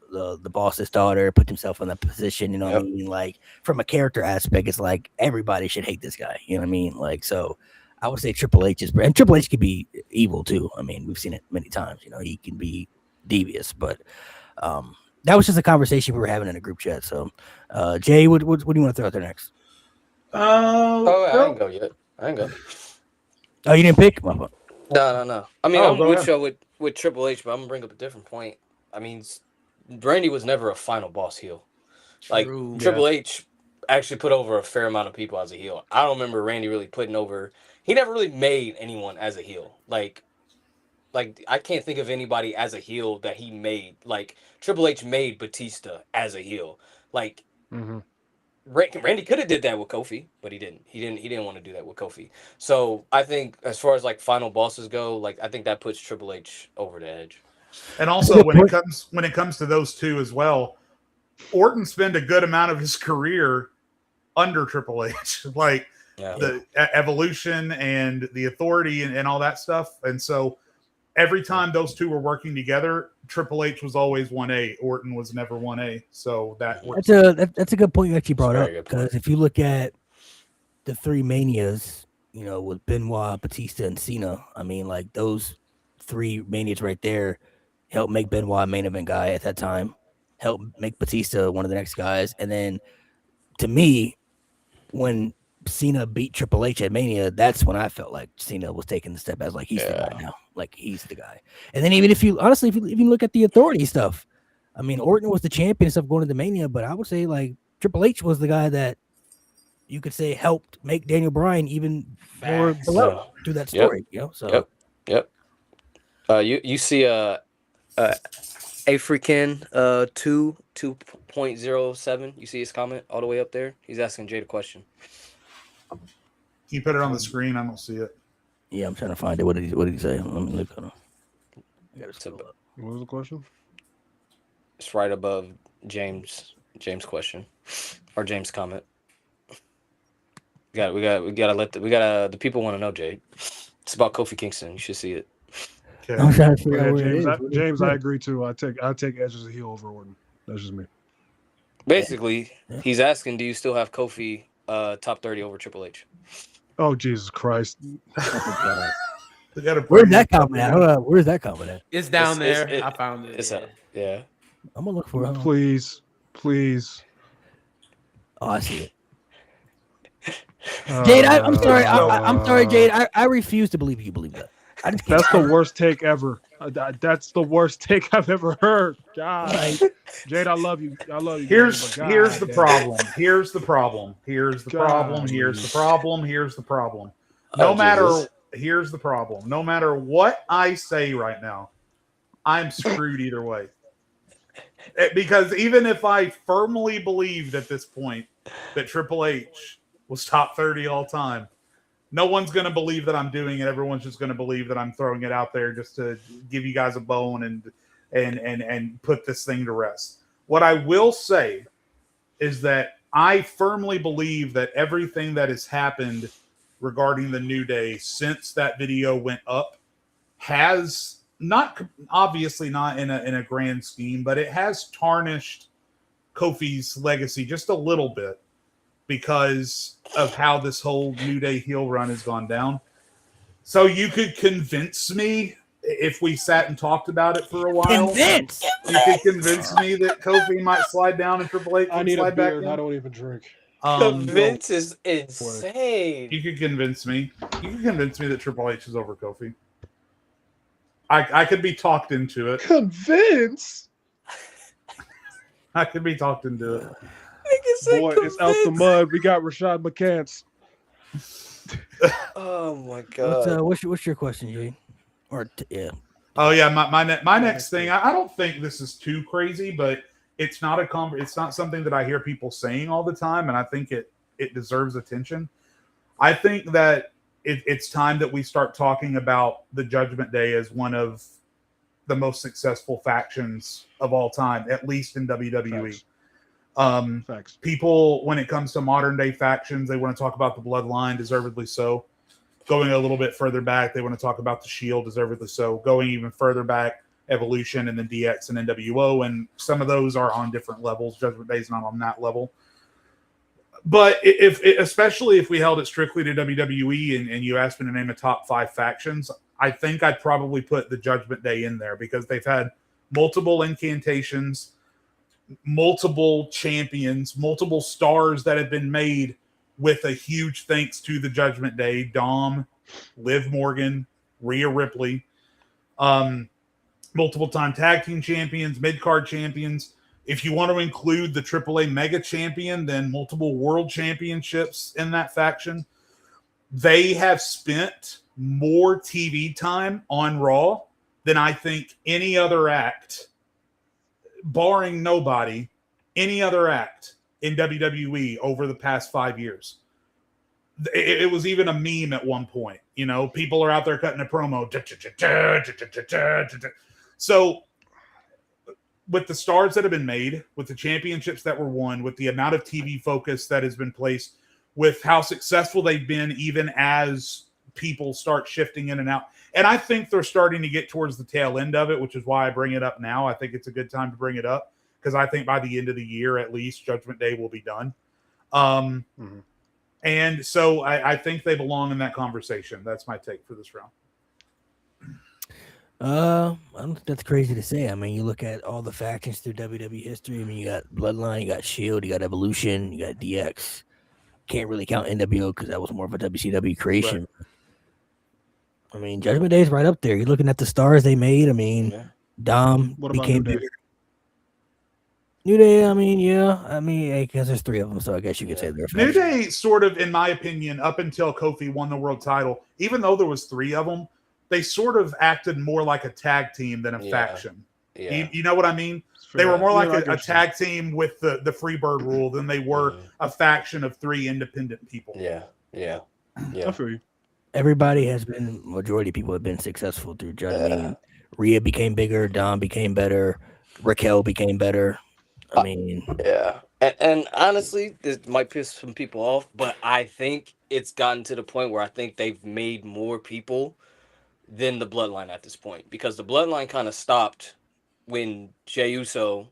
boss's daughter, put himself in that position. You know what I mean? Like from a character aspect, it's like everybody should hate this guy. You know what I mean? Like so. I would say Triple H is, and Triple H could be evil too. I mean, we've seen it many times. You know, he can be devious, but that was just a conversation we were having in a group chat. So, Jay, what do you want to throw out there next? Oh, I didn't go yet. I didn't go. Oh, you didn't pick? No. I mean, I'm with you with Triple H, but I'm gonna bring up a different point. I mean, Randy was never a final boss heel. Like Triple H actually put over a fair amount of people as a heel. I don't remember Randy really putting over. He never really made anyone as a heel. Like I can't think of anybody as a heel that he made. Like Triple H made Batista as a heel. Like Randy could have did that with Kofi, but he didn't. He didn't want to do that with Kofi. So I think as far as like final bosses go, like I think that puts Triple H over the edge. And also when it comes to those two as well, Orton spent a good amount of his career under Triple H. Like the evolution and the authority and all that stuff. And so every time those two were working together, Triple H was always 1A. Orton was never 1A. So that's a good point you actually brought up, because if you look at the three Manias, you know, with Benoit, Batista, and Cena, I mean, like those three Manias right there helped make Benoit a main event guy at that time, helped make Batista one of the next guys, and then to me, when Cena beat Triple H at Mania, that's when I felt like Cena was taking the step as like he's the guy now. Like he's the guy. And then even if you look at the authority stuff, I mean Orton was the champion and stuff going into Mania, but I would say like Triple H was the guy that you could say helped make Daniel Bryan even more below through that story. You know, so you see African 2.07. You see his comment all the way up there? He's asking Jade a question. Can you put it on the screen? I don't see it. Yeah, I'm trying to find it. What did he say? Let me look at it. What was the question? It's right above James' question or James' comment. We gotta let the people want to know, Jade. It's about Kofi Kingston. You should see it. Okay. I'm trying to figure out where it is. James, I agree too. I take Edge as a heel over Orton. That's just me. Basically, he's asking, do you still have Kofi top 30 over Triple H? Oh Jesus Christ! Where's that comment at? Hold on. Where's that comment at? It's down there. I found it. It's up. Yeah. I'm gonna look for it. Please. Oh, I see it. Jade, I'm sorry. I'm sorry, Jade. I refuse to believe you believe that. That's the worst take ever. That's the worst take I've ever heard. God, Jade, I love you. Here's the problem. Here's the problem. Here's the problem. Here's the problem. Here's the problem. Here's the problem. No matter what I say right now, I'm screwed either way. Because even if I firmly believed at this point that Triple H was top 30 all time, no one's going to believe that I'm doing it. Everyone's just going to believe that I'm throwing it out there just to give you guys a bone and put this thing to rest. What I will say is that I firmly believe that everything that has happened regarding the New Day since that video went up has obviously not in a grand scheme, but it has tarnished Kofi's legacy just a little bit, because of how this whole New Day heel run has gone down. So you could convince me, if we sat and talked about it for a while, you could convince me that Kofi might slide down and Triple H I need a beer and I don't even drink. Convince is insane. You could convince me. You could convince me that Triple H is over Kofi. I could be talked into it. Convince? I could be talked into it. Boy, it's out the mud. We got Rashad McCants. Oh my god. What's your question, Jay? Oh yeah, my next thing. I don't think this is too crazy, but it's not it's not something that I hear people saying all the time, and I think it deserves attention. I think that it's time that we start talking about the Judgment Day as one of the most successful factions of all time, at least in WWE. Facts. People, when it comes to modern day factions, they want to talk about the Bloodline, deservedly so. Going a little bit further back, they want to talk about the Shield, deservedly so. Going even further back, Evolution and then DX and NWO, and some of those are on different levels. Judgment Day is not on that level. But especially if we held it strictly to WWE and you asked me to name a top 5 factions, I think I'd probably put the Judgment Day in there because they've had multiple incantations, multiple champions, multiple stars that have been made with a huge thanks to the Judgment Day. Dom, Liv Morgan, Rhea Ripley, multiple time tag team champions, mid-card champions. If you want to include the AAA Mega Champion, then multiple world championships in that faction. They have spent more TV time on Raw than I think any other act, barring nobody, any other act in WWE over the past 5 years. It was even a meme at one point. You know, people are out there cutting a promo. So with the stars that have been made, with the championships that were won, with the amount of TV focus that has been placed, with how successful they've been even as people start shifting in and out. And I think they're starting to get towards the tail end of it, which is why I bring it up now. I think it's a good time to bring it up because I think by the end of the year, at least, Judgment Day will be done. And so I think they belong in that conversation. That's my take for this round. I don't think that's crazy to say. I mean, you look at all the factions through WWE history. I mean, you got Bloodline, you got Shield, you got Evolution, you got DX. Can't really count NWO because that was more of a WCW creation. Right. I mean, Judgment Day is right up there. You're looking at the stars they made. I mean, Dom became bigger. New Day, I mean, yeah. I mean, because there's 3 of them, so I guess you could say they're New Day sort of, in my opinion, up until Kofi won the world title, even though there was 3 of them, they sort of acted more like a tag team than a faction. Yeah. You know what I mean? They were more like a tag team with the Freebird rule than they were a faction of 3 independent people. Yeah. I feel you. Everybody has been, majority of people have been successful through Judgment. I mean, Rhea became bigger, Dom became better, Raquel became better. I mean, and honestly, this might piss some people off, but I think it's gotten to the point where I think they've made more people than the Bloodline at this point, because the Bloodline kind of stopped when Jey Uso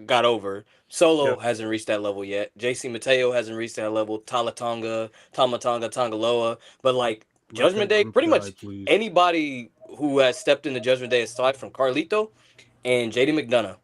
got over. Solo hasn't reached that level yet. JC Mateo hasn't reached that level. Tama Tonga, Tangaloa, but like Judgment Day, pretty much anybody who has stepped into Judgment Day aside from Carlito and JD McDonough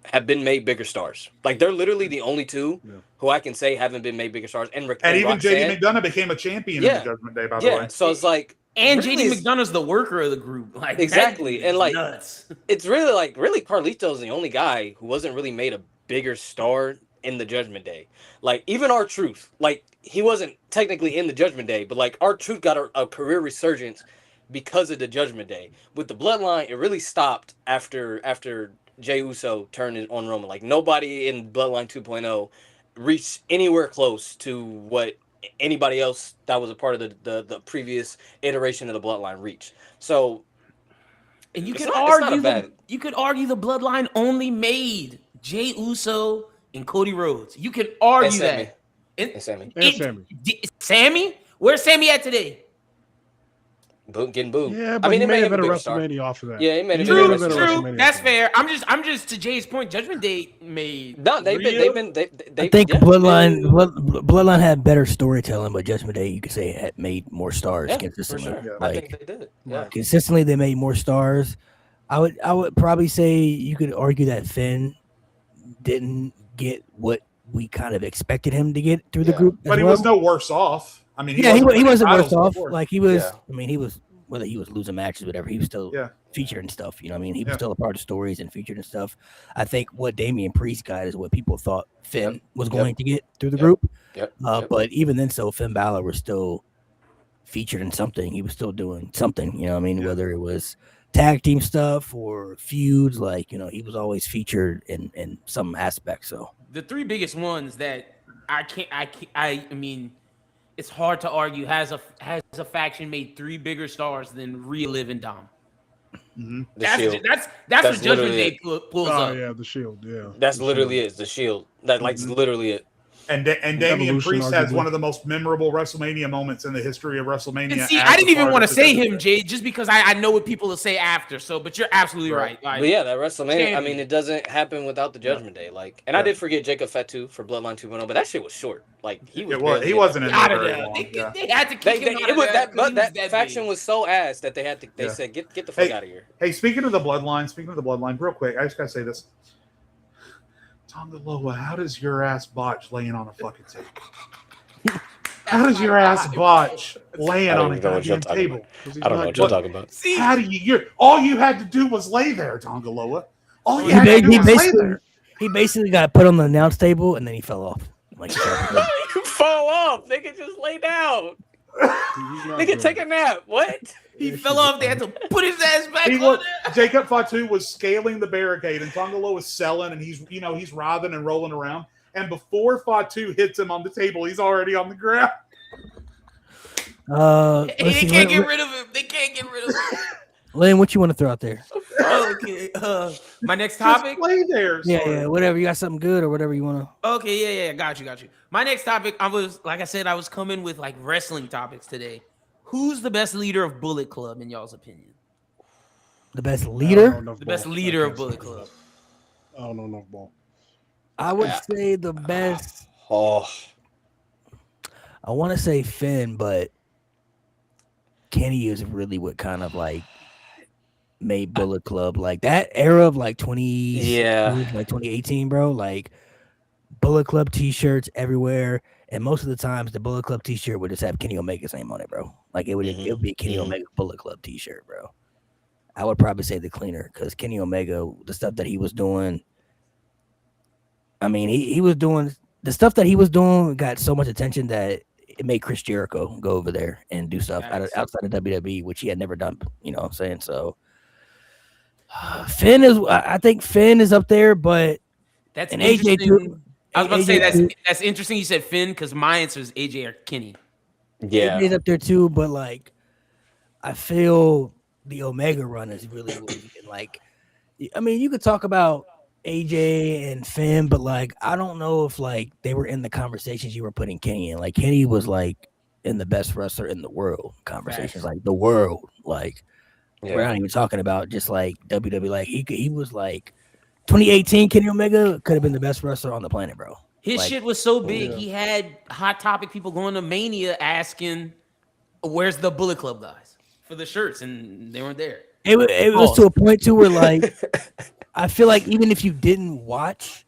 have been made bigger stars. Like, they're literally the only 2 who I can say haven't been made bigger stars. And even JD McDonough became a champion in the Judgment Day, by the way. Yeah, so it's like... And really, JD McDonough's the worker of the group. Like, exactly. And like, nuts. It's really Carlito's the only guy who wasn't really made a bigger star in the Judgment Day. Like, even R-Truth, like, he wasn't technically in the Judgment Day, but like, R-Truth got a career resurgence because of the Judgment Day. With the Bloodline, it really stopped after Jey Uso turned on Roman. Like, nobody in Bloodline 2.0 reached anywhere close to what anybody else that was a part of the previous iteration of the Bloodline reached. So, and you could argue the Bloodline only made Jey Uso and Cody Rhodes. You could argue that. And Sammy. Sammy? Where's Sammy at today? Getting booed. Yeah, but he may have been a WrestleMania off of that. Yeah, he made it. True. That's fair. I'm just to Jay's point. Judgment Day made. No, they've been. I think Bloodline had better storytelling, but Judgment Day, you could say, had made more stars consistently. For sure. Like, I think they did. Yeah. Consistently, they made more stars. I would probably say you could argue that Finn didn't get what we kind of expected him to get through the group, but he was no worse off. I mean, he wasn't worse off. Like, he was. I mean, he was, whether he was losing matches, whatever, he was still featured and stuff. You know what I mean? He was still a part of stories and featured and stuff. I think what Damian Priest got is what people thought Finn was going to get through the group. But even then, so Finn Balor was still featured in something. He was still doing something. You know what I mean? Whether it was tag team stuff or feuds, like, you know, he was always featured in some aspect. So the 3 biggest ones that I mean, it's hard to argue has a faction made 3 bigger stars than Rhea, Liv, and Dom. Mm-hmm. That's what Judgment Day pulls up. Yeah, the Shield. Yeah, that's literally it. The Shield. That literally it. And Damian Evolution, Priest has arguably. one of the most memorable WrestleMania moments in the history of WrestleMania. And see, as I a didn't even part want to of the say WWE. him, Jay, just because I know what people will say after. So, but you're absolutely right. Like, But yeah, that WrestleMania. I champion. mean, it doesn't happen without the Judgment Day. Like, and I did forget Jacob Fatu for Bloodline 2.0, but that shit was short. Like, he was. It was. barely He in wasn't there. in there out of very there. long. Yeah. They had to kick They, him out it of was there that, 'cause but he was that that faction big. was so ass that they had to. They Yeah. said, "Get the fuck Hey, out of here." Hey, speaking of the bloodline, real quick, I just gotta say this. Tonga Loa, how does your ass botch laying on a fucking table? How does your ass botch laying I don't on a even know what you're goddamn talking table? I don't know what you're talking about. See, How do you? All you had to do was lay there, Tonga Loa. All you He, had to do he was lay basically there. he basically got put on the announce table and then he fell off. Like he fell off. You fall off. They can just lay down. He's not They can good. take a nap. What? he fell off. They had to put his ass back He on was, there. Jacob Fatu was scaling the barricade, and Tonga Loa was selling, and he's writhing and rolling around. And before Fatu hits him on the table, he's already on the ground. Let's They see, can't Lynn, get rid of him. They can't get rid of him. Lynn, what you want to throw out there? Okay. My next Just topic. lay there. Yeah, sorry. yeah, whatever. You got something good or whatever you want to. Okay, yeah, got you. My next topic, I was coming with like wrestling topics today. Who's the best leader of Bullet Club in y'all's opinion? The best I don't know leader? enough The best ball. leader I of can't Bullet say Club. that. I don't know enough ball. I would say the best. Oh, I want to say Finn, but Kenny is really what kind of like made Bullet Club like that era of like 20, Yeah. like 2018, bro. Like Bullet Club T-shirts everywhere, and most of the times the Bullet Club T-shirt would just have Kenny Omega's name on it, bro. Like it would be a Kenny Mhm. Omega Bullet Club T-shirt, bro. I would probably say the cleaner because Kenny Omega, the stuff that he was doing. I mean, he was doing the stuff that he was doing got so much attention that it made Chris Jericho go over there and do stuff outside of WWE, which he had never done. You know what I'm saying? So Finn is, I think Finn is up there, but That's and AJ interesting. too. I was about to say AJ that's interesting. You said Finn because my answer is AJ or Kenny. yeah. AJ's up there too, but like I feel the Omega run is really what we can like. I mean, you could talk about AJ and Finn, but like I don't know if like they were in the conversations you were putting Kenny in. Like Kenny was like in the best wrestler in the world conversations, like the world. Like we're not even talking about just like WWE. Like he was like 2018 Kenny Omega could have been the best wrestler on the planet, bro. His Like, shit was so big. yeah. He had Hot Topic people going to Mania asking, "Where's the Bullet Club guys for the shirts?" And they weren't there. it was to a point too where like I feel like even if you didn't watch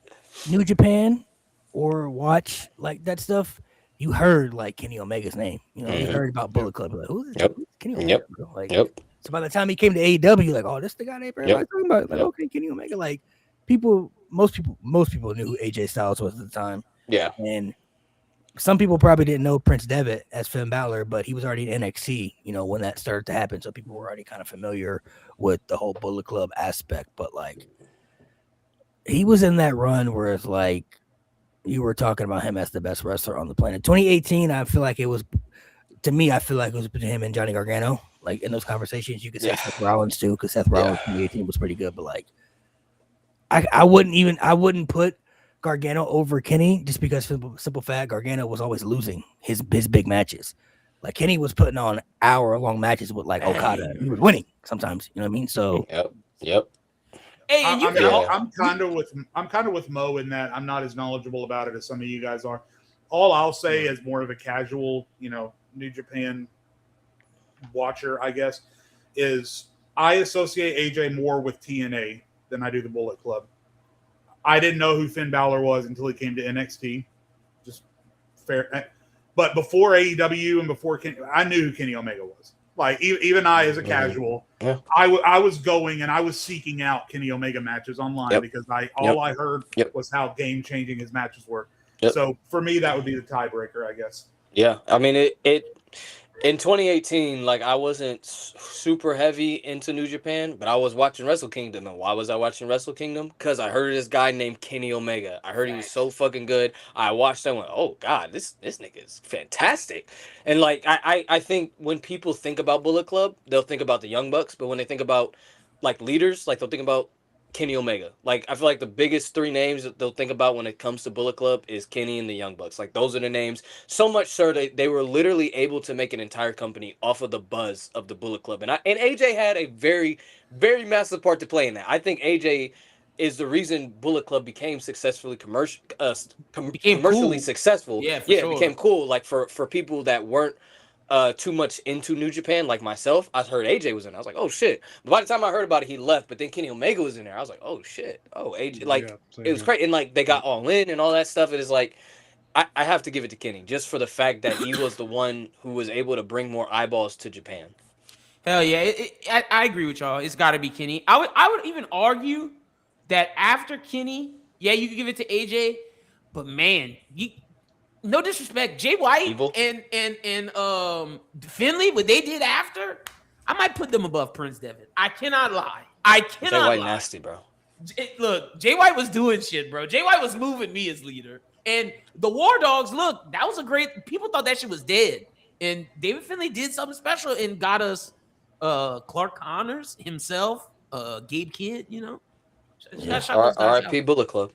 New Japan or watch like that stuff, you heard like Kenny Omega's name. You know, you Mhm. heard about Bullet Club. Like, who's Yep. Kenny Omega? Yep. Bro? Like, Yep. so by the time he came to AEW, like, oh, this the guy that everybody's talking about. Like, Yep. okay, Kenny Omega. Like, most people knew who AJ Styles was at the time, Yeah. and some people probably didn't know Prince Devitt as Finn Balor, but he was already in NXT, you know, when that started to happen. So people were already kind of familiar with the whole Bullet Club aspect. But like, he was in that run where it's like you were talking about him as the best wrestler on the planet. 2018, I feel like it was, to me, I feel like it was between him and Johnny Gargano. Like in those conversations, you could say Yeah. Seth Rollins too, because Seth Rollins 2018 was pretty good. But like, I wouldn't put Gargano over Kenny just because simple fact Gargano was always losing his big matches. Like Kenny was putting on hour-long matches with like Okada. He was winning sometimes. You know what I mean? So Yep. Hey, and you I can mean, Yeah. I'm kind of with Mo in that I'm not as knowledgeable about it as some of you guys are. All I'll say is more of a casual, New Japan watcher, I guess, is I associate AJ more with TNA than I do the Bullet Club. I didn't know who Finn Balor was until he came to NXT. Just fair. But before AEW and before Kenny, I knew who Kenny Omega was. Like even I, as a casual, Yeah. I was going and I was seeking out Kenny Omega matches online Yep. because I heard Yep. was how game changing his matches were. Yep. So for me, that would be the tiebreaker, I guess. Yeah. I mean, it in 2018, like I wasn't super heavy into New Japan, but I was watching Wrestle Kingdom. And why was I watching Wrestle Kingdom? Because I heard this guy named Kenny Omega. I heard he was so fucking good. I watched and went, oh God, this nigga is fantastic. And like I think when people think about Bullet Club, they'll think about the Young Bucks, but when they think about like leaders, like they'll think about Kenny Omega. Like, I feel like the biggest three names that they'll think about when it comes to Bullet Club is Kenny and the Young Bucks. Like, those are the names. So much so they were literally able to make an entire company off of the buzz of the Bullet Club. And AJ had a very, very massive part to play in that. I think AJ is the reason Bullet Club became successfully commercially cool. successful. Yeah, It sure. became cool. Like, for people that weren't too much into New Japan, like myself. I heard AJ was in it. I was like, oh shit. But by the time I heard about it, he left. But then Kenny Omega was in there. I was like, oh shit. Oh, AJ. Like, same it was here. crazy. And like, they got all in and all that stuff. It is like, I have to give it to Kenny just for the fact that he was the one who was able to bring more eyeballs to Japan. Hell yeah, I agree with y'all. It's got to be Kenny. I would even argue that after Kenny, yeah, you could give it to AJ, but man, no disrespect, Jay White Evil. and Finley, what they did after, I might put them above Prince Devitt. I cannot lie. Jay White nasty, bro. Look, Jay White was doing shit, bro. Jay White was moving me as leader. And the War Dogs, look, that was a great. People thought that shit was dead, and David Finley did something special and got us Clark Connors himself, Gabe Kidd, you know. R.I.P. Bullet Club.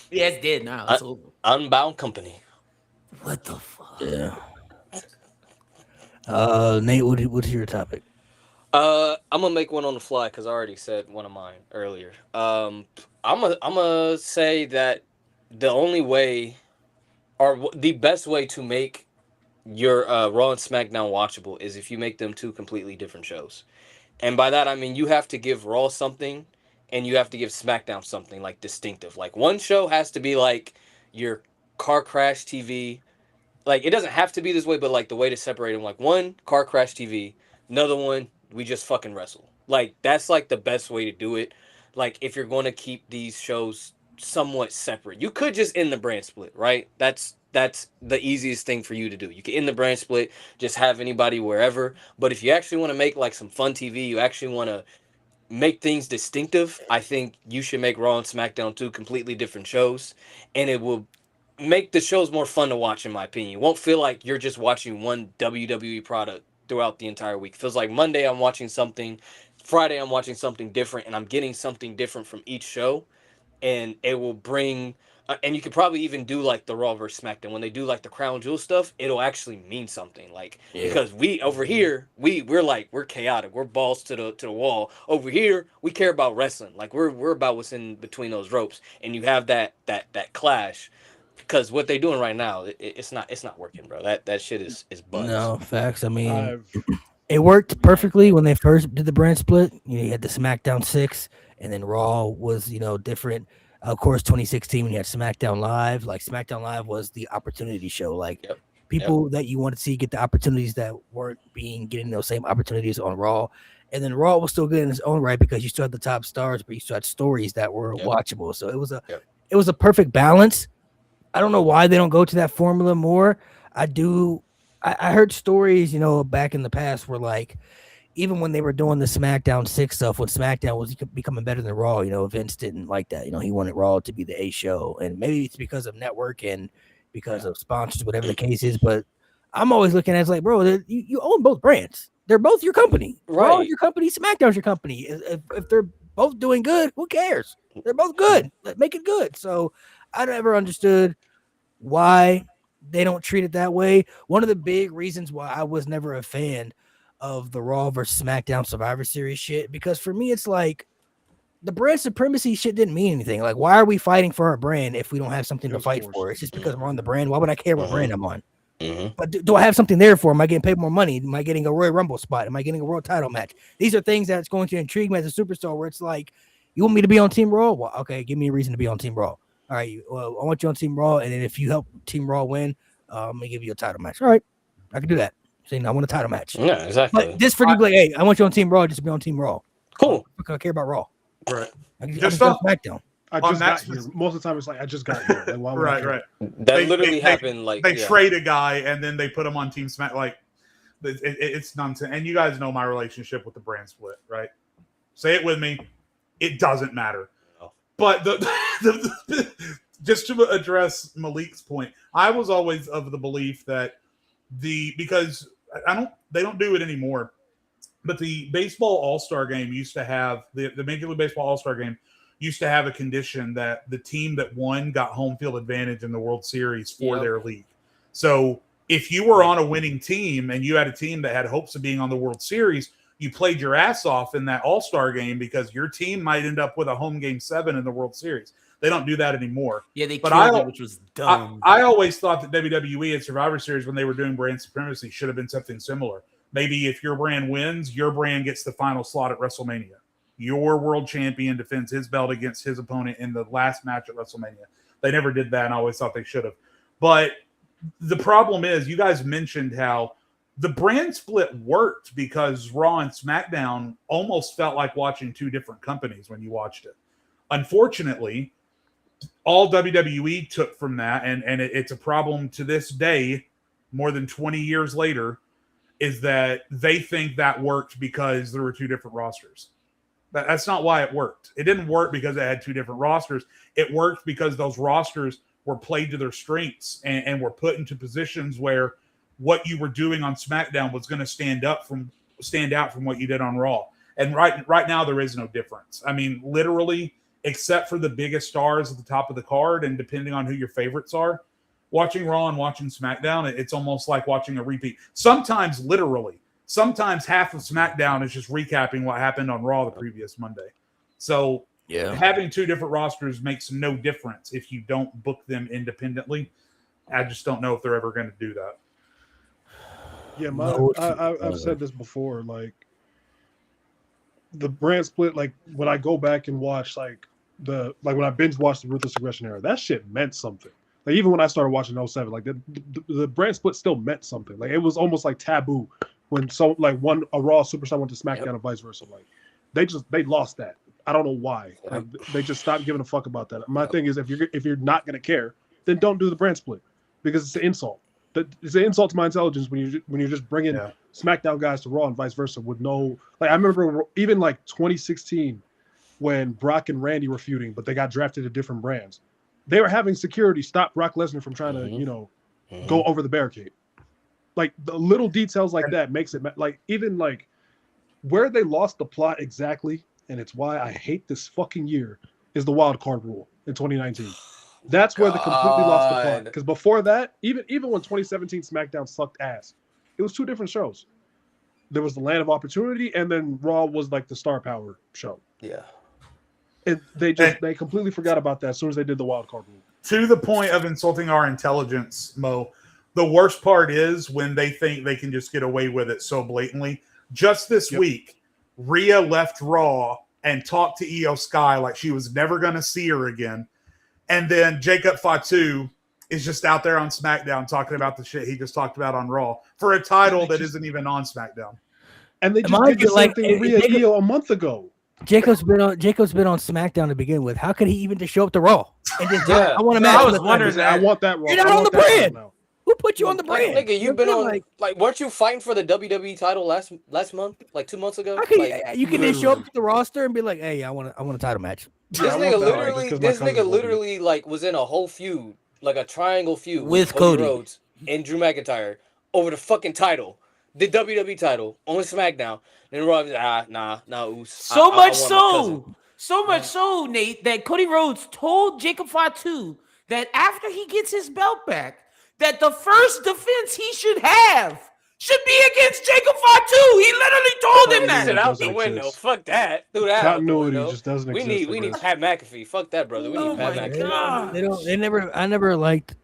Yeah, it's dead now. It's over. Unbound Company. What the fuck? Yeah. Nate, what's your topic? I'm gonna make one on the fly because I already said one of mine earlier. I'm gonna say that the only way, or the best way to make your Raw and SmackDown watchable is if you make them two completely different shows. And by that I mean you have to give Raw something and you have to give SmackDown something like distinctive. Like one show has to be like your car crash TV. Like it doesn't have to be this way, but like the way to separate them, like one car crash TV, another one we just fucking wrestle. Like that's like the best way to do it. Like if you're going to keep these shows somewhat separate, you could just end the brand split, right? That's the easiest thing for you to do. You can end the brand split, just have anybody wherever. But if you actually want to make like some fun TV, you actually want to make things distinctive, I think you should make Raw and SmackDown two completely different shows, and it will make the shows more fun to watch, in my opinion. You won't feel like you're just watching one WWE product throughout the entire week. It feels like Monday I'm watching something, Friday I'm watching something different, and I'm getting something different from each show, and it will bring and you could probably even do like the Raw versus SmackDown when they do like the Crown Jewel stuff. It'll actually mean something, like because we over here we're chaotic, we're balls to the wall. Over here we care about wrestling, like we're about what's in between those ropes, and you have that clash. Because what they're doing right now, it's not working, bro. That shit is buzz. No, facts. I mean, I've it worked perfectly when they first did the brand split. You had the SmackDown 6, and then Raw was, different. Of course, 2016 when you had SmackDown Live. Like SmackDown Live was the opportunity show. Like people that you want to see get the opportunities that weren't getting those same opportunities on Raw. And then Raw was still good in its own right because you still had the top stars, but you still had stories that were watchable. So it was a perfect balance. I don't know why they don't go to that formula more. I heard stories, back in the past where like, even when they were doing the SmackDown 6 stuff, when SmackDown was becoming better than Raw, Vince didn't like that. He wanted Raw to be the A show. And maybe it's because of network and because of sponsors, whatever the case is. But I'm always looking at it like, bro, you own both brands. They're both your company. Right. Raw's your company, SmackDown's your company. If they're both doing good, who cares? They're both good. Make it good. So I never understood why they don't treat it that way. One of the big reasons why I was never a fan of the Raw versus SmackDown Survivor Series shit, because for me it's like the brand supremacy shit didn't mean anything. Like, why are we fighting for our brand if we don't have something to fight for? It's just because we're on the brand. Why would I care what brand I'm on? But do I have something there for? Am I getting paid more money? Am I getting a Royal Rumble spot? Am I getting a world title match? These are things that's going to intrigue me as a superstar, where it's like, you want me to be on Team Raw? Well, okay, give me a reason to be on Team Raw. All right, well, I want you on Team Raw, and then if you help Team Raw win, I'm gonna give you a title match. All right, I can do that. Saying I want a title match. Yeah, exactly. But this for you, like, hey, I want you on Team Raw, just to be on Team Raw. Cool. Because I care about Raw. Right. I can Just go SmackDown. I just got here. Most of the time, it's like I just got here. Like, why would I care? Right. That literally happened. Like they trade a guy and then they put him on Team Smack. Like it's nonsense. And you guys know my relationship with the brand split, right? Say it with me. It doesn't matter. No. But just to address Malik's point, I was always of the belief that because they don't do it anymore, but the baseball all-star game used to have the Major League Baseball all-star game used to have a condition that the team that won got home field advantage in the World Series for their league. So if you were on a winning team and you had a team that had hopes of being on the World Series, you played your ass off in that All-Star game because your team might end up with a home game 7 in the World Series. They don't do that anymore. Yeah, they But killed it, which was dumb. I always thought that WWE and Survivor Series, when they were doing brand supremacy, should have been something similar. Maybe if your brand wins, your brand gets the final slot at WrestleMania. Your world champion defends his belt against his opponent in the last match at WrestleMania. They never did that, and I always thought they should have. But the problem is, you guys mentioned how the brand split worked because Raw and SmackDown almost felt like watching two different companies when you watched it. Unfortunately, all WWE took from that, and it's a problem to this day, more than 20 years later, is that they think that worked because there were two different rosters. That's not why it worked. It didn't work because it had two different rosters. It worked because those rosters were played to their strengths and were put into positions where what you were doing on SmackDown was going to stand out from what you did on Raw. And right now there is no difference. I mean, literally, except for the biggest stars at the top of the card, and depending on who your favorites are, watching Raw and watching SmackDown, it's almost like watching a repeat. Sometimes literally. Sometimes half of SmackDown is just recapping what happened on Raw the previous Monday. So having two different rosters makes no difference if you don't book them independently. I just don't know if they're ever going to do that. Yeah, I've said this before. Like, the brand split, like when I go back and watch when I binge watched the Ruthless Aggression era, that shit meant something. Like, even when I started watching 07, like the brand split still meant something. Like, it was almost like taboo when a Raw superstar went to SmackDown and vice versa. Like, they lost that. I don't know why. Like, they just stopped giving a fuck about that. My thing is, if you're not gonna care, then don't do the brand split, because it's an insult. It's an insult to my intelligence when you're just bringing SmackDown guys to Raw and vice versa with no. Like, I remember even like 2016 when Brock and Randy were feuding, but they got drafted to different brands. They were having security stop Brock Lesnar from trying to go over the barricade. Like, the little details like that makes it like, even like where they lost the plot exactly, and it's why I hate this fucking year, is the wild card rule in 2019. That's where they completely lost the plot. Because before that, even when 2017 SmackDown sucked ass, it was two different shows. There was the Land of Opportunity, and then Raw was like the Star Power show. Yeah. They completely forgot about that as soon as they did the wild card rule. To the point of insulting our intelligence, Mo, the worst part is when they think they can just get away with it so blatantly. Just this week, Rhea left Raw and talked to Io Sky like she was never going to see her again. And then Jacob Fatu is just out there on SmackDown talking about the shit he just talked about on Raw for a title that isn't even on SmackDown. And they just did the same thing with Rhea Io a month ago. Jacob's been on SmackDown to begin with. How could he even just show up to Raw and just I want to match? I was wondering that. I want that Raw. You're not on the brand now. Who put you on the brand? Nigga, you've been on like weren't you fighting for the WWE title last month? Like 2 months ago? You can just show up to the roster and be like, "Hey, I want a title match." This nigga literally like was in a whole feud, like a triangle feud with Cody Rhodes and Drew McIntyre over the fucking title, the WWE title on SmackDown. And Raw was like, So much so, Nate, that Cody Rhodes told Jacob Fatu that after he gets his belt back, that the first defense he should have should be against Jacob Fatu. He literally told him that. Sit out the window. Fuck that. Threw that continuity just doesn't exist. We need Pat McAfee. Fuck that, brother. We need Pat McAfee. I never liked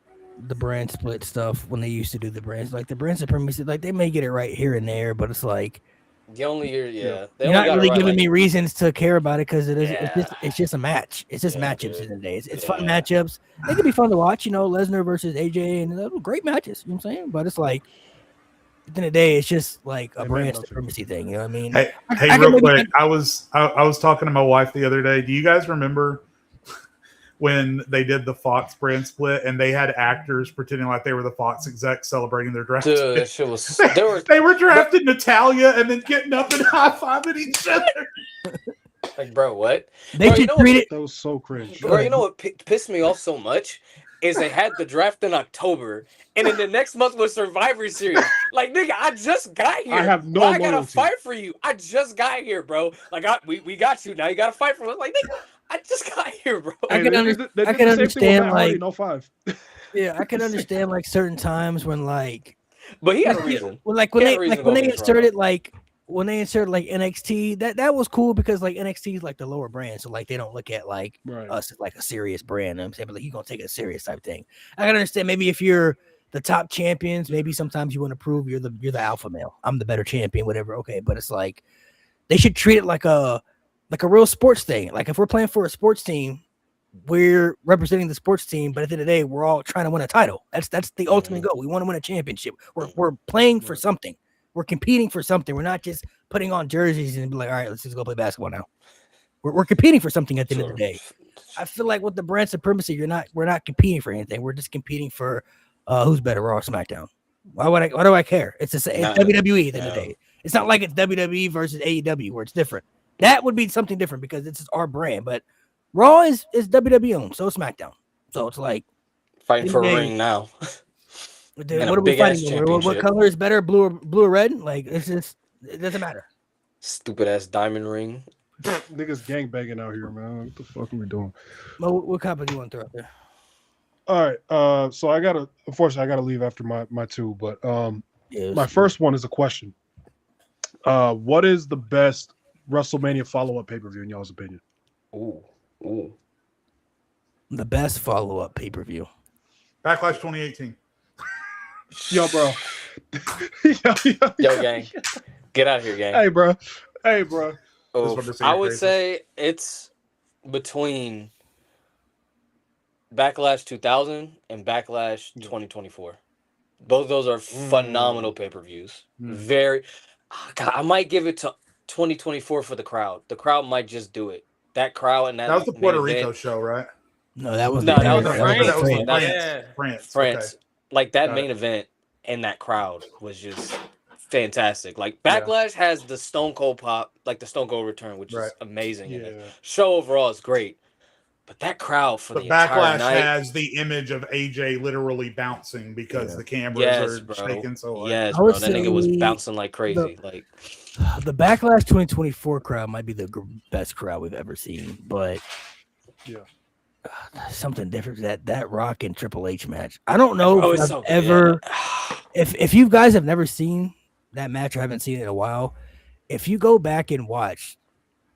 the brand split stuff when they used to do the brands. Like the brand supremacy, like they may get it right here and there, but it's like the only year, You're not really giving me reasons to care about it because it's just a match. It's just matchups in the day. It's fun matchups. They can be fun to watch, Lesnar versus AJ, and great matches. You know what I'm saying? But it's like at the end of the day, it's just like a brand supremacy thing. You know what I mean? Hey, real quick, I was talking to my wife the other day. Do you guys remember when they did the Fox brand split and they had actors pretending like they were the Fox execs celebrating their draft? Dude, that shit was. They were drafting Natalia and then getting up and high-fiving each other. Like, bro, what? They should treat it. That was so cringe. Bro, you know what pissed me off so much is they had the draft in October, and then the next month was Survivor Series. Like, nigga, I just got here. I have no I gotta fight for you. I just got here, bro. Like, we got you now. You gotta fight for us. Like, nigga, I just got here, bro. I Hey, can they under- did- they I did can the same thing with understand, Matt Hardy like- in 05. Yeah, I can understand like certain times when like But he had a reason. when like He when had they a reason like to when go they against Toronto. inserted like when they inserted like NXT, that was cool because like NXT is like the lower brand, so like they don't look at like Right. us as like a serious brand. You know what I'm saying, but like you gonna take it serious type thing. I can understand maybe if you're the top champions, maybe sometimes you want to prove you're the alpha male. I'm the better champion, whatever. Okay, but it's like they should treat it like a real sports thing. Like if we're playing for a sports team, we're representing the sports team, but at the end of the day, we're all trying to win a title. That's the ultimate goal. We want to win a championship. We're playing for something. We're competing for something. We're not just putting on jerseys and be like, all right, let's just go play basketball now. We're competing for something at the end of the day. I feel like with the brand supremacy, we're not competing for anything. We're just competing for who's better, Raw or SmackDown. Why do I care? It's Nah, WWE at the end of the yeah. day. It's not like it's WWE versus AEW where it's different. That would be something different because it's our brand, but Raw is WWE owned, so is SmackDown. So it's like, Fighting for a Hey. ring now. what And a are we big-ass fighting over? What championship. color is better, blue or red? Like it's just it doesn't matter. Stupid ass diamond ring. Niggas gangbanging out here, man. What the fuck are we doing? Well, what topic do you want to throw out there? All right. So unfortunately I gotta leave after my two, but Yeah, my first one is a question. What is the best WrestleMania follow-up pay-per-view in y'all's opinion? Ooh. the best follow up pay per view. Backlash 2018. Yo, bro. Yo, gang. Get out of here, gang. Hey, bro. Oh, one to see I your would faces. say it's between Backlash 2000 and Backlash 2024. Both of those are phenomenal pay-per-views. Very. God, I might give it to 2024 for the crowd. The crowd might just do it. That crowd and that. That was the main Puerto event- Rico show, right? No, that was No, that was France. That was France. France. Yeah. France. France. Okay. Like that Got main event and that crowd was just fantastic. Like Backlash has the Stone Cold pop, like the Stone Cold return, which Right. is amazing. And Yeah. the show overall is great. But that crowd for But the entire Backlash night. has the image of AJ literally bouncing because the cameras Yes, are bro. shaking so hard. Yes, I bro. would That nigga was say bouncing like crazy. Like The Backlash 2024 crowd might be the best crowd we've ever seen, but Yeah. something different. That Rock and Triple H match. I don't know bro, if it's I've so good. ever. If you guys have never seen that match or haven't seen it in a while, if you go back and watch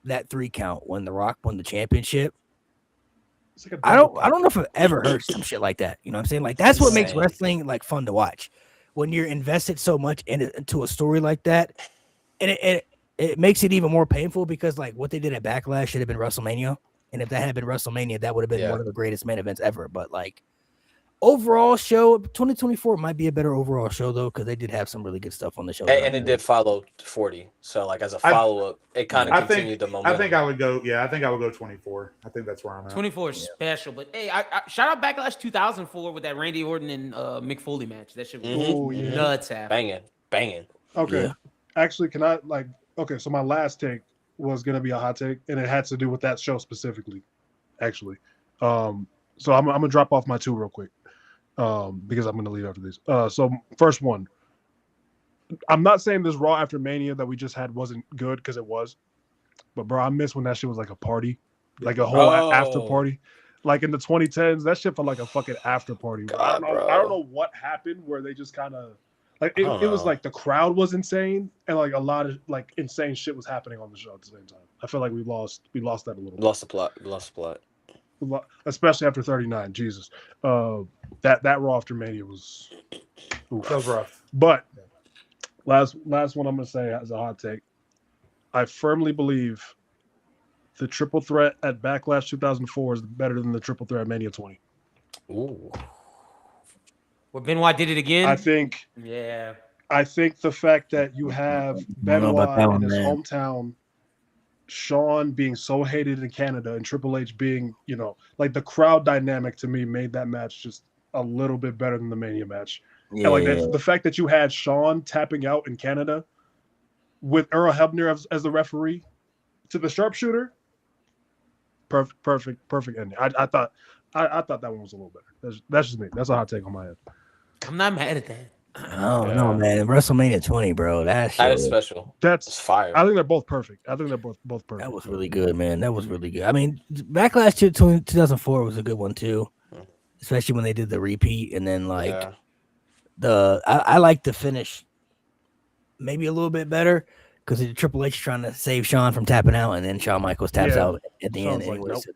that 3 count when The Rock won the championship, It's like a I double don't know if I've ever heard some shit like that. You know what I'm saying? Like that's what makes Insane. wrestling like fun to watch. When you're invested so much into a story like that, and it makes it even more painful because like what they did at Backlash should have been WrestleMania, and if that had been WrestleMania, that would have been Yeah. one of the greatest main events ever. But like overall show, 2024 might be a better overall show though because they did have some really good stuff on the show. and it did follow 40. So like as a I- follow up, it kind I of think- continued the momentum. I think I would go. Yeah, I think I would go 24. I think that's where I'm at. 24 is special, but hey, I shout out Backlash 2004 with that Randy Orton and Mick Foley match. That shit was Mhm. Oh, yeah. nuts. Happening. banging. Okay. Yeah. Actually, can I okay, so my last take was gonna be a hot take, and it had to do with that show specifically. Actually. So I'm gonna drop off my two real quick. Because I'm gonna leave after these. So first one. I'm not saying this Raw after Mania that we just had wasn't good because it was. But bro, I miss when that shit was like a party. Like a whole after Oh. party. Like in the 2010s, that shit felt like a fucking after party. Bro. God, I bro. don't know what happened where they just kind of like I don't it was know. like the crowd was insane and like a lot of like insane shit was happening on the show at the same time. I feel like we lost that a little bit. Lost the plot. Lost the plot. Especially after 39. Jesus. That Raw after Mania was oof. That was rough. But last one I'm gonna say as a hot take. I firmly believe the triple threat at Backlash 2004 is better than the triple threat at Mania 20. Ooh. Well, Benoit did it again. I think Yeah. the fact that you have don't know about Benoit that in one, his man. hometown, Sean being so hated in Canada, and Triple H being, like the crowd dynamic to me made that match just a little bit better than the Mania match. Yeah, And like the fact that you had Sean tapping out in Canada with Earl Hebner as the referee to the sharpshooter, perfect ending. I thought that one was a little better. That's just me. That's a hot take on my end. I'm not mad at that. Oh no, Yeah. man! WrestleMania 20, bro. That That is shit, special. It's That's. fire. I think they're both perfect. I think they're both perfect. that was really good, man. That was really good. I mean, Backlash to 2004 was a good one too, Mhm. especially when they did the repeat, and then like Yeah. I like the finish maybe a little bit better because Triple H trying to save Shawn from tapping out, and then Shawn Michaels taps Yeah. out at the end Shawn's like, anyway. nope. So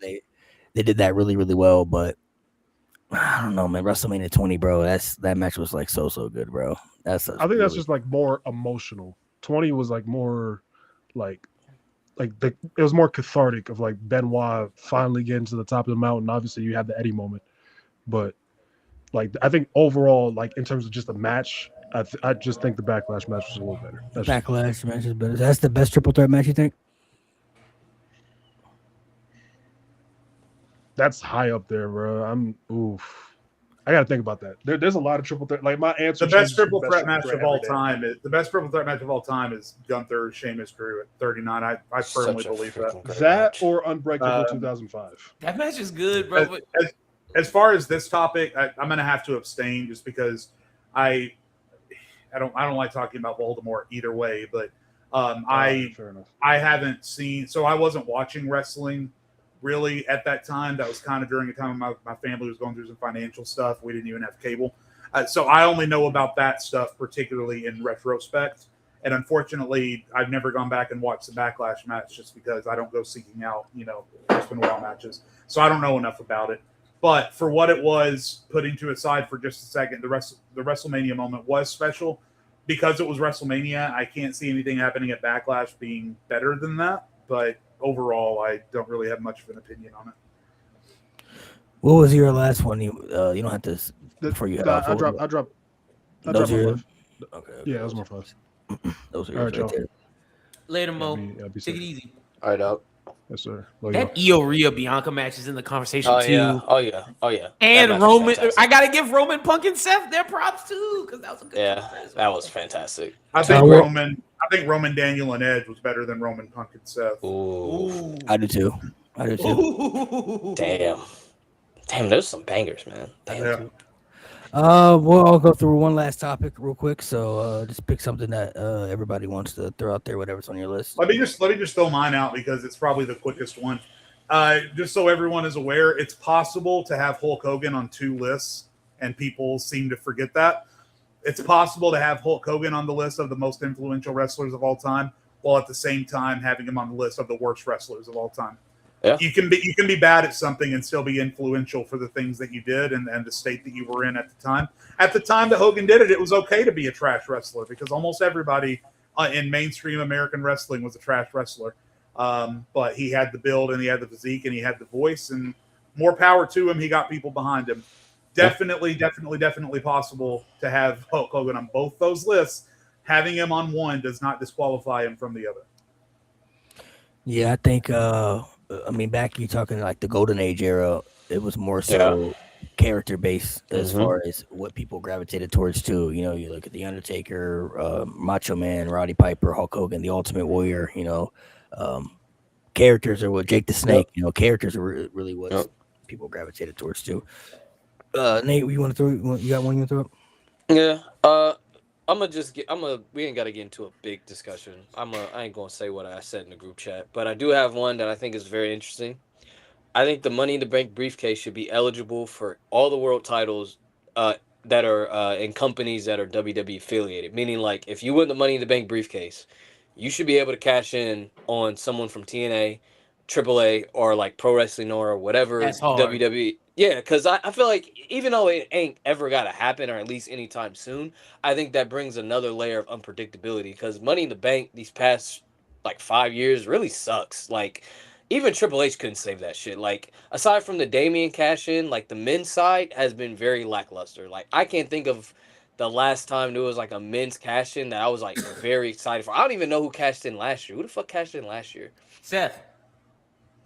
they did that really really well, but I don't know, man. WrestleMania 20, bro. That match was like so good, bro. I think that's just like more emotional. 20 was like more like it was more cathartic of like Benoit finally getting to the top of the mountain. Obviously, you had the Eddie moment, but like I think overall, like in terms of just a match, I just think the Backlash match was a little better. That's just- Backlash match is better. That's the best triple threat match, you think? that's high up there, bro. I gotta think about that. There's a lot of triple threat. Like my answer. The best changes from triple threat match of every all day. time. The best triple threat match of all time is Gunther Sheamus Drew at 39. I firmly Such a believe that. freaking great That match. or Unbreakable Um, 2005. That match is good, bro. But As far as this topic, I'm going to have to abstain just because I don't like talking about Voldemort either way. But Fair enough. I haven't seen, so I wasn't watching wrestling really at that time. That was kind of during a time when my family was going through some financial stuff. We didn't even have cable. So I only know about that stuff, particularly in retrospect. And unfortunately, I've never gone back and watched the Backlash match just because I don't go seeking out, Chris Benoit matches. So I don't know enough about it. But for what it was, putting to aside for just a second, the WrestleMania moment was special. Because it was WrestleMania, I can't see anything happening at Backlash being better than that. But overall, I don't really have much of an opinion on it. What was your last one? You don't have to before you head off. I dropped Those my are five. okay. Yeah, that was more fun. Those are All right, yours right y'all. there. later, Mo. Be Take it safe. easy. All right, up. Yes, sir. Love That y'all. Io Rhea Bianca match is in the conversation Oh too. yeah. Oh yeah. Oh yeah. That And match was Roman, fantastic. I gotta give Roman Punk and Seth their props too, because that was a good. Yeah, that was fantastic. I think well- Roman, Daniel, and Edge was better than Roman Punk and Seth. Ooh. I do too. Ooh. Damn. There's some bangers, man. Damn. Yeah. Well, I'll go through one last topic real quick. So, just pick something that everybody wants to throw out there, whatever's on your list. Let me just throw mine out because it's probably the quickest one. Just so everyone is aware, it's possible to have Hulk Hogan on two lists, and people seem to forget that. It's possible to have Hulk Hogan on the list of the most influential wrestlers of all time, while at the same time having him on the list of the worst wrestlers of all time. Yeah. You can be bad at something and still be influential for the things that you did and the state that you were in at the time. At the time that Hogan did it, it was okay to be a trash wrestler because almost everybody in mainstream American wrestling was a trash wrestler. But he had the build and he had the physique and he had the voice, and more power to him. He got people behind him. Definitely possible to have Hulk Hogan on both those lists. Having him on one does not disqualify him from the other. Yeah, I think. Back you talking like the Golden Age era. It was more so character based as far as what people gravitated towards too. You look at the Undertaker, Macho Man, Roddy Piper, Hulk Hogan, the Ultimate Warrior. Characters are what Jake the Snake. Characters are really what people gravitated towards too. Nate, you want to throw? You got one you want to throw up? Yeah. We ain't got to get into a big discussion. I ain't going to say what I said in the group chat, but I do have one that I think is very interesting. I think the Money in the Bank briefcase should be eligible for all the world titles that are in companies that are WWE affiliated. Meaning, like, if you win the Money in the Bank briefcase, you should be able to cash in on someone from TNA, AAA, or like Pro Wrestling or whatever. That's hard. WWE. Yeah, because I feel like even though it ain't ever got to happen, or at least anytime soon, I think that brings another layer of unpredictability. Because Money in the Bank these past like 5 years really sucks. Like, even Triple H couldn't save that shit. Like, aside from the Damian cash in, like the men's side has been very lackluster. Like, I can't think of the last time there was like a men's cash in that I was like very excited for. I don't even know who cashed in last year. Who the fuck cashed in last year? Seth.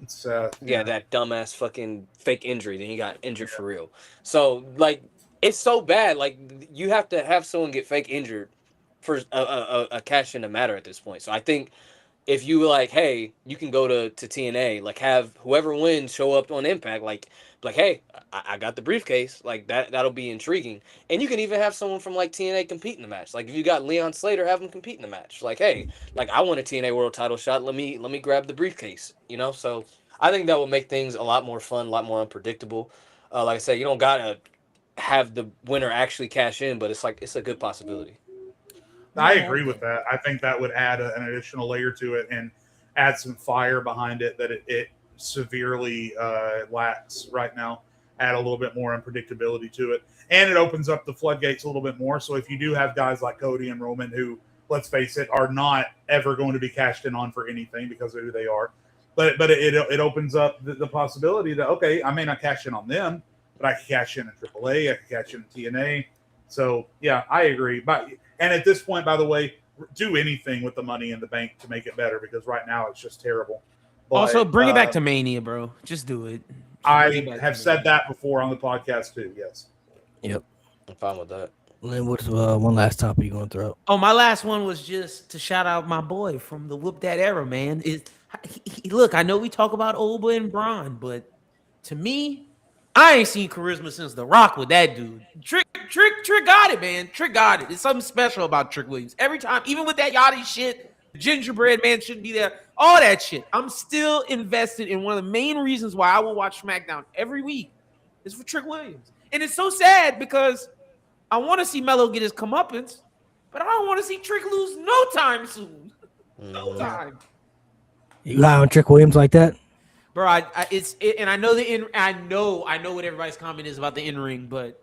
It's Yeah, that dumbass fucking fake injury. Then he got injured for real. So, like, it's so bad. Like, you have to have someone get fake injured for a cash in to matter at this point. So I think if you were like, hey, you can go to TNA, like have whoever wins show up on Impact, like like, hey, I got the briefcase. Like that'll be intriguing. And you can even have someone from like TNA compete in the match. Like if you got Leon Slater, have him compete in the match. Like, hey, like I want a TNA World Title shot. Let me grab the briefcase. You know, so I think that will make things a lot more fun, a lot more unpredictable. Like I said, you don't gotta have the winner actually cash in, but it's a good possibility. I agree with that. I think that would add an additional layer to it and add some fire behind it that it severely lacks right now. Add a little bit more unpredictability to it. And it opens up the floodgates a little bit more. So if you do have guys like Cody and Roman who, let's face it, are not ever going to be cashed in on for anything because of who they are, but it opens up the possibility that, okay, I may not cash in on them, but I can cash in AAA, I can cash in TNA. So, yeah, I agree. And at this point, by the way, do anything with the money in the bank to make it better because right now it's just terrible. But, Also, bring it back to Mania, bro. Just do it. I have said that before on the podcast too. Yes. Yep. I'm fine with that. And then what's one last topic you going to throw? Oh, my last one was just to shout out my boy from the Whoop That era, man. Look, I know we talk about Oba and Braun, but to me, I ain't seen charisma since The Rock with that dude. Trick got it, man. Trick got it. It's something special about Trick Williams. Every time, even with that Yachty shit, gingerbread man shouldn't be there. All that shit. I'm still invested in one of the main reasons why I will watch SmackDown every week is for Trick Williams. And it's so sad because I want to see Melo get his comeuppance, but I don't want to see Trick lose no time soon. No time. You high on Trick Williams like that? Bro, and I know I know what everybody's comment is about the in ring, but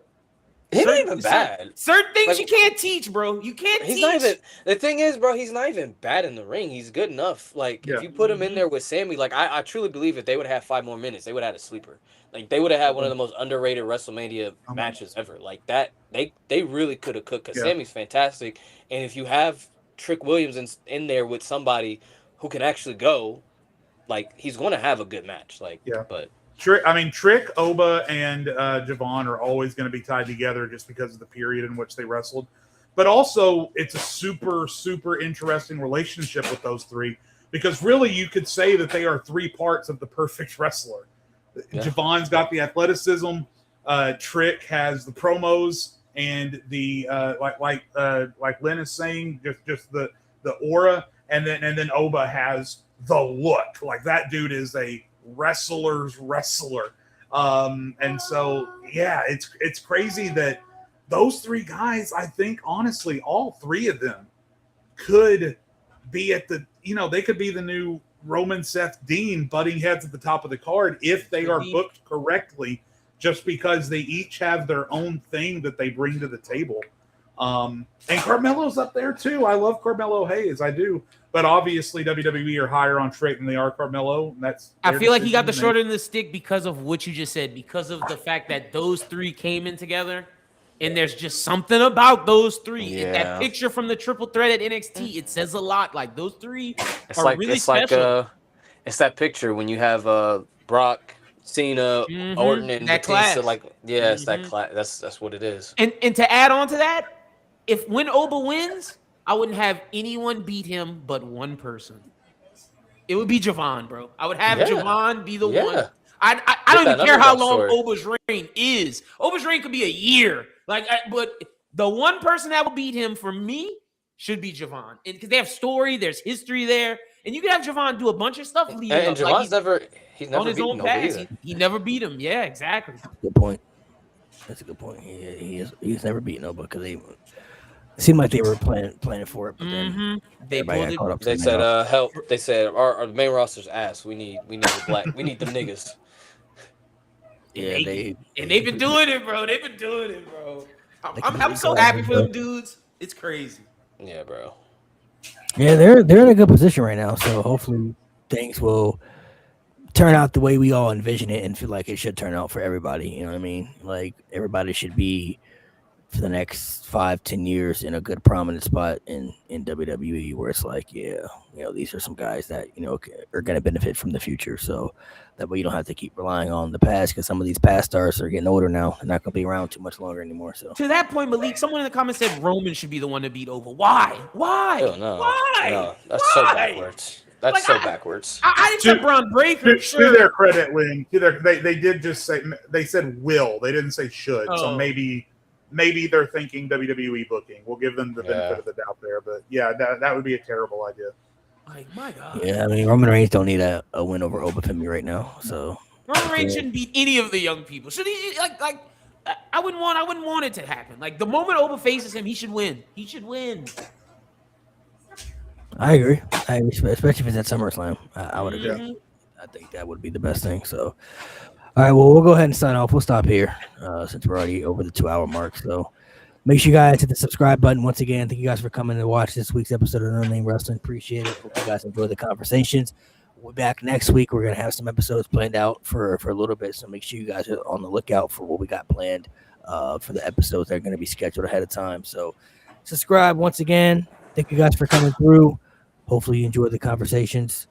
he's not even bad. Certain things Like, you can't teach, bro. You can't he's teach. not even. The thing is, bro, he's not even bad in the ring. He's good enough. Like if you put him in there with Sammy, like I truly believe if they would have 5 more minutes, they would have had a sleeper. Like they would have had one of the most underrated WrestleMania matches ever. Like that, they really could have cooked. Cause Sammy's fantastic, and if you have Trick Williams in there with somebody who can actually go, like he's going to have a good match. Like, but. Trick, Oba, and Javon are always going to be tied together just because of the period in which they wrestled. But also, it's a super, super interesting relationship with those three because really you could say that they are 3 parts of the perfect wrestler. Yeah. Javon's got the athleticism. Trick has the promos and the like Lynn is saying, just the aura, and then Oba has the look. Like that dude is a wrestler's wrestler. And so it's crazy that those 3 guys, I think honestly all 3 of them could be at the, they could be the new Roman Seth Dean butting heads at the top of the card if they are booked correctly, just because they each have their own thing that they bring to the table. And Carmelo's up there too. I love Carmelo Hayes, I do. But obviously, WWE are higher on Trick than they are Carmelo. I feel like he got the short end of the stick because of what you just said, because of the fact that those 3 came in together, and there's just something about those 3. Yeah. That picture from the triple threat at NXT, it says a lot. Like those 3 are really special. It's that picture when you have Brock, Cena, Orton, and Batista. Like, it's that class. That's what it is. And to add on to that, when Oba wins, I wouldn't have anyone beat him but one person. It would be Javon, bro. I would have Javon be the one. I don't even care how long Oba's reign is. Oba's reign could be a year. But the one person that will beat him for me should be Javon. Because they have story, there's history there. And you can have Javon do a bunch of stuff. And Javon's never on his own path. He never beat him. Yeah, exactly. Good point. That's a good point. He's never beaten Oba because it seemed like they were planning for it, but then everybody got caught up. They said, "Help!" They said, "Our main roster's ass. We need the black. We need them niggas." Yeah, they've been doing it, bro. They've been doing it, bro. I'm so happy for them dudes. It's crazy. Yeah, bro. Yeah, they're in a good position right now. So hopefully things will turn out the way we all envision it and feel like it should turn out for everybody. You know what I mean? Like everybody should be for the next 5-10 years in a good prominent spot in WWE where it's like, these are some guys that, are going to benefit from the future. So that way you don't have to keep relying on the past because some of these past stars are getting older now. They're not going to be around too much longer anymore. So to that point, Malik, someone in the comments said Roman should be the one to beat Oba. Why? No, that's so backwards. That's Like, so backwards. I didn't say Braun Breaker. To their credit, Wing, they did just say, they said will. They didn't say should. So Oh. maybe they're thinking WWE booking. We'll give them the benefit of the doubt there. But yeah, that would be a terrible idea. Like, my God. Yeah, I mean Roman Reigns don't need a win over Obafemi right now. So Roman Reigns shouldn't beat any of the young people. Should he? Like, I wouldn't want it to happen. Like, the moment Oba faces him, he should win. He should win. I agree, especially if it's at SummerSlam. I would agree. Mhm. I think that would be the best thing. So, all right, well, we'll go ahead and sign off. We'll stop here since we're already over the 2-hour mark. So, make sure you guys hit the subscribe button once again. Thank you guys for coming to watch this week's episode of No Name Wrestling. Appreciate it. Hope you guys enjoy the conversations. We'll be back next week. We're gonna have some episodes planned out for a little bit. So make sure you guys are on the lookout for what we got planned for the episodes that are going to be scheduled ahead of time. So, subscribe once again. Thank you guys for coming through. Hopefully you enjoyed the conversations.